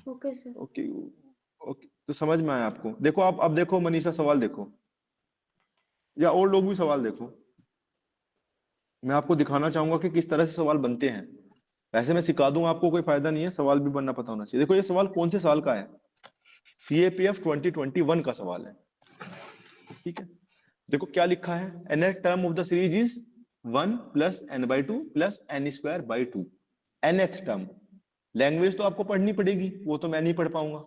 Speaker 14: Okay sir.
Speaker 1: Okay okay, तो समझ में आया आपको। देखो आप, अब देखो मनीषा सवाल देखो, या और लोग भी सवाल देखो, मैं आपको दिखाना चाहूंगा कि किस तरह से सवाल बनते हैं। वैसे मैं सिखा दूं आपको, कोई फायदा नहीं है, सवाल भी बनना पता होना चाहिए। देखो ये सवाल कौन से साल का है, CAPF 2021 का सवाल है, ठीक है। देखो क्या लिखा है, nth term of the series is 1 + n/2 + n² / 2। nth term. Language तो आपको पढ़नी पड़ेगी, वो तो मैं नहीं पढ़ पाऊंगा।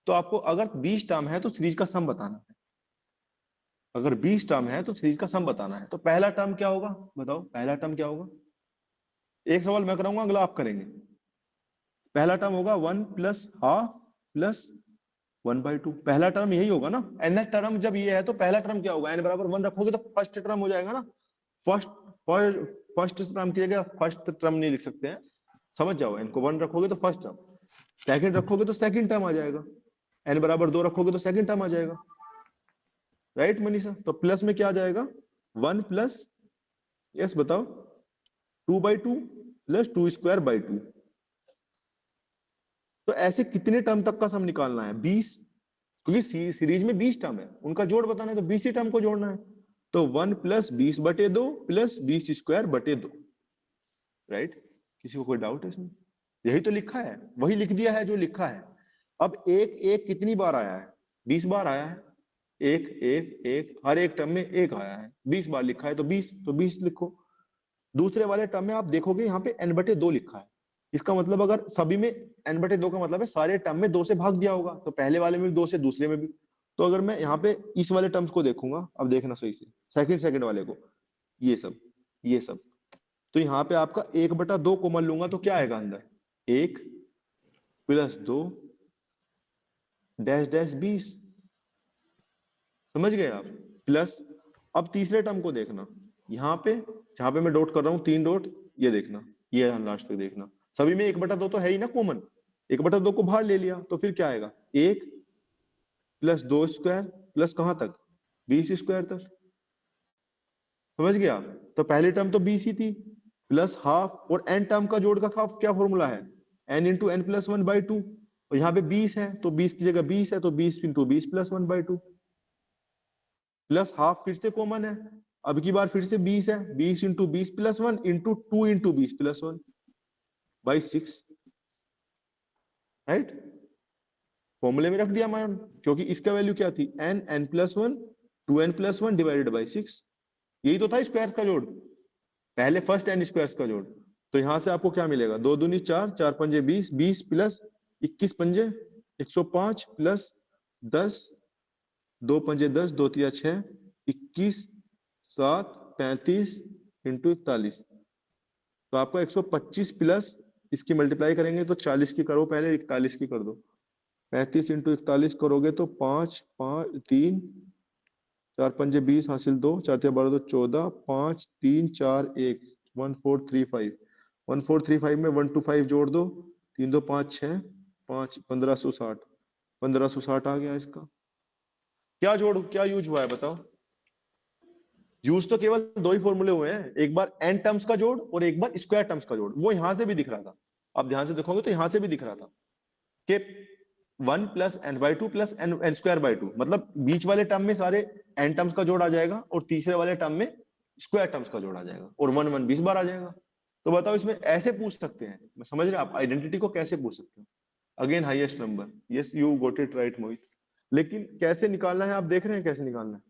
Speaker 1: तो आपको अगर 20 टर्म है तो सीरीज का सम बताना है। अगर 20 टर्म है तो सीरीज का सम बताना है। तो पहला टर्म क्या होगा बताओ, पहला टर्म क्या होगा? एक सवाल मैं कराऊंगा, अगला आप करेंगे। पहला टर्म होगा 1 प्लस हाफ प्लस 1/2। पहला टर्म यही होगा ना। nth टर्म जब ये है तो पहला टर्म क्या होगा? n बराबर 1 रखोगे तो फर्स्ट टर्म हो जाएगा ना। फर्स्ट टर्म की जगह फर्स्ट टर्म नहीं लिख सकते हैं, समझ जाओ। n को 1 रखोगे तो फर्स्ट टर्म, सेकंड रखोगे तो सेकंड टर्म आ जाएगा, n बराबर 2 रखोगे तो सेकंड टर्म आ जाएगा। राइट मनीषा? तो प्लस में क्या आ जाएगा? 1 प्लस, यस बताओ, 2/2 प्लस 2² 2। तो ऐसे कितने टर्म तक का सम निकालना है? 20, क्योंकि सीरीज में 20 टर्म है, उनका जोड़ बताना है तो 20 ही टर्म को जोड़ना है। तो 1 प्लस 20/2 प्लस 20²/2। राइट? किसी को कोई डाउट है इसमें? यही तो लिखा है, वही लिख दिया है जो लिखा है। अब एक कितनी बार आया है? 20 बार आया है। एक हर एक टर्म में एक आया है, 20 बार लिखा है तो 20 लिखो। दूसरे वाले टर्म में आप देखोगे यहाँ पे n/2 लिखा है। इसका मतलब अगर सभी में n/2 का मतलब है सारे टर्म में 2 से भाग दिया होगा, तो पहले वाले में भी 2 से, दूसरे में भी। तो अगर मैं यहाँ पे इस वाले टर्म्स को देखूंगा, अब देखना सही से, सेकंड वाले को, ये सब, तो यहाँ पे आपका 1/2 कॉमन लूंगा तो क्या आएगा अंदर? 1 प्लस 2 डैश डैश 20। समझ गए आप? प्लस, अब तीसरे टर्म को देखना, यहाँ पे जहां पे मैं डॉट कर रहा हूँ 3 डॉट, ये देखना, ये लास्ट तक देखना, सभी में 1/2 तो है ही ना कॉमन। 1/2 को बाहर ले लिया तो फिर क्या आएगा? 1 प्लस 2² प्लस कहां तक? 20² तक। समझ गया? तो पहली टर्म तो 20 ही थी, प्लस हाफ, और n टर्म का जोड़ का क्या फॉर्मूला है? n into n plus 1/2। और यहाँ पे 20 है तो 20 की जगह 20 है तो 20 इंटू 20 प्लस 1/2, प्लस हाफ फिर से कॉमन है। अब की बार फिर से 20 है, 20 into 20 plus 1 into 2 into 20 plus 1 by 6। Right? फॉर्मूले में रख दिया मैंने, क्योंकि इसका वैल्यू क्या थी? n plus 1 2n plus 1 divided by 6। यही तो था स्क्वायर्स का जोड़, पहले फर्स्ट n स्क्वायर्स का जोड़। तो यहां से आपको क्या मिलेगा? 2 दूनी 4, 4 पंजे 20, 20 प्लस 21 पंजे 105 प्लस 10, 2 पंजे 10, 2 तिया 6, 21 7 35 इंटू 41। तो आपका 125 प्लस इसकी मल्टीप्लाई करेंगे तो 40 की करो पहले, 41 की कर दो। 35 इंटू 41 करोगे तो 5 5 3 4 पंजे 20 हासिल 2, 4 तिया 12 तो 14, 5 3 4 1 1435। 1435 में 125 जोड़ दो, 3 2 5 6 5 1560, 1560 आ गया इसका। क्या यूज हुआ है बताओ? यूज तो केवल 2 ही फॉर्मूले हुए हैं, एक बार n टर्म्स का जोड़ और एक बार स्क्वायर टर्म्स का जोड़। वो यहां से भी दिख रहा था, आप ध्यान से देखोगे तो यहां से भी दिख रहा था कि 1 प्लस n/2 प्लस n²/2, मतलब बीच वाले टर्म में सारे n टर्म्स का जोड़ आ जाएगा और तीसरे वाले टर्म में स्क्वायर टर्म्स का जोड़ आ जाएगा, और 1 1 20 बार आ जाएगा। तो बताओ इसमें ऐसे पूछ सकते हैं, मैं समझ रहे आप आइडेंटिटी को कैसे पूछ सकते हो? Again highest number, yes you got it right Mohit. लेकिन कैसे निकालना है आप देख रहे हैं, कैसे निकालना है?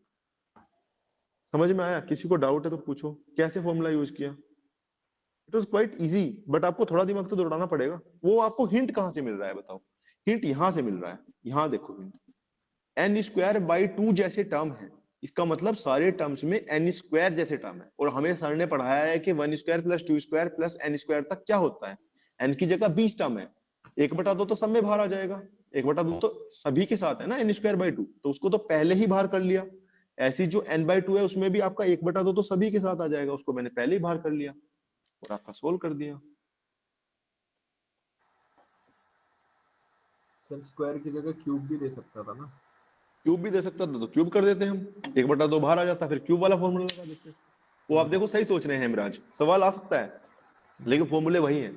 Speaker 1: समझ में आया? किसी को डाउट है तो पूछो, कैसे फॉर्मूला यूज किया? It was quite easy, but आपको थोड़ा दिमाग तो दौड़ाना पड़ेगा। वो आपको हिंट कहां से मिल रहा है बताओ? हिंट यहां से मिल रहा है, यहां देखो हिंट। n²/2 जैसे टर्म है, इसका मतलब सारे टर्म्स में n² जैसे टर्म है। और हमें सर ने पढ़ाया है कि 1² प्लस 2² प्लस n² तक क्या होता है? n की जगह 20 टर्म है, 1/2 तो सब में बाहर आ जाएगा, 1/2 तो सभी के साथ है ना n²/2, तो उसको तो पहले ही बाहर कर लिया। ऐसी जो n/2 है उसमें भी आपका 1/2 तो सभी के साथ आ जाएगा, उसको मैंने पहले ही बाहर कर लिया और आपका सोल्व कर दिया।
Speaker 6: सर स्क्वायर की जगह क्यूब भी दे सकता था ना?
Speaker 1: क्यूब भी दे सकता था तो क्यूब कर देते हम, 1/2 बाहर आ जाता, फिर क्यूब वाला फॉर्मूला लगा देते। वो आप देखो सही सोच रहे हैं हेमराज, सवाल आ सकता है लेकिन फॉर्मूले वही हैं।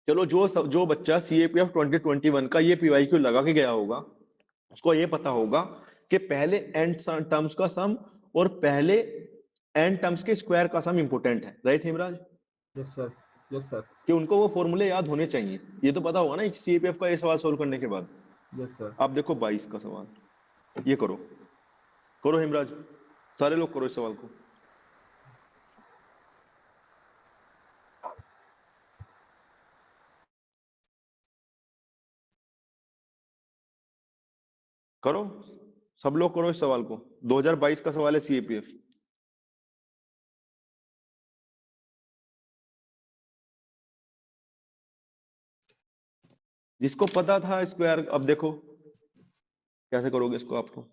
Speaker 1: चलो जो बच्चा CAPF 2021 का ये PYQ लगा के गया होगा, उसको ये पता होगा कि पहले n टर्म्स का सम और पहले n टर्म्स के स्क्वायर का सम इंपोर्टेंट है। Right Hemraj?
Speaker 6: Yes sir, yes sir.
Speaker 1: कि उनको वो फॉर्मूले याद होने चाहिए, ये तो पता होगा ना CAPF का ये सवाल सोल्व करने के बाद।
Speaker 6: Yes sir.
Speaker 1: आप देखो 22 का सवाल, ये करो हेमराज, सारे लोग करो इस सवाल को। करो, सब लोग करो इस सवाल को। 2022 का सवाल है सीएपीएफ। जिसको पता था स्क्वायर, अब देखो कैसे करोगे इसको आपको।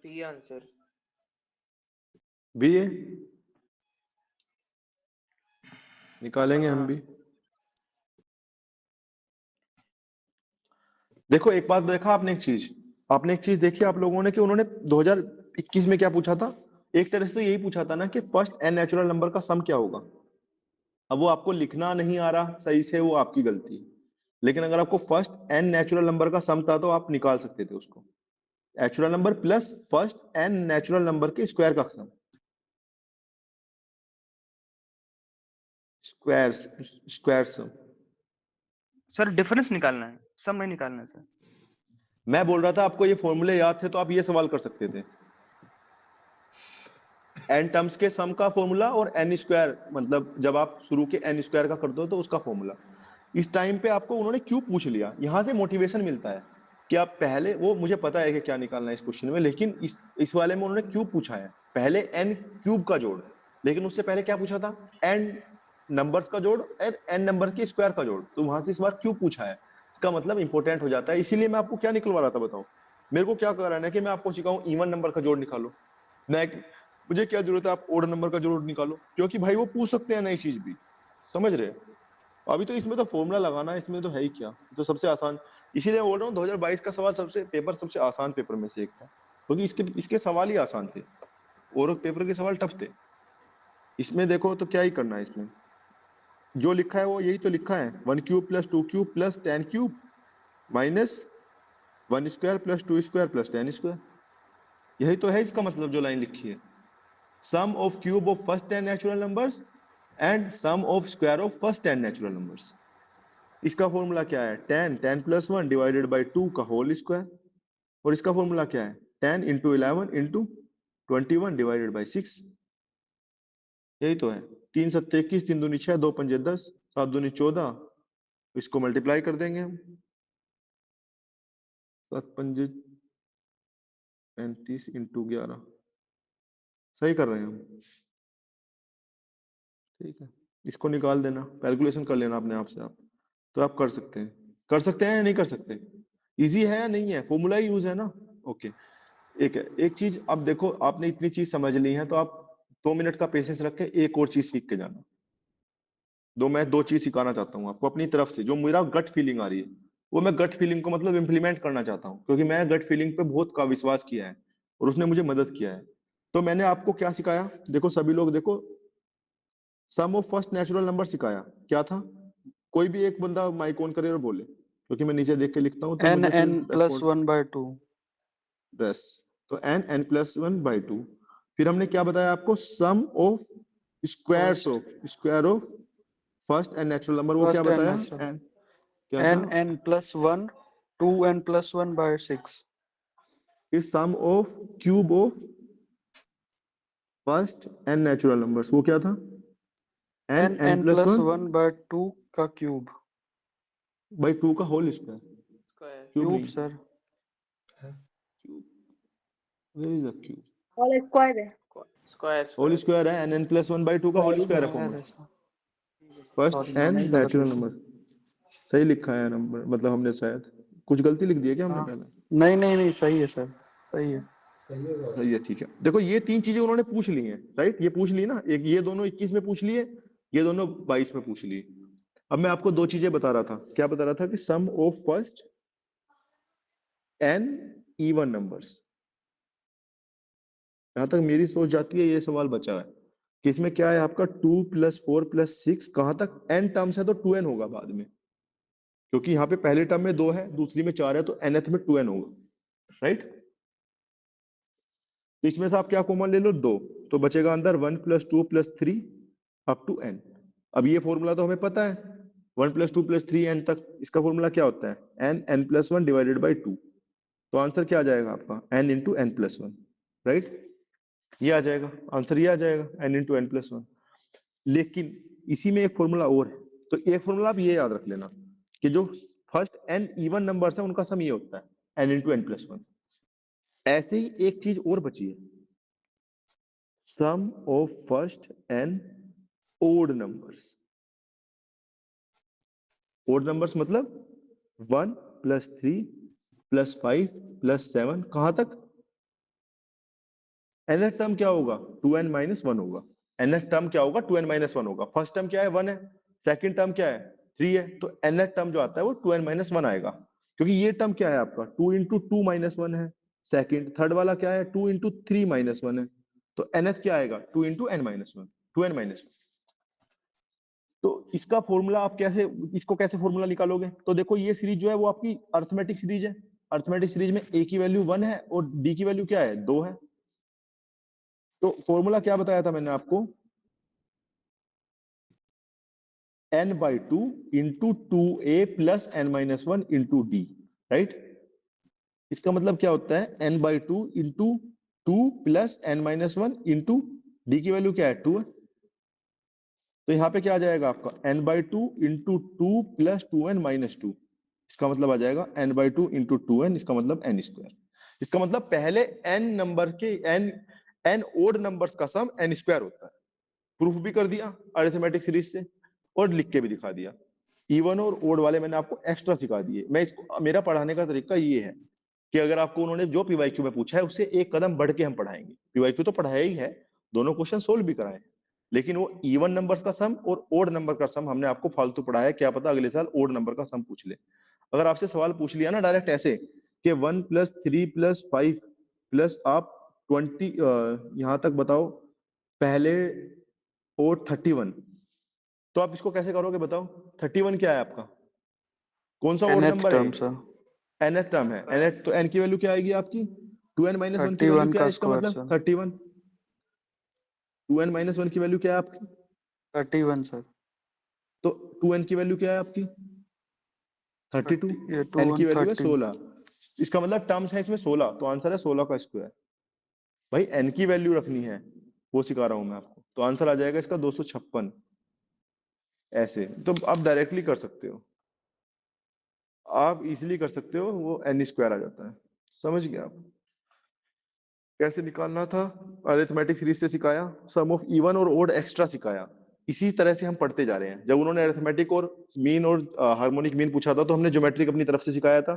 Speaker 10: B answer.
Speaker 1: बी है, निकालेंगे हम
Speaker 10: हाँ।
Speaker 1: भी। देखो एक बात देखा आपने, एक चीज देखी आप लोगों ने कि उन्होंने 2021 में क्या पूछा था। एक तरह से तो यही पूछा था ना कि फर्स्ट एन नेचुरल नंबर का सम क्या होगा। अब वो आपको लिखना नहीं आ रहा सही से, वो आपकी गलती है। लेकिन अगर आपको फर्स्ट एन नेचुरल नंबर का सम था तो आप निकाल सकते थे उसको। Natural number plus first N natural number के स्क्वायर का sum, square square sum.
Speaker 13: Sir difference निकालना है, सम नहीं निकालना है सर।
Speaker 1: मैं बोल रहा था आपको ये फॉर्मूले याद थे तो आप ये सवाल कर सकते थे। एन टर्म्स के सम का फॉर्मूला और एन स्क्वायर, मतलब जब आप शुरू के एन स्क्वायर का करते हो तो उसका फॉर्मूला। इस टाइम पे आपको उन्होंने क्यों पूछ लिया, यहां से मोटिवेशन मिलता है कि आप पहले, वो मुझे पता है कि क्या निकालना है इस क्वेश्चन में, लेकिन इस वाले में उन्होंने क्यों पूछा है पहले एन क्यूब का जोड़, लेकिन उससे पहले क्या पूछा था, एन नंबर्स का जोड़ और एन नंबर के स्क्वायर का जोड़। तो वहां से इस बार क्यों पूछा है, इसका मतलब इंपॉर्टेंट हो जाता है। इसीलिए मैं आपको क्या निकलवा रहा था बताओ, मेरे को क्या कराना है कि मैं आपको सिखाऊं इवन नंबर का जोड़ निकालो। मैं, मुझे क्या जरूरत है आप ओड नंबर का जोड़ निकालो, क्योंकि भाई वो पूछ सकते हैं नई चीज भी, समझ रहे हैं। अभी तो इसमें तो फॉर्मूला लगाना है, इसमें तो है ही क्या, तो सबसे आसान। इसीलिए बोल रहा हूँ 2022 का सवाल सबसे आसान पेपर में से एक था, क्योंकि इसके सवाल ही आसान थे और पेपर के सवाल टफ थे। इसमें देखो तो क्या ही करना है, इसमें जो लिखा है वो यही तो लिखा है, 1 cube plus 2 cube plus 10 cube minus 1 square plus 2 square plus 10 square. यही तो है इसका मतलब जो लाइन लिखी है, sum of cube of first 10 natural numbers and sum of square of first 10 natural numbers. इसका फॉर्मूला क्या है, 10 प्लस 1 डिवाइडेड बाई 2 का होल स्क्वायर। और इसका फॉर्मूला क्या है, 10 इंटू 11 इंटू 21 डिवाइडेड बाई 6। यही तो है, 3 सत्ते 21, 3 दूनी 6, 2 पंजे 10, 7 दूनी 14। इसको मल्टीप्लाई कर देंगे हम, 7 पंजे 35 इंटू 11, सही कर रहे हैं हम, ठीक है। इसको निकाल देना, कैलकुलेशन कर लेना अपने आप से आप, तो आप कर सकते हैं, या नहीं कर सकते, इजी है या नहीं है, फॉर्मूला ही यूज है ना। ओके, एक चीज अब देखो, आपने इतनी चीज समझ ली है तो आप 2 मिनट का पेशेंस रख के एक और चीज सीख के जाना। मैं 2 चीज सिखाना चाहता हूँ आपको अपनी तरफ से, जो मेरा गट फीलिंग आ रही है, वो मैं गट फीलिंग को मतलब इंप्लीमेंट करना चाहता हूँ, क्योंकि मैं गट फीलिंग पे बहुत का विश्वास किया है और उसने मुझे मदद किया है। तो मैंने आपको क्या सिखाया, देखो सभी लोग देखो, सम ऑफ फर्स्ट नेचुरल नंबर सिखाया, क्या था, कोई भी एक बंदा माइक ऑन करे और बोले, क्योंकि मैं नीचे देख के लिखता हूँ तो
Speaker 12: एन
Speaker 1: मुझे फिर
Speaker 12: एन प्लस
Speaker 1: रेस्पॉन्ड
Speaker 12: 1/2।
Speaker 1: बस। तो n+1/2। फिर हमने क्या बताया आपको, sum of square of first N natural number, वो क्या
Speaker 12: फर्स्ट एंड
Speaker 1: बताया,
Speaker 12: नेचुरल।
Speaker 1: n क्या था,
Speaker 12: n+1 2n+1/6।
Speaker 1: फिर sum of cube of first N natural numbers, वो क्या था, n+1
Speaker 12: n+1/2 का क्यूब।
Speaker 1: बाई 2 का whole square,
Speaker 10: square
Speaker 1: cube
Speaker 12: cube
Speaker 1: नहीं,
Speaker 12: sir.
Speaker 1: Where is the cube,
Speaker 9: whole square है।
Speaker 10: स्क्वायर
Speaker 1: होल
Speaker 10: स्क्वायर
Speaker 1: स्क्वायर है, n+1/2 का होल स्क्वायर है फॉर्मूला, फर्स्ट
Speaker 12: सॉरी मैंने
Speaker 1: एंड
Speaker 12: ही गलत
Speaker 1: नेचुरल
Speaker 12: लिख
Speaker 1: नंबर।
Speaker 12: दिया।
Speaker 1: सही लिखा है नंबर, मतलब हमने शायद कुछ गलती लिख दी है क्या हमने
Speaker 12: हाँ
Speaker 1: पहले।
Speaker 12: नहीं नहीं नहीं, सही है सर, सही है।
Speaker 1: सही है, ठीक है। देखो ये तीन चीजें उन्होंने पूछ ली हैं, राइट, ये पूछ ली ना, एक ये दोनों 21 में पूछ लिए, ये दोनों 22 में पूछ लिए। अब मैं आपको दो चीजें बता रहा था, क्या बता रहा था कि sum of first N even numbers, यहां तक मेरी सोच जाती है, ये सवाल बचा है कि इसमें क्या है आपका 2 + 4 + 6, कहां तक n टर्म्स है तो 2n होगा बाद में, क्योंकि यहाँ पे पहले टर्म में 2 है, दूसरी में 4 है, तो nth में 2n होगा, राइट। तो इसमें से आप क्या कॉमन ले लो, 2, तो बचेगा अंदर 1 + 2 + 3 अप टू n। अब ये फॉर्मूला तो हमें पता है, 1 + 2 + 3n तक, इसका फॉर्मूला क्या होता है, n+1 डिवाइडेड बाई 2। तो आंसर क्या आ जाएगा आपका, n × n+1, राइट, ये आ जाएगा आंसर, ये आ जाएगा n × n+1। लेकिन इसी में एक फॉर्मूला और है, तो एक फॉर्मूला आप ये याद रख लेना कि जो फर्स्ट n इवन नंबर्स है उनका सम ये होता है n × n+1। ऐसे ही एक चीज और बची है, sum of first N odd numbers. Odd numbers मतलब 1 + 3 + 5 + 7, कहां तक, nth टर्म क्या होगा, 2n - 1 होगा। nth टर्म क्या होगा, 2n - 1 होगा। फर्स्ट टर्म क्या है, 1 है, सेकंड टर्म क्या है, 3 है, तो nth टर्म जो आता है वो 2n - 1 आएगा, क्योंकि ये टर्म क्या है आपका 2 × 2 - 1 है, सेकंड थर्ड वाला क्या है 2 × 3 - 1 है, तो nth क्या आएगा 2 × n - 1, 2n - 1। तो इसका फॉर्मूला आप कैसे, इसको कैसे फॉर्मूला निकालोगे, तो देखो ये सीरीज जो है वो आपकी अर्थमेटिक सीरीज है, अर्थमेटिक सीरीज में a की वैल्यू 1 है और d की वैल्यू क्या है 2 है। तो फॉर्मूला क्या बताया था मैंने आपको, n/2 × 2a + n - 1 × d, right. इसका मतलब क्या होता है, n/2 × 2 + n - 1 × d की वैल्यू क्या है 2 है, तो यहाँ पे क्या आ जाएगा आपका n/2 × 2 + 2n - 2, इसका मतलब आ जाएगा n/2 × 2n, इसका मतलब n²। इसका मतलब पहले n नंबर के n ओड नंबर्स का सम n² होता है। प्रूफ भी कर दिया अरिथमेटिक सीरीज से और लिख के भी दिखा दिया। इवन और ओड वाले मैंने आपको एक्स्ट्रा सिखा दिए। मैं इसको, मेरा पढ़ाने का तरीका ये है कि अगर आपको उन्होंने जो पीवाईक्यू में पूछा है उससे एक कदम बढ़ के हम पढ़ाएंगे। पीवाईक्यू तो पढ़ाया ही है, दोनों क्वेश्चन सोल्व भी कराए, लेकिन वो इवन नंबर्स का सम और ओड नंबर का सम हमने आपको फालतू पढ़ाया, क्या पता अगले साल ओड नंबर का सम पूछ ले। अगर आपसे सवाल पूछ लिया ना डायरेक्ट ऐसे कि 1 + 3 + 5 प्लस आप 20 यहां तक बताओ पहले और 31, तो आप इसको कैसे करोगे बताओ, 31 क्या है आपका, कौन सा ओड
Speaker 12: nth
Speaker 1: नंबर है,
Speaker 12: टर्म सर।
Speaker 1: nth टर्म है, nth, तो n की वैल्यू क्या आएगी आपकी 2n - 1 की वैल्यू
Speaker 12: 31
Speaker 1: क्या
Speaker 12: का
Speaker 1: है, इसका
Speaker 12: स्क्वायर
Speaker 1: मतलब
Speaker 12: सर।
Speaker 1: 31, 2n - 1 की वैल्यू क्या है आपकी
Speaker 12: 31 सर।
Speaker 1: तो 2n की वैल्यू क्या है आपकी 32,
Speaker 12: 2
Speaker 1: n की वैल्यू है
Speaker 12: 30।
Speaker 1: 16, इसका मतलब टर्म्स है इसमें 16, तो आंसर है 16 का स्क्वायर। भाई n की वैल्यू रखनी है, वो सिखा रहा हूं मैं आपको, तो आंसर आ जाएगा इसका 256। ऐसे तो आप डायरेक्टली कर सकते हो, आप इजीली कर सकते हो, वो n² आ जाता है। समझ गए आप कैसे निकालना था, अरिथमेटिक सीरीज से सिखाया, सम ऑफ इवन और ओड एक्स्ट्रा सिखाया। इसी तरह से हम पढ़ते जा रहे हैं। जब उन्होंने अरिथमेटिक और मीन और हार्मोनिक मीन पूछा था तो हमने ज्योमेट्रिक अपनी तरफ से सिखाया था।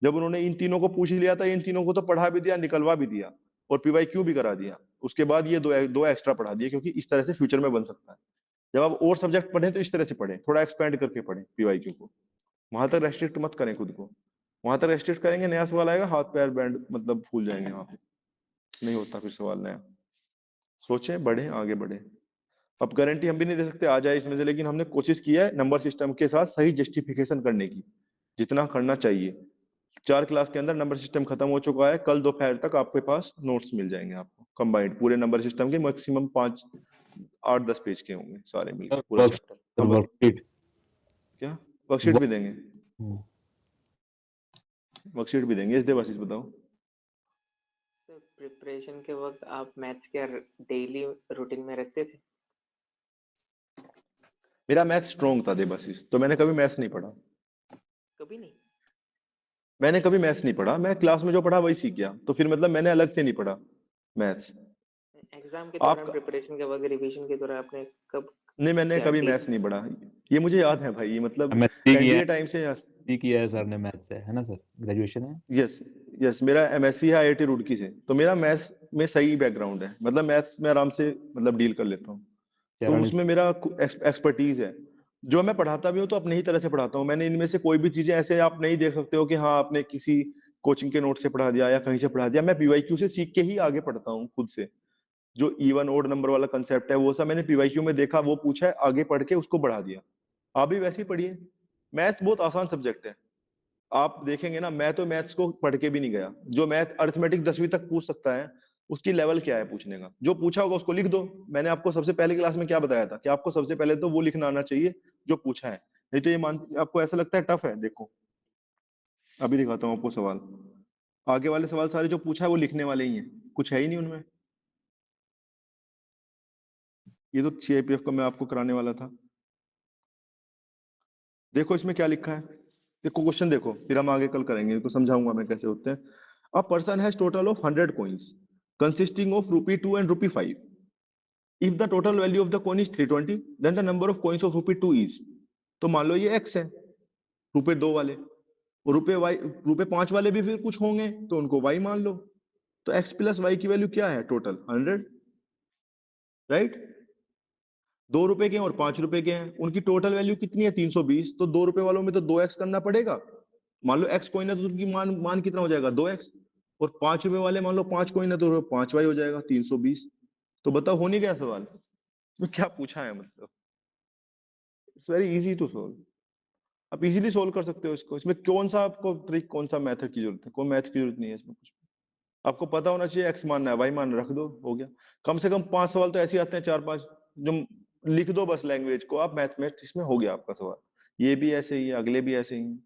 Speaker 1: जब उन्होंने इन तीनों को पूछ लिया था, इन तीनों को तो पढ़ा भी दिया, निकलवा भी दिया और पीवाईक्यू भी करा दिया। उसके बाद ये दो एक्स्ट्रा पढ़ा दिए, क्योंकि इस तरह से फ्यूचर में बन सकता है। जब आप और सब्जेक्ट पढ़ें तो इस तरह से पढ़ें, थोड़ा एक्सपेंड करके पढ़ें पीवाईक्यू को, वहां तक रेस्ट्रिक्ट मत करें खुद को। वहां तक रेस्ट्रिक्ट करेंगे नया सवाल आएगा, हाथ पैर बैंड मतलब फूल जाएंगे, वहां पे नहीं होता फिर सवाल नया। सोचें, बढ़े, आगे बढ़े। अब गारंटी हम भी नहीं दे सकते आ जाए इसमें से, लेकिन हमने कोशिश की है नंबर सिस्टम के साथ सही जस्टिफिकेशन करने की, जितना करना चाहिए। 4 क्लास के अंदर नंबर सिस्टम खत्म हो चुका है, कल दोपहर तक आपके पास नोट्स मिल जाएंगे आपको कंबाइंड पूरे नंबर सिस्टम के, मैक्सिमम 5-8-10 पेज के होंगे सारे मिलकर पूरा चैप्टर।
Speaker 2: वर्कशीट
Speaker 1: क्या वर्कशीट भी देंगे? वर्कशीट भी देंगे। इस देवाशीष बताओ।
Speaker 10: सर प्रिपरेशन के वक्त आप मैथ्स क्या डेली रूटीन में रखते थे?
Speaker 1: मेरा मैथ स्ट्रॉन्ग था देवाशीष, तो मैंने कभी मैथ्स नहीं पढ़ा।
Speaker 10: कभी नहीं?
Speaker 1: मैंने कभी मैथ्स नहीं पढ़ा, मैं क्लास में जो पढ़ा वही सीख गया, तो फिर मतलब मैंने अलग से नहीं पढ़ा मैथ्स।
Speaker 10: एग्जाम के दौरान
Speaker 1: आपका
Speaker 10: प्रिपरेशन के वक्त रिवीजन के दौरान आपने कब
Speaker 1: नहीं, मैंने
Speaker 10: क्या
Speaker 1: कभी
Speaker 10: deep-
Speaker 1: मैथ्स नहीं पढ़ा, ये मुझे याद है भाई, ये मतलब
Speaker 2: MSc किया
Speaker 1: एनडीए टाइम से यार।
Speaker 2: किया है सर ने मैथ्स से, है ना सर? ग्रेजुएशन है।
Speaker 1: यस यस, मेरा एमएससी है आईआईटी रुड़की से, तो मेरा मैथ्स में सही बैकग्राउंड है, मतलब मैथ्स में आराम से मतलब डील कर लेता हूँ, तो
Speaker 2: चरण
Speaker 1: उसमें मेरा एक्सपर्टीज है। जो मैं पढ़ाता भी हूँ तो अपने ही तरह से पढ़ाता हूँ, मैंने इनमें से कोई भी चीजें ऐसे आप नहीं देख सकते हो कि हाँ आपने किसी कोचिंग के नोट से पढ़ा दिया या कहीं से पढ़ा दिया। मैं पीवाईक्यू से सीख के ही आगे पढ़ता हूँ खुद से। जो इवन ओड नंबर वाला कंसेप्ट है वो सब मैंने पीवाईक्यू में देखा, वो पूछा है, आगे पढ़ के उसको बढ़ा दिया। आप भी वैसे ही पढ़िए, मैथ्स बहुत आसान सब्जेक्ट है। आप देखेंगे ना, मैं तो मैथ्स को पढ़ के भी नहीं गया, जो मैथ अरिथमेटिक 10वीं तक पूछ सकता है उसकी लेवल क्या है पूछने का, जो पूछा होगा उसको लिख दो। मैंने आपको सबसे पहले क्लास में क्या बताया था कि आपको सबसे पहले तो वो लिखना आना चाहिए जो पूछा है, नहीं तो ये मान आपको ऐसा लगता है टफ है। देखो अभी दिखाता हूँ आपको सवाल, आगे वाले सवाल सारे जो पूछा है वो लिखने वाले ही हैं, कुछ है ही नहीं उनमें। ये तो सीआईपीएफ का मैं आपको कराने वाला था। देखो इसमें क्या लिखा है, देखो क्वेश्चन देखो, फिर हम आगे कल करेंगे, इनको समझाऊंगा मैं कैसे होते हैं। A person has total of 100 coins consisting of ₹2 and ₹5. If the total value of the coin is 320, then the number of coins of ₹2 is। तो मान लो ये x है, ₹2 वाले, और ₹5 वाले भी फिर कुछ होंगे तो उनको y मान लो। तो x प्लस y की वैल्यू क्या है टोटल? 100, राइट? ₹2 के हैं और ₹5 के हैं, उनकी टोटल वैल्यू कितनी है? 320। तो ₹2 वालों में तो 2x करना पड़ेगा। मान लो x कोइन है तो उनकी मान कितना हो जाएगा? 2x। और ₹5 वाले मान लो 5 कोइन है तो 5y हो जाएगा 320। तो बताओ हो नहीं गया सवाल? तो क्या पूछा है मतलब, it's very easy to solve. आप इजीली सोल्व कर सकते हो इसको। इसमें कौन सा आपको ट्रिक, कौन सा मेथड की जरूरत है? कोई मैथ की जरूरत नहीं है इसमें कुछ। आपको पता होना चाहिए एक्स मानना है, वाई मानना, रख दो, हो गया। कम से कम 5 सवाल तो ऐसे आते हैं, 4-5 जो लिख दो बस लैंग्वेज को आप, मैथमेटिक्स में हो गया आपका सवाल। ये भी ऐसे ही है, अगले भी ऐसे ही हैं।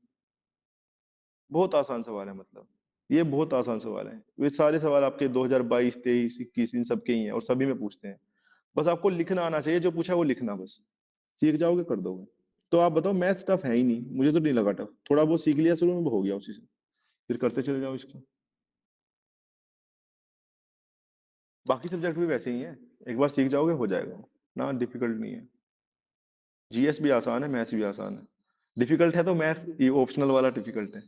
Speaker 1: बहुत आसान सवाल है, मतलब ये बहुत आसान सवाल है। ये सारे सवाल आपके 2022, 23, 21 इन सबके ही हैं और सभी में पूछते हैं। बस आपको लिखना आना चाहिए, जो पूछा है वो लिखना, बस सीख जाओगे कर दोगे। तो आप बताओ, मैथ्स टफ है ही नहीं, मुझे तो नहीं लगा टफ, थोड़ा बहुत सीख लिया शुरू में, वो हो गया उसी से, फिर करते चले जाओ इसको। बाकी सब्जेक्ट भी वैसे ही हैं, एक बार सीख जाओगे हो जाएगा ना, डिफिकल्ट नहीं है। जीएस भी आसान है, मैथ्स भी आसान है। डिफिकल्ट है तो मैथ्स ये ऑप्शनल वाला डिफिकल्ट है,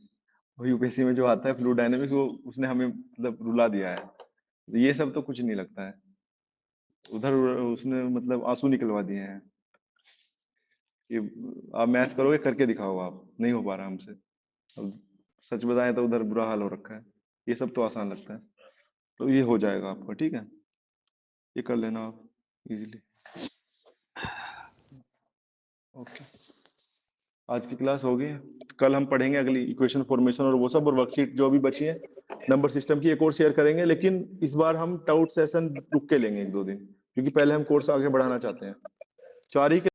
Speaker 1: वो यूपीएससी में जो आता है फ्लूइड डायनेमिक्स, वो उसने हमें मतलब रुला दिया है। ये सब तो कुछ नहीं लगता है, उधर उसने मतलब आंसू निकलवा दिए हैं कि आप मैथ्स करोगे, करके दिखाओ, आप नहीं हो पा रहा हमसे। अब सच बताएं तो उधर बुरा हाल हो रखा है। ये सब तो आसान लगता है, तो ये हो जाएगा आपका, ठीक है, ये कर लेना आप इजीली। ओके, आज की क्लास हो गई। कल हम पढ़ेंगे अगली इक्वेशन फॉर्मेशन और वो सब, और वर्कशीट जो भी बची है नंबर सिस्टम की एक और शेयर करेंगे, लेकिन इस बार हम टाउट सेशन रुक के लेंगे 1-2 दिन, क्योंकि पहले हम कोर्स आगे बढ़ाना चाहते हैं। 4 ही